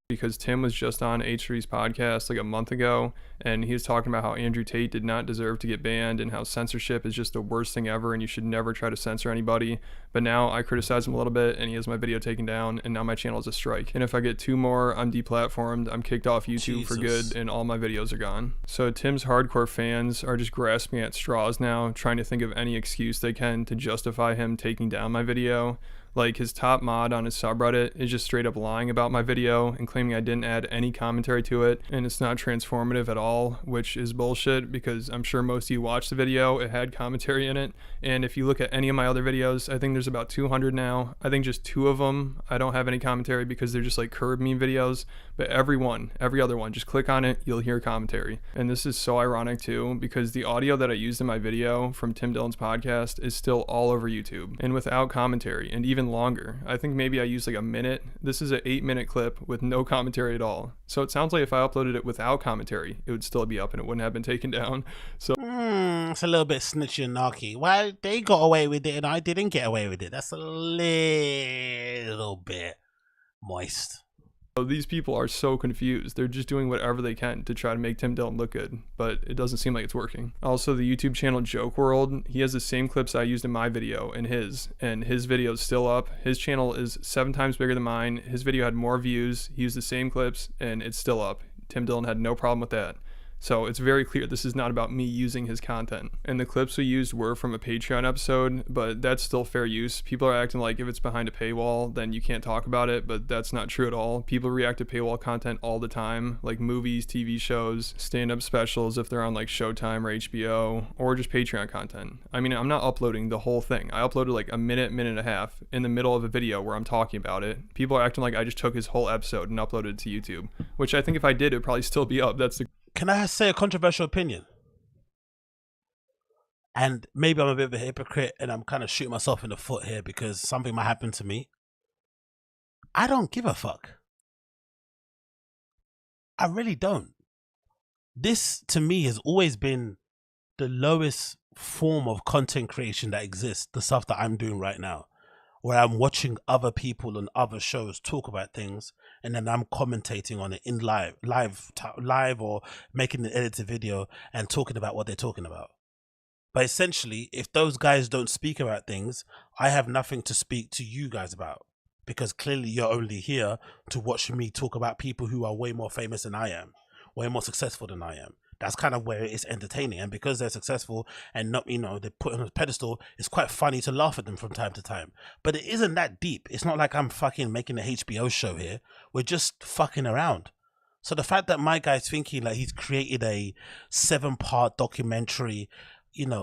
Because Tim was just on H3's podcast like a month ago, and he was talking about how Andrew Tate did not deserve to get banned and how censorship is just the worst thing ever and you should never try to censor anybody. But now I criticize him a little bit and he has my video taken down, and now my channel is a strike. And if I get 2 more, I'm deplatformed, I'm kicked off YouTube for good, and all my videos are gone. So Tim's hardcore fans are just grasping at straws now, trying to think of any excuse they can to justify him taking down my video. Like, his top mod on his subreddit is just straight up lying about my video and claiming I didn't add any commentary to it, and it's not transformative at all, which is bullshit, because I'm sure most of you watched the video, it had commentary in it. And if you look at any of my other videos, I think there's about 200 now. I think just 2 of them I don't have any commentary because they're just like curb meme videos, but every other one, just click on it, you'll hear commentary. And this is so ironic too, because the audio that I used in my video from Tim Dillon's podcast is still all over YouTube and without commentary, and even longer. I think maybe I used like a minute. This is an 8-minute clip with no commentary at all. So it sounds like if I uploaded it without commentary, it would still be up and it wouldn't have been taken down. So it's a little bit snitchy and narky. Well, they got away with it and I didn't get away with it. That's a little bit moist. These people are so confused. They're just doing whatever they can to try to make Tim Dillon look good, but it doesn't seem like it's working. Also, the YouTube channel Joke World, he has the same clips I used in my video and his video is still up. His channel is 7 times bigger than mine. His video had more views. He used the same clips and it's still up. Tim Dillon had no problem with that. So it's very clear this is not about me using his content. And the clips we used were from a Patreon episode, but that's still fair use. People are acting like if it's behind a paywall, then you can't talk about it, but that's not true at all. People react to paywall content all the time, like movies, TV shows, stand-up specials if they're on like Showtime or HBO, or just Patreon content. I mean, I'm not uploading the whole thing. I uploaded like a minute and a half in the middle of a video where I'm talking about it. People are acting like I just took his whole episode and uploaded it to YouTube, which I think if I did, it'd probably still be up. Can I say a controversial opinion? And maybe I'm a bit of a hypocrite and I'm kind of shooting myself in the foot here because something might happen to me. I don't give a fuck. I really don't. This, to me, has always been the lowest form of content creation that exists, the stuff that I'm doing right now, where I'm watching other people and other shows talk about things and then I'm commentating on it in live, or making the edited video and talking about what they're talking about. But essentially, if those guys don't speak about things, I have nothing to speak to you guys about, because clearly you're only here to watch me talk about people who are way more famous than I am, way more successful than I am. That's kind of where it's entertaining, and because they're successful and not, they're put on a pedestal, it's quite funny to laugh at them from time to time. But it isn't that deep. It's not like I'm fucking making a HBO show here. We're just fucking around. So the fact that my guy's thinking like he's created a 7-part documentary,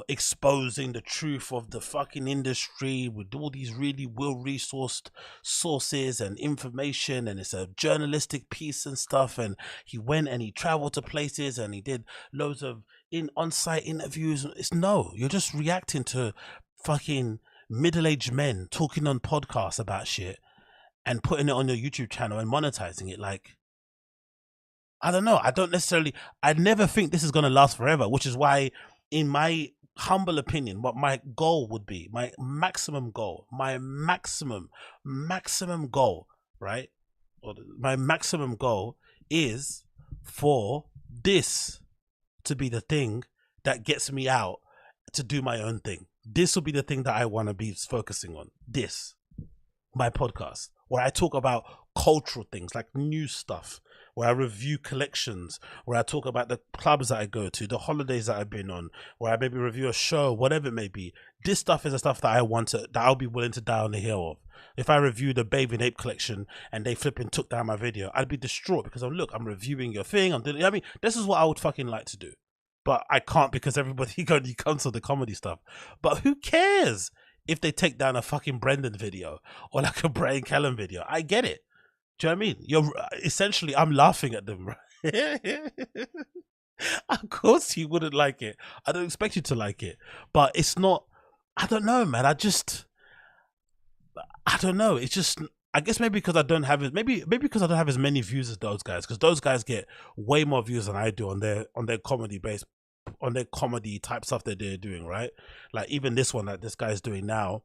exposing the truth of the fucking industry with all these really well-resourced sources and information, and it's a journalistic piece and stuff, and he went and he traveled to places and he did loads of on-site interviews. You're just reacting to fucking middle-aged men talking on podcasts about shit and putting it on your YouTube channel and monetizing it. Like, I don't know. I never think this is going to last forever, which is why, in my humble opinion, what my goal would be, my maximum goal, right? My maximum goal is for this to be the thing that gets me out to do my own thing. This will be the thing that I want to be focusing on. My podcast, where I talk about cultural things like news stuff, where I review collections, where I talk about the clubs that I go to, the holidays that I've been on, where I maybe review a show, whatever it may be. This stuff is the stuff that that I'll be willing to die on the hill of. If I review the Bathing Ape collection and they flipping took down my video, I'd be distraught because I'm reviewing your thing. This is what I would fucking like to do. But I can't because everybody only comes to the comedy stuff. But who cares if they take down a fucking Brendan video or like a Brian Callen video? I get it. Do you know what I mean? Essentially, I'm laughing at them, right? Of course you wouldn't like it. I don't expect you to like it. But it's not, I don't know, man. I don't know. It's just, I guess maybe because I don't have it, maybe because I don't have as many views as those guys, because those guys get way more views than I do on their comedy type stuff that they're doing, right? Like even this one that this guy's doing now,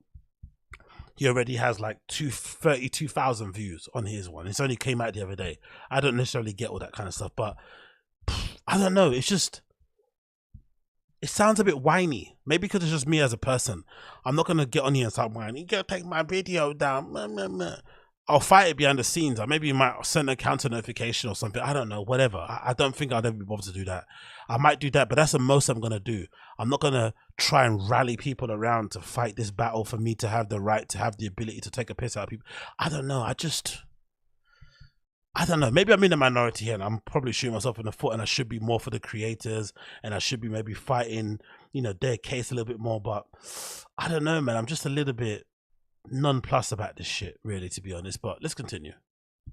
he already has like 32,000 views on his one. It's only came out the other day. I don't necessarily get all that kind of stuff, but I don't know. It's just, it sounds a bit whiny. Maybe because it's just me as a person. I'm not going to get on here and start whining. You got to take my video down. I'll fight it behind the scenes. Or maybe you might send a counter notification or something. I don't know, whatever. I don't think I'd ever be bothered to do that. I might do that, but that's the most I'm going to do. I'm not going to try and rally people around to fight this battle for me to have the right, to have the ability to take a piss out of people. I don't know. I don't know. Maybe I'm in the minority here and I'm probably shooting myself in the foot, and I should be more for the creators and I should be maybe fighting, their case a little bit more. But I don't know, man. I'm just a little bit nonplussed about this shit, really, to be honest. But let's continue.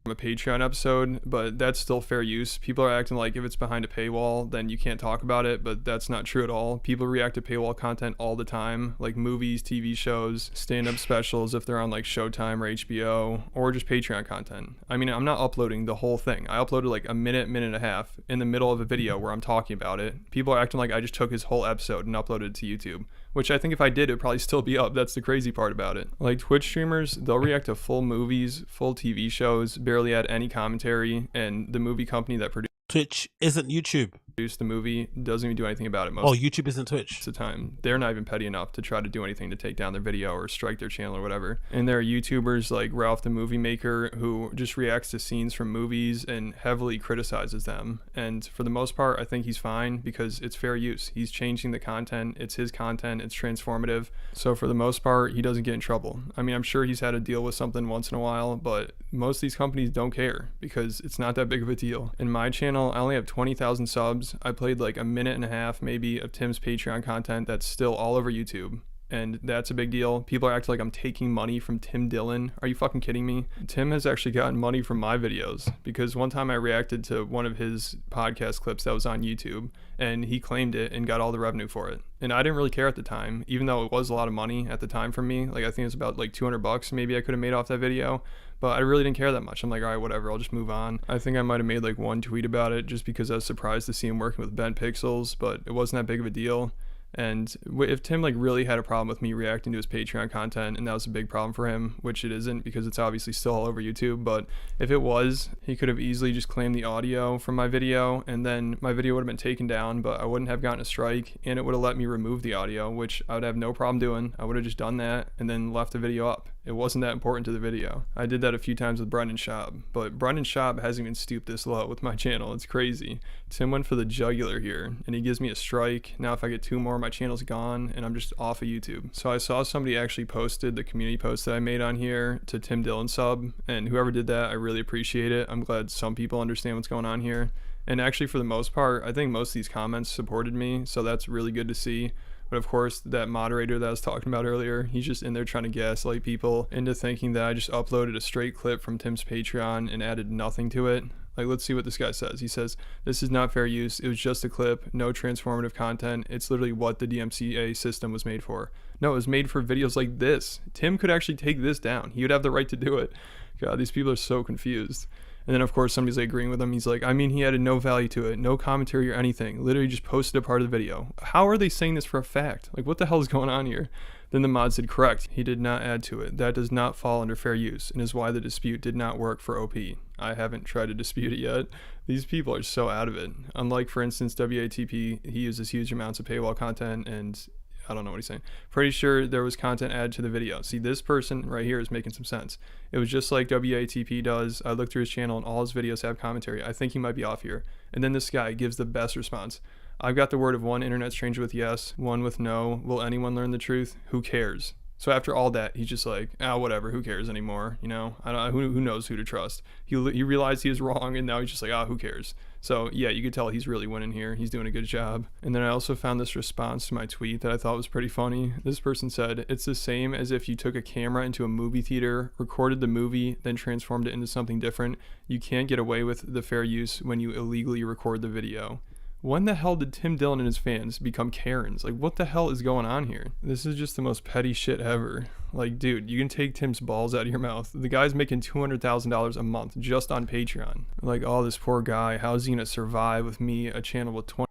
A Patreon episode, but that's still fair use. People are acting like if it's behind a paywall, then you can't talk about it, but that's not true at all. People react to paywall content all the time, like movies, TV shows, stand-up specials if they're on like Showtime or HBO, or just Patreon content. I mean, I'm not uploading the whole thing. I uploaded like a minute and a half in the middle of a video where I'm talking about it. People are acting like I just took his whole episode and uploaded it to YouTube, which I think if I did, it'd probably still be up. That's the crazy part about it. Like Twitch streamers, they'll react to full movies, full TV shows, barely add any commentary, and the movie company that produced Twitch isn't YouTube. The movie doesn't even do anything about it. YouTube isn't Twitch. Most of the time, they're not even petty enough to try to do anything to take down their video or strike their channel or whatever. And there are YouTubers like Ralph the Movie Maker who just reacts to scenes from movies and heavily criticizes them. And for the most part, I think he's fine because it's fair use. He's changing the content. It's his content. It's transformative. So for the most part, he doesn't get in trouble. I mean, I'm sure he's had to deal with something once in a while, but most of these companies don't care because it's not that big of a deal. In my channel, I only have 20,000 subs. I played like a minute and a half maybe of Tim's Patreon content that's still all over YouTube, and that's a big deal. People are acting like I'm taking money from Tim Dillon. Are you fucking kidding me? Tim has actually gotten money from my videos because one time I reacted to one of his podcast clips that was on YouTube and he claimed it and got all the revenue for it. And I didn't really care at the time, even though it was a lot of money at the time for me. Like I think it was about like $200 maybe I could have made off that video. But I really didn't care that much. I'm like, all right, whatever, I'll just move on. I think I might have made like one tweet about it just because I was surprised to see him working with bent pixels, but it wasn't that big of a deal. And if Tim like really had a problem with me reacting to his Patreon content, and that was a big problem for him, which it isn't because it's obviously still all over YouTube, but if it was, he could have easily just claimed the audio from my video, and then my video would have been taken down, but I wouldn't have gotten a strike, and it would have let me remove the audio, which I would have no problem doing. I would have just done that and then left the video up. It wasn't that important to the video. I did that a few times with Brendan Schaub, but Brendan Schaub hasn't even stooped this low with my channel. It's crazy. Tim went for the jugular here, and he gives me a strike. Now if I get 2 more, my channel's gone, and I'm just off of YouTube. So I saw somebody actually posted the community post that I made on here to Tim Dillon sub, and whoever did that, I really appreciate it. I'm glad some people understand what's going on here. And actually, for the most part, I think most of these comments supported me, so that's really good to see. But of course, that moderator that I was talking about earlier, he's just in there trying to gaslight people into thinking that I just uploaded a straight clip from Tim's Patreon and added nothing to it. Like, let's see what this guy says. He says, "This is not fair use. It was just a clip, no transformative content. It's literally what the DMCA system was made for." No, it was made for videos like this. Tim could actually take this down. He would have the right to do it. God, these people are so confused. And then of course somebody's like agreeing with him. He's like, I mean, he added no value to it, no commentary or anything. Literally just posted a part of the video. How are they saying this for a fact? Like, what the hell is going on here? Then the mod said, correct, he did not add to it. That does not fall under fair use and is why the dispute did not work for OP. I haven't tried to dispute it yet. These people are so out of it. Unlike, for instance, WATP, he uses huge amounts of paywall content, and I don't know what he's saying. Pretty sure there was content added to the video. See, this person right here is making some sense. It was just like WATP does. I looked through his channel and all his videos have commentary. I think he might be off here. And then this guy gives the best response. I've got the word of one internet stranger with yes, one with no. Will anyone learn the truth? Who cares? So after all that, he's just like, whatever, who cares anymore? You know, I don't. Who knows who to trust? He realized he was wrong, and now he's just like, who cares? So yeah, you could tell he's really winning here. He's doing a good job. And then I also found this response to my tweet that I thought was pretty funny. This person said, it's the same as if you took a camera into a movie theater, recorded the movie, then transformed it into something different. You can't get away with the fair use when you illegally record the video. When the hell did Tim Dillon and his fans become Karens? Like, what the hell is going on here? This is just the most petty shit ever. Like, dude, you can take Tim's balls out of your mouth. The guy's making $200,000 a month just on Patreon. Like, this poor guy, how's he gonna survive with me, a channel with 20?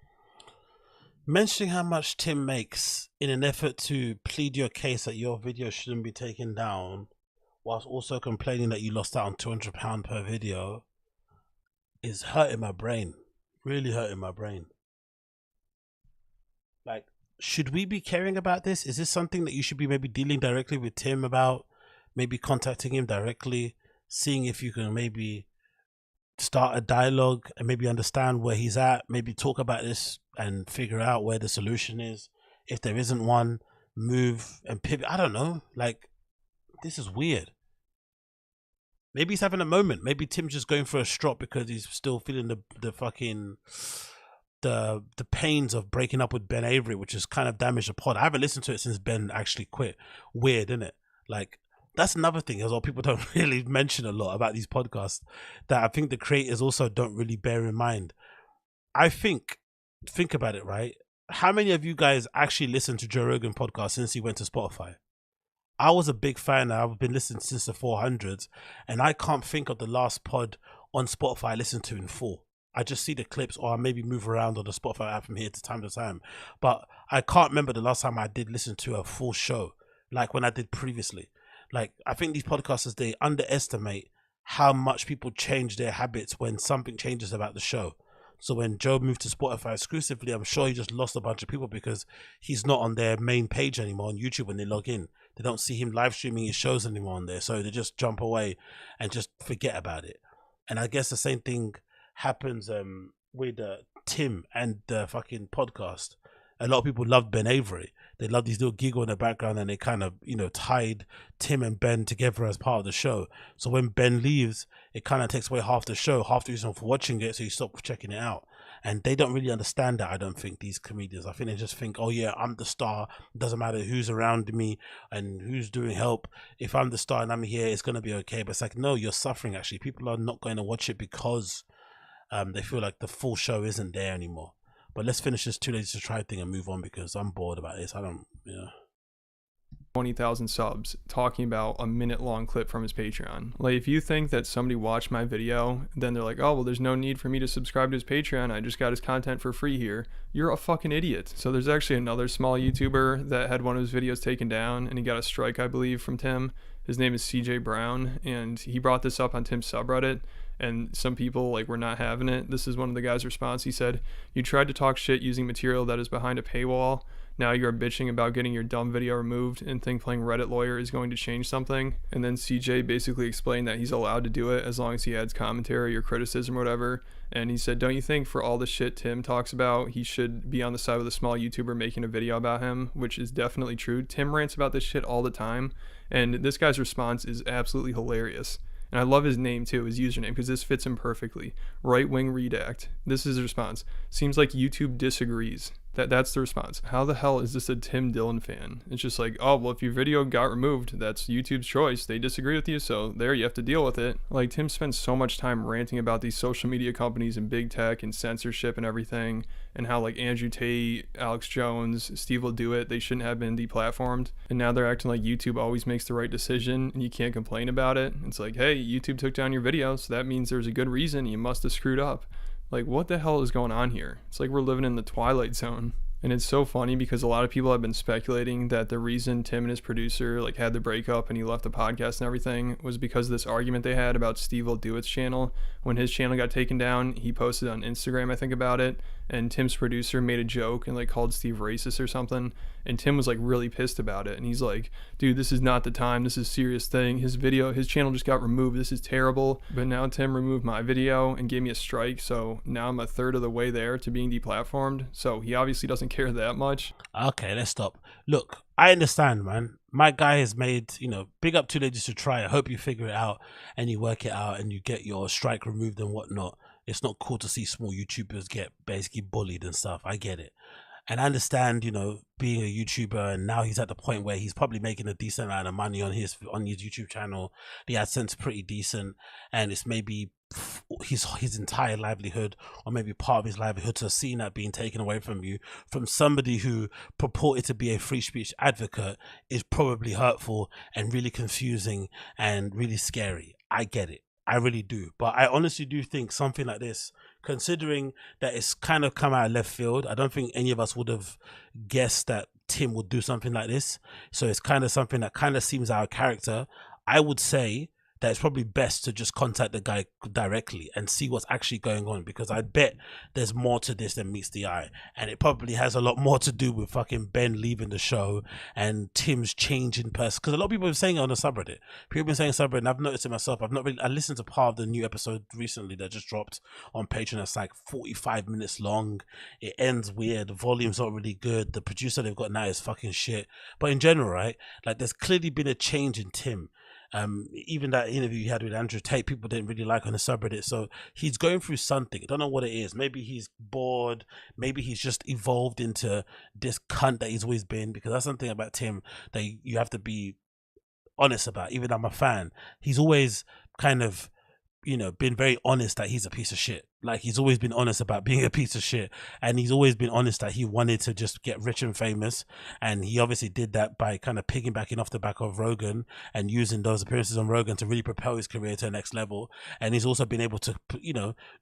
Mentioning how much Tim makes in an effort to plead your case that your video shouldn't be taken down, whilst also complaining that you lost out on £200 per video, is hurting my brain. Really hurting my brain. Like, should we be caring about this? Is this something that you should be maybe dealing directly with Tim about? Maybe contacting him directly, seeing if you can maybe start a dialogue and maybe understand where he's at, maybe talk about this and figure out where the solution is. If there isn't one, move and pivot. I don't know. Like, this is weird. Maybe he's having a moment. Maybe Tim's just going for a strop because he's still feeling the fucking the pains of breaking up with Ben Avery, which has kind of damaged the pod. I haven't listened to it since Ben actually quit. Weird, isn't it? Like, that's another thing as well. People don't really mention a lot about these podcasts that I think the creators also don't really bear in mind. I think about it, right? How many of you guys actually listened to Joe Rogan podcast since he went to Spotify? I was a big fan. I've been listening since the 400s, and I can't think of the last pod on Spotify I listened to in full. I just see the clips, or I maybe move around on the Spotify app from here to time, but I can't remember the last time I did listen to a full show like when I did previously. Like, I think these podcasters, they underestimate how much people change their habits when something changes about the show. So when Joe moved to Spotify exclusively, I'm sure he just lost a bunch of people because he's not on their main page anymore on YouTube when they log in. They don't see him live streaming his shows anymore on there. So they just jump away and just forget about it. And I guess the same thing happens with Tim and the fucking podcast. A lot of people loved Ben Avery. They loved his little giggle in the background, and they kind of, tied Tim and Ben together as part of the show. So when Ben leaves, it kind of takes away half the show, half the reason for watching it, so you stop checking it out. And they don't really understand that, I don't think, these comedians. I think they just think, oh yeah, I'm the star. It doesn't matter who's around me and who's doing help. If I'm the star and I'm here, it's going to be okay. But it's like, no, you're suffering, actually. People are not going to watch it because they feel like the full show isn't there anymore. But let's finish this Too Lazy to Try thing and move on because I'm bored about this. 20,000 subs talking about a minute-long clip from his Patreon. Like, if you think that somebody watched my video, then they're like, oh, well, there's no need for me to subscribe to his Patreon. I just got his content for free here. You're a fucking idiot. So there's actually another small YouTuber that had one of his videos taken down, and he got a strike, I believe, from Tim. His name is CJ Brown, and he brought this up on Tim's subreddit, and some people like were not having it. This is one of the guy's response. He said, "You tried to talk shit using material that is behind a paywall. Now you're bitching about getting your dumb video removed and think playing Reddit lawyer is going to change something." And then CJ basically explained that he's allowed to do it as long as he adds commentary or criticism or whatever. And he said, don't you think for all the shit Tim talks about, he should be on the side of the small YouTuber making a video about him, which is definitely true. Tim rants about this shit all the time. And this guy's response is absolutely hilarious. And I love his name too, his username, because this fits him perfectly. Right Wing Redact. This is his response. Seems like YouTube disagrees. That's the response. How the hell is this a Tim Dillon fan? It's just like, oh, well, if your video got removed, that's YouTube's choice. They disagree with you, so there, you have to deal with it. Like, Tim spends so much time ranting about these social media companies and big tech and censorship and everything, and how, like, Andrew Tate, Alex Jones, Steve will do it. They shouldn't have been deplatformed. And now they're acting like YouTube always makes the right decision, and you can't complain about it. It's like, hey, YouTube took down your video, so that means there's a good reason. You must have screwed up. Like, what the hell is going on here? It's like we're living in the Twilight Zone. And it's so funny because a lot of people have been speculating that the reason Tim and his producer like had the breakup and he left the podcast and everything was because of this argument they had about Steve will do it's channel. When his channel got taken down, he posted on Instagram, I think, about it, and Tim's producer made a joke and like called Steve racist or something, and Tim was like really pissed about it, and he's like, dude, this is not the time, this is a serious thing, his channel just got removed, this is terrible. But now Tim removed my video and gave me a strike, so now I'm a third of the way there to being deplatformed, so he obviously doesn't care that much. Okay, let's stop. Look, I understand, man. My guy has made, big up to Ladies to try. I hope you figure it out and you work it out and you get your strike removed and whatnot. It's not cool to see small YouTubers get basically bullied and stuff. I get it. And I understand, being a YouTuber, and now he's at the point where he's probably making a decent amount of money on his YouTube channel. The AdSense pretty decent, and it's maybe his entire livelihood, or maybe part of his livelihood, to see that being taken away from you from somebody who purported to be a free speech advocate is probably hurtful and really confusing and really scary. I get it. I really do. But I honestly do think something like this, considering that it's kind of come out of left field, I don't think any of us would have guessed that Tim would do something like this. So it's kind of something that kind of seems out of character. I would say that it's probably best to just contact the guy directly and see what's actually going on, because I bet there's more to this than meets the eye, and it probably has a lot more to do with fucking Ben leaving the show and Tim's change in person, because a lot of people have been saying it on the subreddit. People have been saying subreddit, and I've noticed it myself. I listened to part of the new episode recently that just dropped on Patreon. That's like 45 minutes long. It ends weird. The volume's not really good. The producer they've got now is fucking shit. But in general, right, like, there's clearly been a change in Tim. Even that interview you had with Andrew Tate, people didn't really like on the subreddit. So he's going through something. I don't know what it is. Maybe he's bored. Maybe he's just evolved into this cunt that he's always been, because that's something about Tim that you have to be honest about. Even I'm a fan. He's always kind of, been very honest that he's a piece of shit. Like, he's always been honest about being a piece of shit, and he's always been honest that he wanted to just get rich and famous, and he obviously did that by kind of piggybacking off the back of Rogan and using those appearances on Rogan to really propel his career to the next level. And he's also been able to,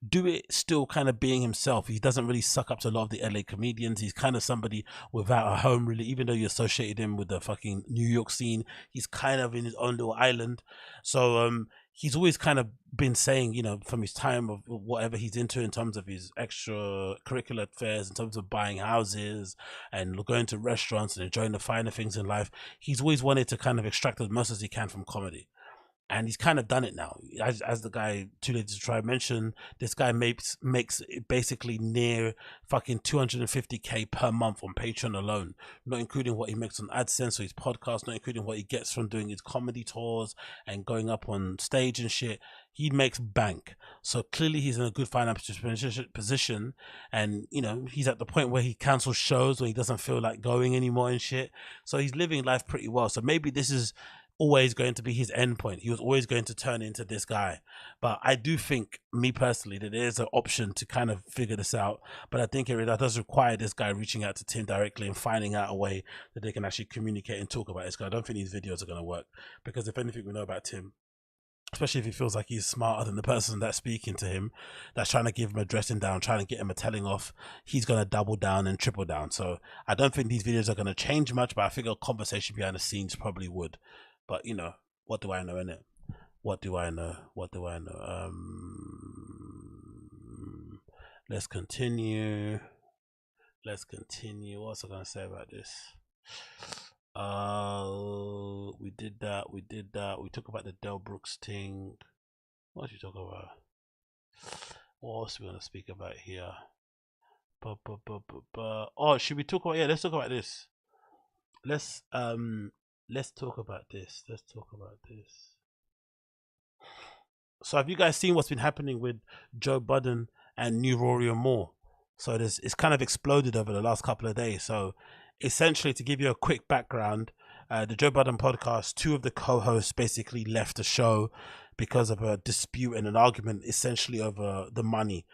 do it still kind of being himself. He doesn't really suck up to a lot of the LA comedians. He's kind of somebody without a home, really, even though you associated him with the fucking New York scene. He's kind of in his own little island. So he's always kind of been saying, from his time of whatever he's into in terms of his extracurricular affairs, in terms of buying houses and going to restaurants and enjoying the finer things in life, he's always wanted to kind of extract as much as he can from comedy. And he's kind of done it now. As the guy Too Late to Try mentioned, this guy makes basically near fucking 250k per month on Patreon alone, not including what he makes on AdSense or his podcast, not including what he gets from doing his comedy tours and going up on stage and shit. He makes bank. So clearly he's in a good financial position, and he's at the point where he cancels shows when he doesn't feel like going anymore and shit. So he's living life pretty well. So maybe this is always going to be his end point. He was always going to turn into this guy. But I do think, me personally, that there's an option to kind of figure this out. But I think that does require this guy reaching out to Tim directly and finding out a way that they can actually communicate and talk about this guy. I don't think these videos are going to work, because if anything we know about Tim, especially if he feels like he's smarter than the person that's speaking to him, that's trying to give him a dressing down, trying to get him a telling off, he's going to double down and triple down. So I don't think these videos are going to change much, but I think a conversation behind the scenes probably would. But, you know, what do I know, innit? What do I know? What do I know? Let's continue. Let's continue. What's I going to say about this? We did that. We did that. We talked about the Del Brooks thing. What did you talk about? What else are we going to speak about here? Oh, should we talk about, let's talk about this. Let's talk about this. Let's talk about this. So have you guys seen what's been happening with Joe Budden and New Rory and Moore? So it's kind of exploded over the last couple of days. So essentially, to give you a quick background, the Joe Budden podcast, two of the co-hosts basically left the show because of a dispute and an argument essentially over the money.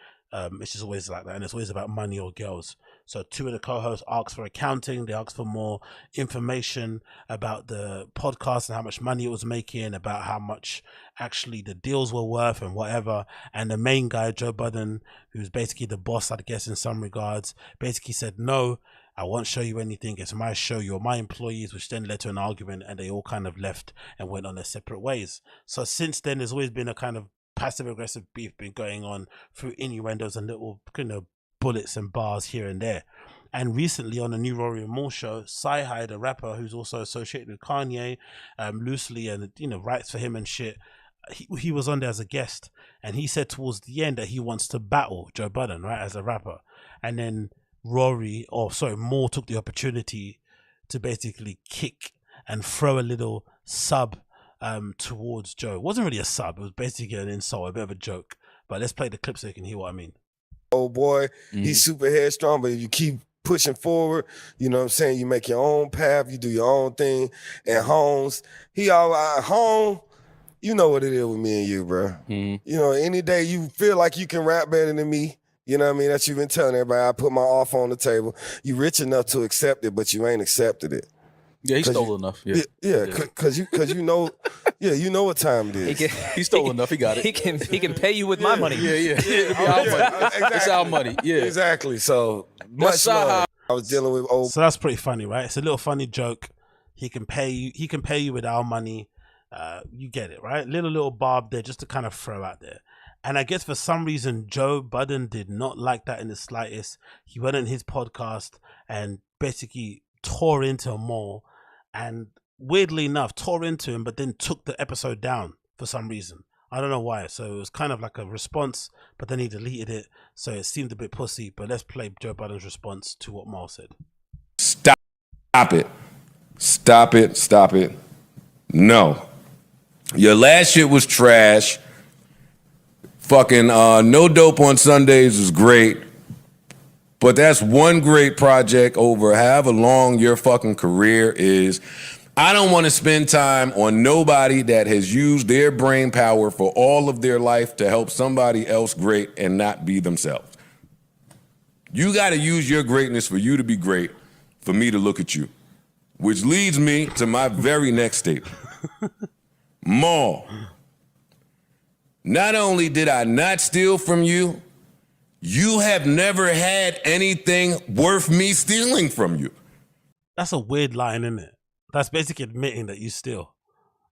It's just always like that, and it's always about money or girls. So two of the co-hosts asked for accounting, they asked for more information about the podcast and how much money it was making, about how much actually the deals were worth and whatever. And the main guy, Joe Budden, who's basically the boss, I guess, in some regards, basically said, no, I won't show you anything, it's my show, you're my employees, which then led to an argument, and they all kind of left and went on their separate ways. So since then, there's always been a kind of passive-aggressive beef been going on through innuendos and little kind of bullets and bars here and there. And recently on the New Rory and Moore show, Sci-Hi, the rapper who's also associated with Kanye loosely, and you know, writes for him and shit, he was on there as a guest, and he said towards the end that he wants to battle Joe Budden, right, as a rapper. And then Moore took the opportunity to basically kick and throw a little sub towards Joe. It wasn't really a sub, it was basically an insult, a bit of a joke. But let's play the clip so you can hear what I mean. Oh boy, he's super headstrong, but if you keep pushing forward, you know what I'm saying, you make your own path, you do your own thing. And Holmes, home, you know what it is with me and you, bro. You know, any day you feel like you can rap better than me, you know what I mean, that you've been telling everybody, I put my offer on the table. You rich enough to accept it, but you ain't accepted it. Yeah, he stole enough. Yeah, cause you know, you know what time it is. He stole enough. He got it. He can pay you with my money. Yeah. It'll be our money. Exactly. It's our money. Yeah, exactly. So much love. I was dealing with old. So that's pretty funny, right? It's a little funny joke. He can pay you with our money. You get it, right? Little barb there just to kind of throw out there. And I guess for some reason, Joe Budden did not like that in the slightest. He went on his podcast and basically tore into Moore, and weirdly enough, tore into him, but then took the episode down for some reason. I don't know why. So it was kind of like a response, but then he deleted it. So it seemed a bit pussy. But let's play Joe Budden's response to what Moore said. Stop it. Stop it. Stop it. No. Your last shit was trash. Fucking No Dope on Sundays is great. But that's one great project over however long your fucking career is. I don't want to spend time on nobody that has used their brain power for all of their life to help somebody else great and not be themselves. You got to use your greatness for you to be great, for me to look at you. Which leads me to my very next statement. Moore, not only did I not steal from you, you have never had anything worth me stealing from you. That's a weird line, isn't it? That's basically admitting that you steal.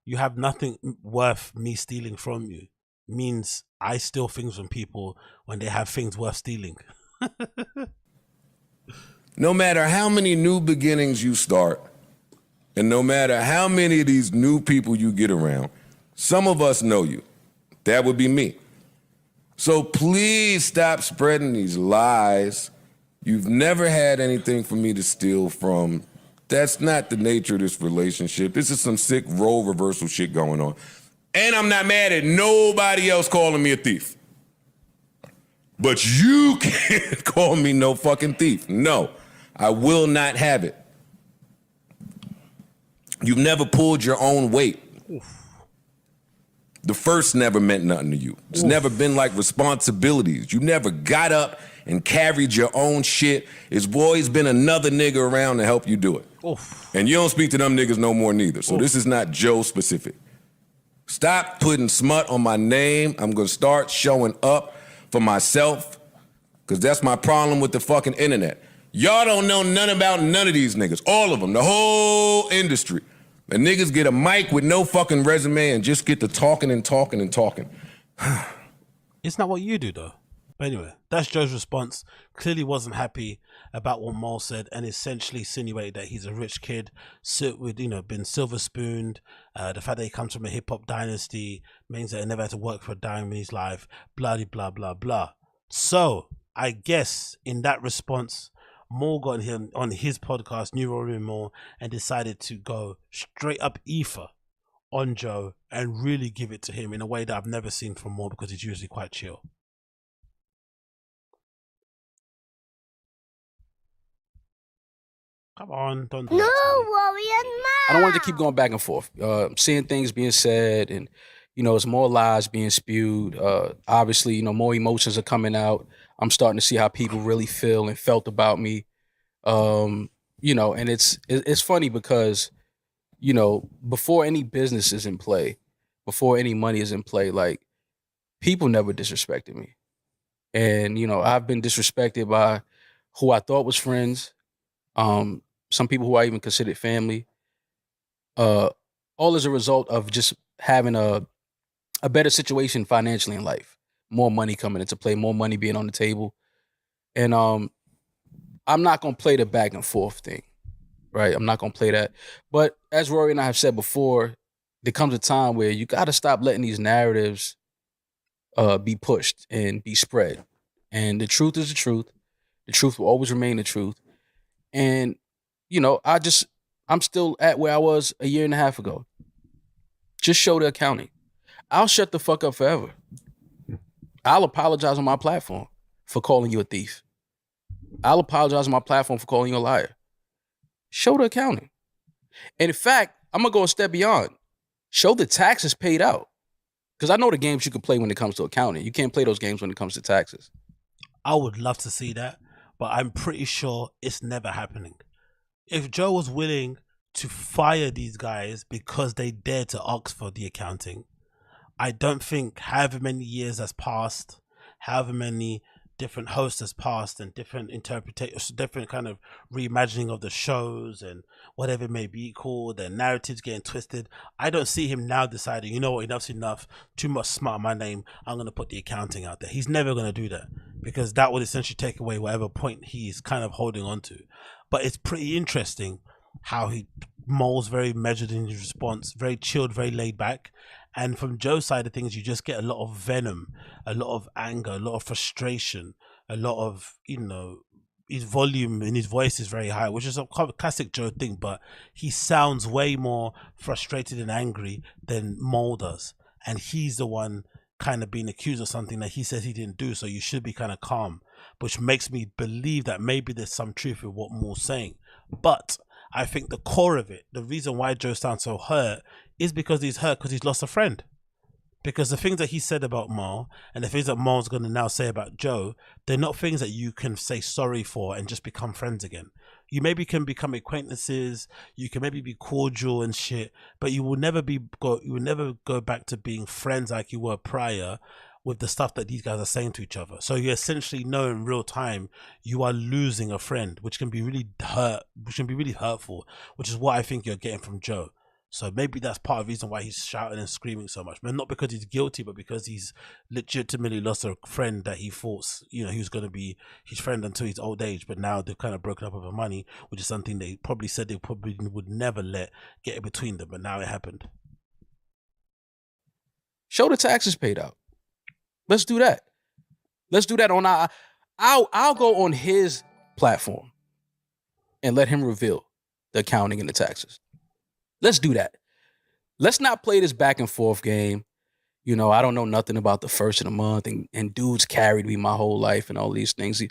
You have nothing worth me stealing from you. Means I steal things from people when they have things worth stealing. No matter how many new beginnings you start, and no matter how many of these new people you get around, some of us know you. That would be me. So please stop spreading these lies. You've never had anything for me to steal from. That's not the nature of this relationship. This is some sick role reversal shit going on. And I'm not mad at nobody else calling me a thief. But you can't call me no fucking thief. No, I will not have it. You've never pulled your own weight. The first never meant nothing to you. It's never been like responsibilities. You never got up and carried your own shit. It's always been another nigga around to help you do it. And you don't speak to them niggas no more neither. So this is not Joe specific. Stop putting smut on my name. I'm gonna start showing up for myself, because that's my problem with the fucking internet. Y'all don't know nothing about none of these niggas. All of them, the whole industry. And niggas get a mic with no fucking resume and just get to talking and talking and talking. It's not what you do, though. But anyway, that's Joe's response. Clearly wasn't happy about what Mal said and essentially insinuated that he's a rich kid, with, been silver spooned. The fact that he comes from a hip hop dynasty means that he never had to work for a dime in his life, blah, blah, blah, blah. So I guess in that response, Mal got him on his podcast, New Rory Mal, and decided to go straight up ether on Joe and really give it to him in a way that I've never seen from Mal, because he's usually quite chill. Come on, don't do that to me. I don't want it to keep going back and forth. Seeing things being said, and it's more lies being spewed. Obviously, more emotions are coming out. I'm starting to see how people really feel and felt about me. And it's funny because, before any business is in play, before any money is in play, like, people never disrespected me. And, I've been disrespected by who I thought was friends, some people who I even considered family, all as a result of just having a better situation financially in life, more money coming into play, more money being on the table. And I'm not going to play the back and forth thing, right? I'm not going to play that. But as Rory and I have said before, there comes a time where you got to stop letting these narratives be pushed and be spread. And the truth is the truth. The truth will always remain the truth. And, I'm still at where I was a year and a half ago. Just show the accounting. I'll shut the fuck up forever. I'll apologize on my platform for calling you a thief. I'll apologize on my platform for calling you a liar. Show the accounting. And in fact, I'm going to go a step beyond. Show the taxes paid out. Because I know the games you can play when it comes to accounting. You can't play those games when it comes to taxes. I would love to see that, but I'm pretty sure it's never happening. If Joe was willing to fire these guys because they dared to ask for the accounting, I don't think however many years has passed, however many different hosts has passed, and different interpretations, different kind of reimagining of the shows and whatever it may be called, and narratives getting twisted. I don't see him now deciding, you know what, enough's enough, too much smart on my name, I'm going to put the accounting out there. He's never going to do that, because that would essentially take away whatever point he's kind of holding on to. But it's pretty interesting how Mal's very measured in his response, very chilled, very laid back. And from Joe's side of things, you just get a lot of venom, a lot of anger, a lot of frustration, a lot of, his volume in his voice is very high, which is a classic Joe thing, but he sounds way more frustrated and angry than Mal does. And he's the one kind of being accused of something that he says he didn't do, so you should be kind of calm, which makes me believe that maybe there's some truth in what Mal's saying. But I think the core of it, the reason why Joe sounds so hurt, is because he's hurt because he's lost a friend. Because the things that he said about Mal and the things that Mal's going to now say about Joe, they're not things that you can say sorry for and just become friends again. You maybe can become acquaintances, you can maybe be cordial and shit, but you will never go back to being friends like you were prior with the stuff that these guys are saying to each other. So you essentially know in real time you are losing a friend, which can be really hurtful, which is what I think you're getting from Joe. So maybe that's part of the reason why he's shouting and screaming so much. But not because he's guilty, but because he's legitimately lost a friend that he thought, he was going to be his friend until his old age. But now they've kind of broken up over money, which is something they probably said they probably would never let get in between them. But now it happened. Show the taxes paid out. Let's do that. Let's do that on our. I'll go on his platform and let him reveal the accounting and the taxes. Let's do that. Let's not play this back and forth game. I don't know nothing about the first of the month and dudes carried me my whole life and all these things,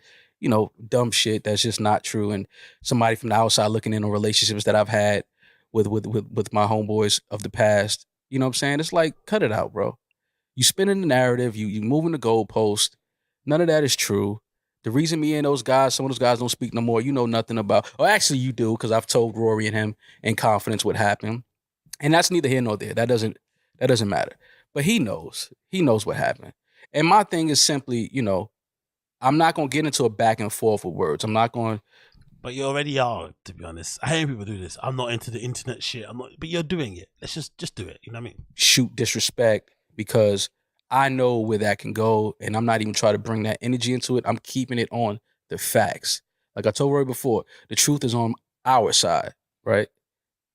dumb shit that's just not true. And somebody from the outside looking in on relationships that I've had with my homeboys of the past, You know what I'm saying? It's like, cut it out, bro. You spinning the narrative, you moving the goalpost. None of that is true. The reason me and those guys, some of those guys don't speak no more, you know nothing about. Or actually you do, because I've told Rory and him in confidence what happened. And that's neither here nor there. That doesn't matter. But he knows. He knows what happened. And my thing is simply, you know, I'm not going to get into a back and forth with words. I'm not going. But you already are, to be honest. I hate people do this. I'm not into the internet shit. But you're doing it. Let's just do it. You know what I mean? Shoot disrespect, because I know where that can go, and I'm not even trying to bring that energy into it. I'm keeping it on the facts. Like I told Roy before, the truth is on our side, right?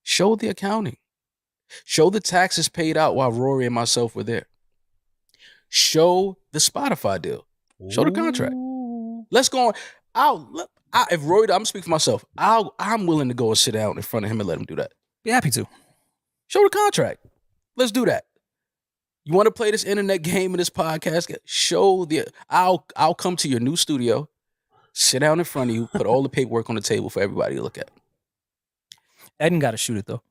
Show the accounting. Show the taxes paid out while Rory and myself were there. Show the Spotify deal. Show the contract. Let's go on. If Rory, I'm speaking for myself, I'm willing to go and sit down in front of him and let him do that. Be happy to. Show the contract. Let's do that. You want to play this internet game in this podcast? I'll come to your new studio, sit down in front of you, put all the paperwork on the table for everybody to look at. Eden got to shoot it though.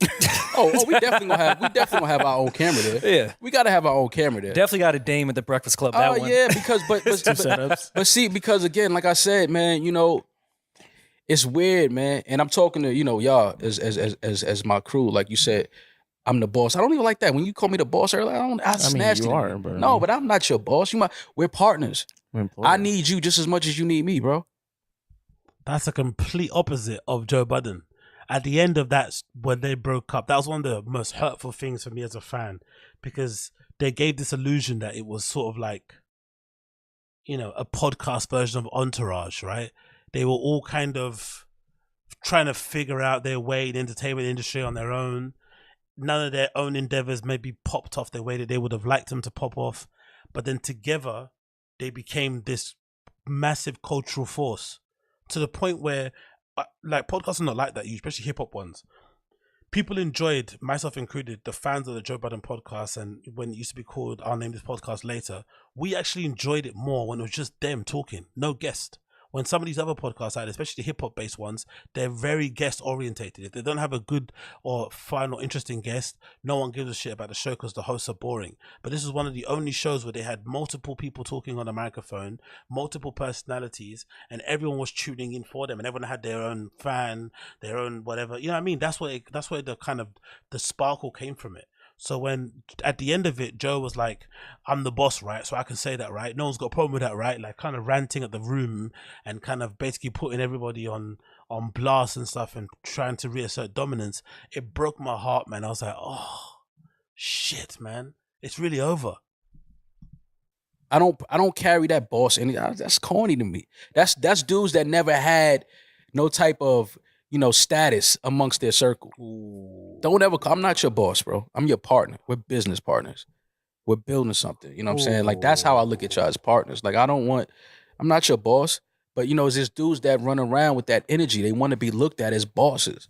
we definitely gonna have our own camera there. Yeah, we gotta have our own camera there. Definitely got a Dame at the Breakfast Club. That one. Yeah, because but see, because again, like I said, man, you know, it's weird, man. And I'm talking to y'all as my crew, like you said. I'm the boss. I don't even like that. When you call me the boss earlier, I snatched you it. are, but no, but I'm not your boss. We're partners. I need you just as much as you need me, bro. That's a complete opposite of Joe Budden. At the end of that, when they broke up, that was one of the most hurtful things for me as a fan, because they gave this illusion that it was sort of like, a podcast version of Entourage, right? They were all kind of trying to figure out their way in the entertainment industry on their own. None of their own endeavors maybe popped off the way that they would have liked them to pop off. But then together, they became this massive cultural force to the point where, like, podcasts are not like that, especially hip-hop ones. People enjoyed, myself included, the fans of the Joe Budden podcast, and when it used to be called I'll Name This Podcast Later, we actually enjoyed it more when it was just them talking, no guest. When some of these other podcasts out, especially the hip-hop based ones, they're very guest orientated. If they don't have a good or fun or interesting guest, no one gives a shit about the show because the hosts are boring. But this is one of the only shows where they had multiple people talking on a microphone, multiple personalities, and everyone was tuning in for them, and everyone had their own fan, their own whatever. You know what I mean? That's where the kind of the sparkle came from it. So when at the end of it, Joe was like, I'm the boss, right? So I can say that, right? No one's got a problem with that, right? Like kind of ranting at the room and kind of basically putting everybody on blast and stuff and trying to reassert dominance. It broke my heart, man. I was like, oh, shit, man. It's really over. I don't carry that boss any. That's corny to me. That's dudes that never had no type of status amongst their circle. Ooh. Don't ever. I'm not your boss, bro. I'm your partner. We're business partners. We're building something. You know what I'm saying? Like that's how I look at y'all as partners. Like I'm not your boss, but it's just dudes that run around with that energy. They want to be looked at as bosses.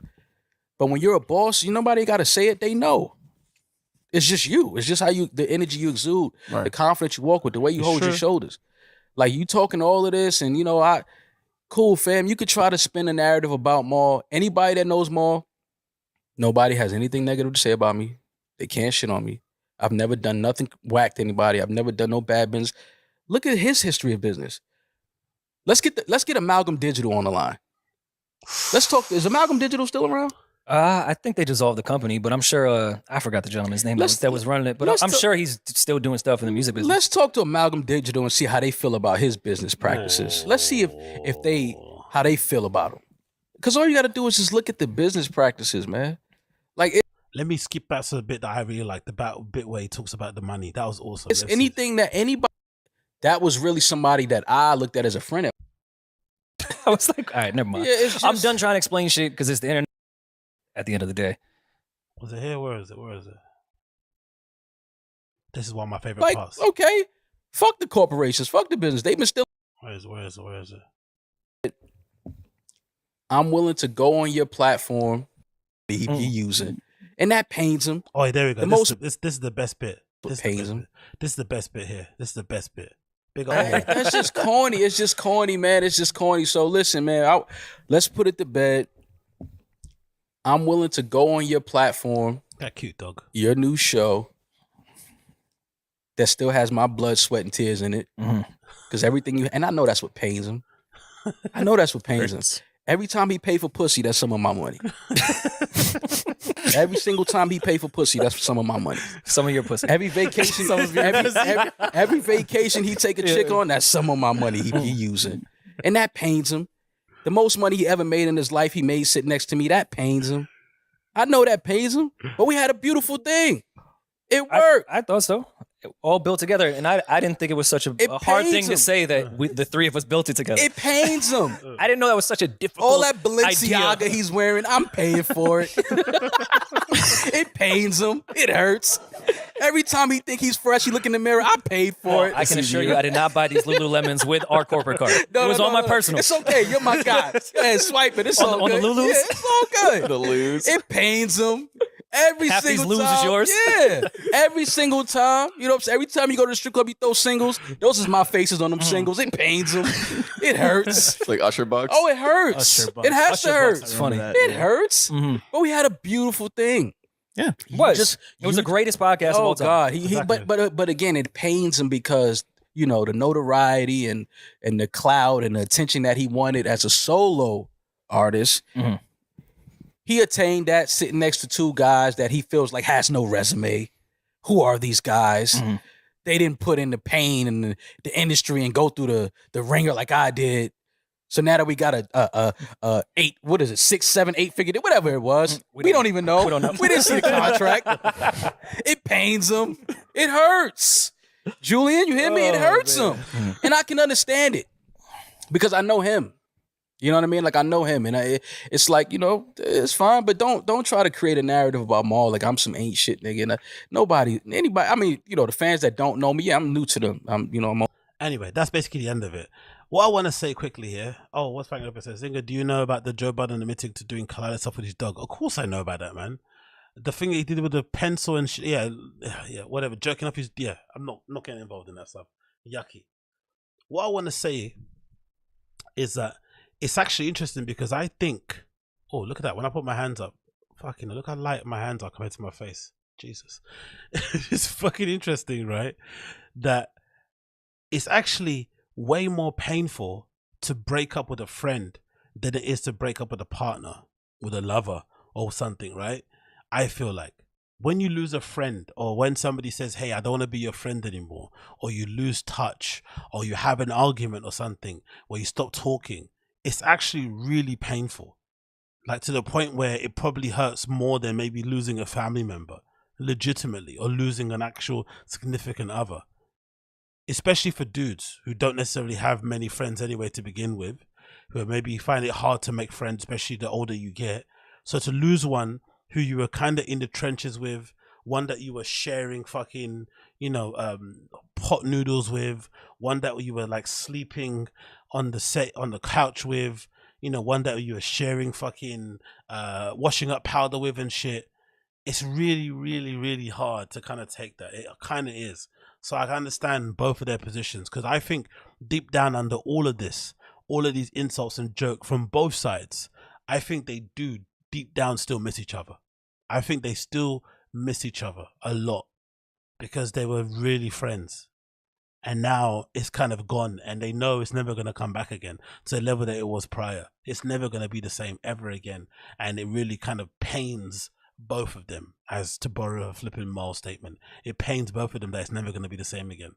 But when you're a boss, nobody got to say it. They know. It's just you. It's just how the energy you exude, right. The confidence you walk with, the way you hold your shoulders. Like you talking all of this, and cool, fam. You could try to spin a narrative about Maul. Anybody that knows Maul, nobody has anything negative to say about me. They can't shit on me. I've never done nothing whack to anybody. I've never done no bad business. Look at his history of business. Let's get Amalgam Digital on the line. Let's talk. Is Amalgam Digital still around? I think they dissolved the company, but I'm sure I forgot the gentleman's name that was running it. But I'm sure he's still doing stuff in the music business. Let's talk to Amalgam Digital and see how they feel about his business practices. Let's see how they feel about him. Because all you got to do is just look at the business practices, man. Let me skip back to the bit that I really like, the bit where he talks about the money. That was awesome. It's anything that anybody that was really somebody that I looked at as a friend. I was like, all right, never mind. Yeah, I'm done trying to explain shit because it's the internet. At the end of the day, was it here? Where is it? This is one of my favorite parts. Okay, fuck the corporations, fuck the business. They've been still. Where is it? I'm willing to go on your platform he be using, and that pains him. Oh, there we go. This is the best bit. This pains him. This is the best bit here. This is the best bit. Big old. That's just corny. It's just corny, man. It's just corny. So listen, man. Let's put it to bed. I'm willing to go on your platform That cute dog. Your new show that still has my blood, sweat, and tears in it. Because everything you and I know that's what pains him. I know that's what pains him. Every time he pay for pussy, that's some of my money. Every single time he pay for pussy, that's some of my money. Some of your pussy. Every vacation, every vacation he take a chick on, that's some of my money he using. And that pains him. The most money he ever made in his life, he made sitting next to me. That pains him. I know that pains him, but we had a beautiful thing. It worked. I thought so. All built together, and I didn't think it was such a hard thing to say that the three of us built it together. It pains him. I didn't know that was such a difficult All that Balenciaga idea. he's wearing, I'm paying for it. It pains him. It hurts. Every time he think he's fresh, he look in the mirror, I paid for it. I can assure you, I did not buy these Lululemons with our corporate card. It was on my personal. It's okay. You're my guy. Go ahead, swipe it. It's all on good. the Lulus? Yeah, it's all good. The Lulus. It pains him. Every Half single these time. Lulus is yours? Yeah. Every single time. You know what I'm saying? Every time you go to the strip club, you throw singles. Those is my faces on them singles. It pains him. It hurts. It's like Usher Bucks. Oh, it hurts. It has to hurt. It's funny. It hurts. But we had a beautiful thing. Yeah. It was the greatest podcast of all time. God. But again, it pains him because, you know, the notoriety and the clout and the attention that he wanted as a solo artist. He attained that sitting next to two guys that he feels like has no resume. Who are these guys? They didn't put in the pain and the industry and go through the ringer like I did. So now that we got a 6, 7, 8 figure, whatever it was, we don't even know. We don't know. We didn't see the contract. It pains him. It hurts. Julian, you hear me? It hurts him. And I can understand it because I know him. You know what I mean? Like, I know him, and it's like, you know, it's fine, but don't try to create a narrative about Maul like I'm some ain't shit nigga. And anybody. I mean, you know, the fans that don't know me, yeah, I'm new to them. Anyway, that's basically the end of it. What I want to say quickly here. Oh, what's Frank Lopez says? Zinga, do you know about the Joe Budden admitting to doing collided stuff with his dog? Of course I know about that, man. The thing he did with the pencil and shit, yeah, whatever, jerking off his, I'm not getting involved in that stuff. Yucky. What I want to say is that it's actually interesting because I think, oh, look at that. When I put my hands up, fucking look how light my hands are compared to my face. Jesus. It's fucking interesting, right? That it's actually way more painful to break up with a friend than it is to break up with a partner, with a lover or something, right? I feel like when you lose a friend, or when somebody says, hey, I don't want to be your friend anymore, or you lose touch, or you have an argument or something where you stop talking, it's actually really painful. Like, to the point where it probably hurts more than maybe losing a family member, legitimately, or losing an actual significant other. Especially for dudes who don't necessarily have many friends anyway to begin with, who maybe find it hard to make friends, especially the older you get. So to lose one who you were kind of in the trenches with, one that you were sharing fucking, you know, pot noodles with, one that you were like sleeping on the set, on the couch with, you know, one that you were sharing fucking washing up powder with and shit. It's really, really, really hard to kind of take that. It kind of is. So I understand both of their positions, because I think deep down under all of this, all of these insults and joke from both sides, I think they do deep down still miss each other. I think they still miss each other a lot because they were really friends. And now it's kind of gone, and they know it's never going to come back again to the level that it was prior. It's never going to be the same ever again. And it really kind of pains both of them, as to borrow a flipping Maul statement. It pains both of them that it's never going to be the same again.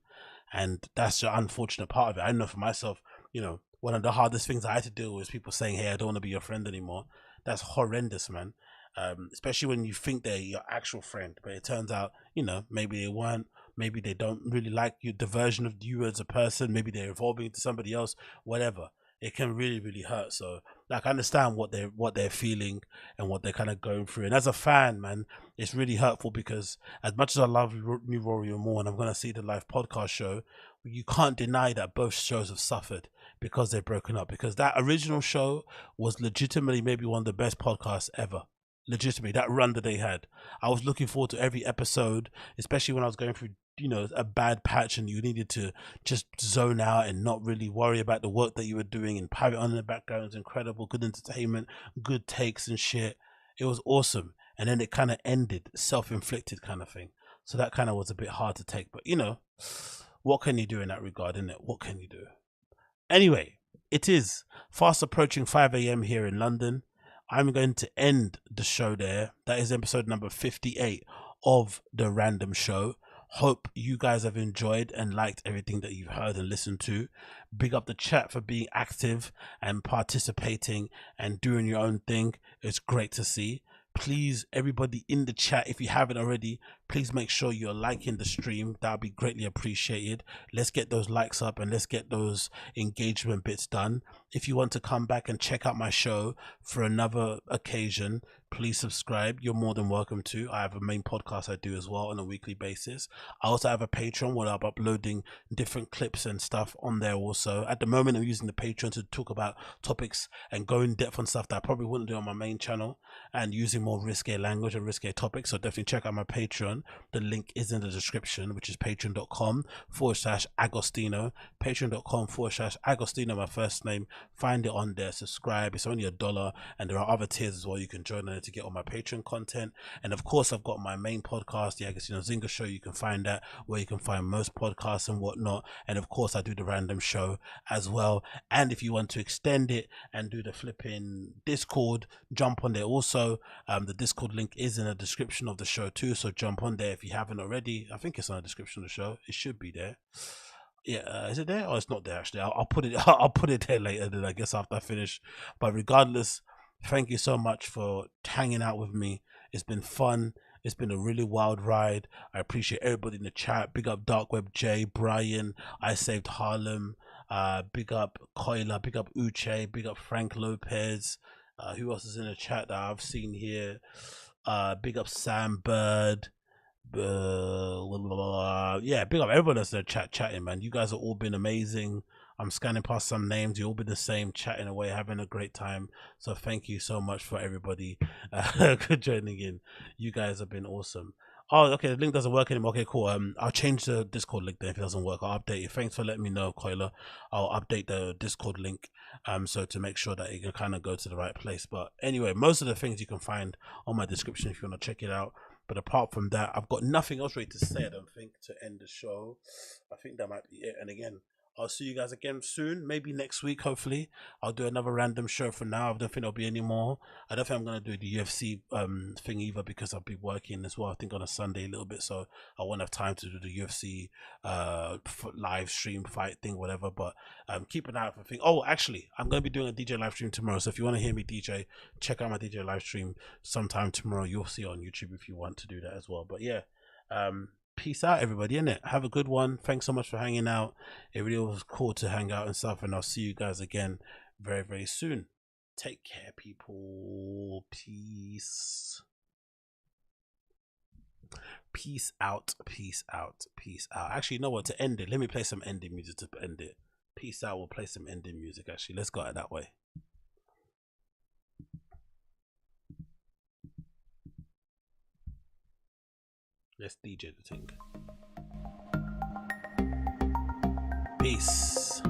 And that's the unfortunate part of it. I know for myself, you know, one of the hardest things I had to deal with is people saying, hey, I don't want to be your friend anymore. That's horrendous, man. Especially when you think they're your actual friend, but it turns out, you know, maybe they weren't. Maybe they don't really like you, the version of you as a person. Maybe they're evolving into somebody else, whatever. It can really, really hurt. So, like, I understand what they're feeling and what they're kind of going through. And as a fan, man, it's really hurtful, because as much as I love New Warrior more, and I'm going to see the live podcast show, you can't deny that both shows have suffered because they're broken up. Because that original show was legitimately maybe one of the best podcasts ever. Legitimately, that run that they had. I was looking forward to every episode, especially when I was going through, you know, a bad patch and you needed to just zone out and not really worry about the work that you were doing, and Private on in the background was incredible, good entertainment, good takes and shit. It was awesome. and then it kind of ended, self-inflicted kind of thing. So that kind of was a bit hard to take, but you know, what can you do in that regard, isn't it? What can you do? Anyway, it is fast approaching 5 a.m. here in London. I'm going to end the show there. That is episode number 58 of The Random Show. Hope you guys have enjoyed and liked everything that you've heard and listened to. Big up the chat for being active and participating and doing your own thing. It's great to see. Please, everybody in the chat, if you haven't already, please make sure you're liking the stream. That would be greatly appreciated. Let's get those likes up and let's get those engagement bits done. If you want to come back and check out my show for another occasion, please subscribe. You're more than welcome to. I have a main podcast I do as well on a weekly basis. I also have a Patreon where I'm uploading different clips and stuff on there also. At the moment, I'm using the Patreon to talk about topics and go in depth on stuff that I probably wouldn't do on my main channel, and using more risque language and risque topics. So definitely check out my Patreon. The link is in the description, which is patreon.com/Agostino. Patreon.com/Agostino, my first name. Find it on there. Subscribe. It's only $1, and there are other tiers as well you can join on it to get all my Patreon content. And of course, I've got my main podcast, the HORRENDOUS Show. You can find that where you can find most podcasts and whatnot. And of course, I do the Random Show as well. And if you want to extend it and do the flipping Discord, jump on there also. The Discord link is in the description of the show too, so jump on there if you haven't already. I think it's on the description of the show. It should be there. Yeah, is it there? Oh, it's not there actually. I'll put it. I'll put it there later. Then I guess after I finish. But regardless, thank you so much for hanging out with me. It's been fun. It's been a really wild ride. I appreciate everybody in the chat. Big up Dark Web J, Brian, I Saved Harlem. Big up Koila. Big up Uche. Big up Frank Lopez. Who else is in the chat that I've seen here? Big up Sam Bird. Yeah, big up everyone that's in the chat chatting, man. You guys have all been amazing. I'm scanning past some names. You all been the same, chatting away, having a great time. So thank you so much for everybody joining in. You guys have been awesome. Oh, okay, the link doesn't work anymore. Okay, cool. I'll change the Discord link then if it doesn't work. I'll update it. Thanks for letting me know, Koila. I'll update the Discord link so to make sure that it can kind of go to the right place. But anyway, most of the things you can find on my description if you want to check it out. But apart from that, I've got nothing else really to say, I don't think, to end the show. I think that might be it. And again, I'll see you guys again soon, maybe next week, hopefully. I'll do another random show for now. I don't think there'll be any more. I don't think I'm going to do the UFC thing either because I'll be working as well, I think on a Sunday a little bit. So I won't have time to do the UFC live stream fight thing, whatever. But keep an eye out for things. Oh, actually, I'm going to be doing a DJ live stream tomorrow. So if you want to hear me DJ, check out my DJ live stream sometime tomorrow. You'll see it on YouTube if you want to do that as well. But yeah, peace out, everybody, innit? Have a good one. Thanks so much for hanging out. It really was cool to hang out and stuff, and I'll see you guys again very, very soon. Take care, people. Peace. Peace out. Peace out. Peace out. Actually, you know what? To end it, let me play some ending music to end it. Peace out. We'll play some ending music, actually. Let's go it that way. Let's DJ the thing. Peace.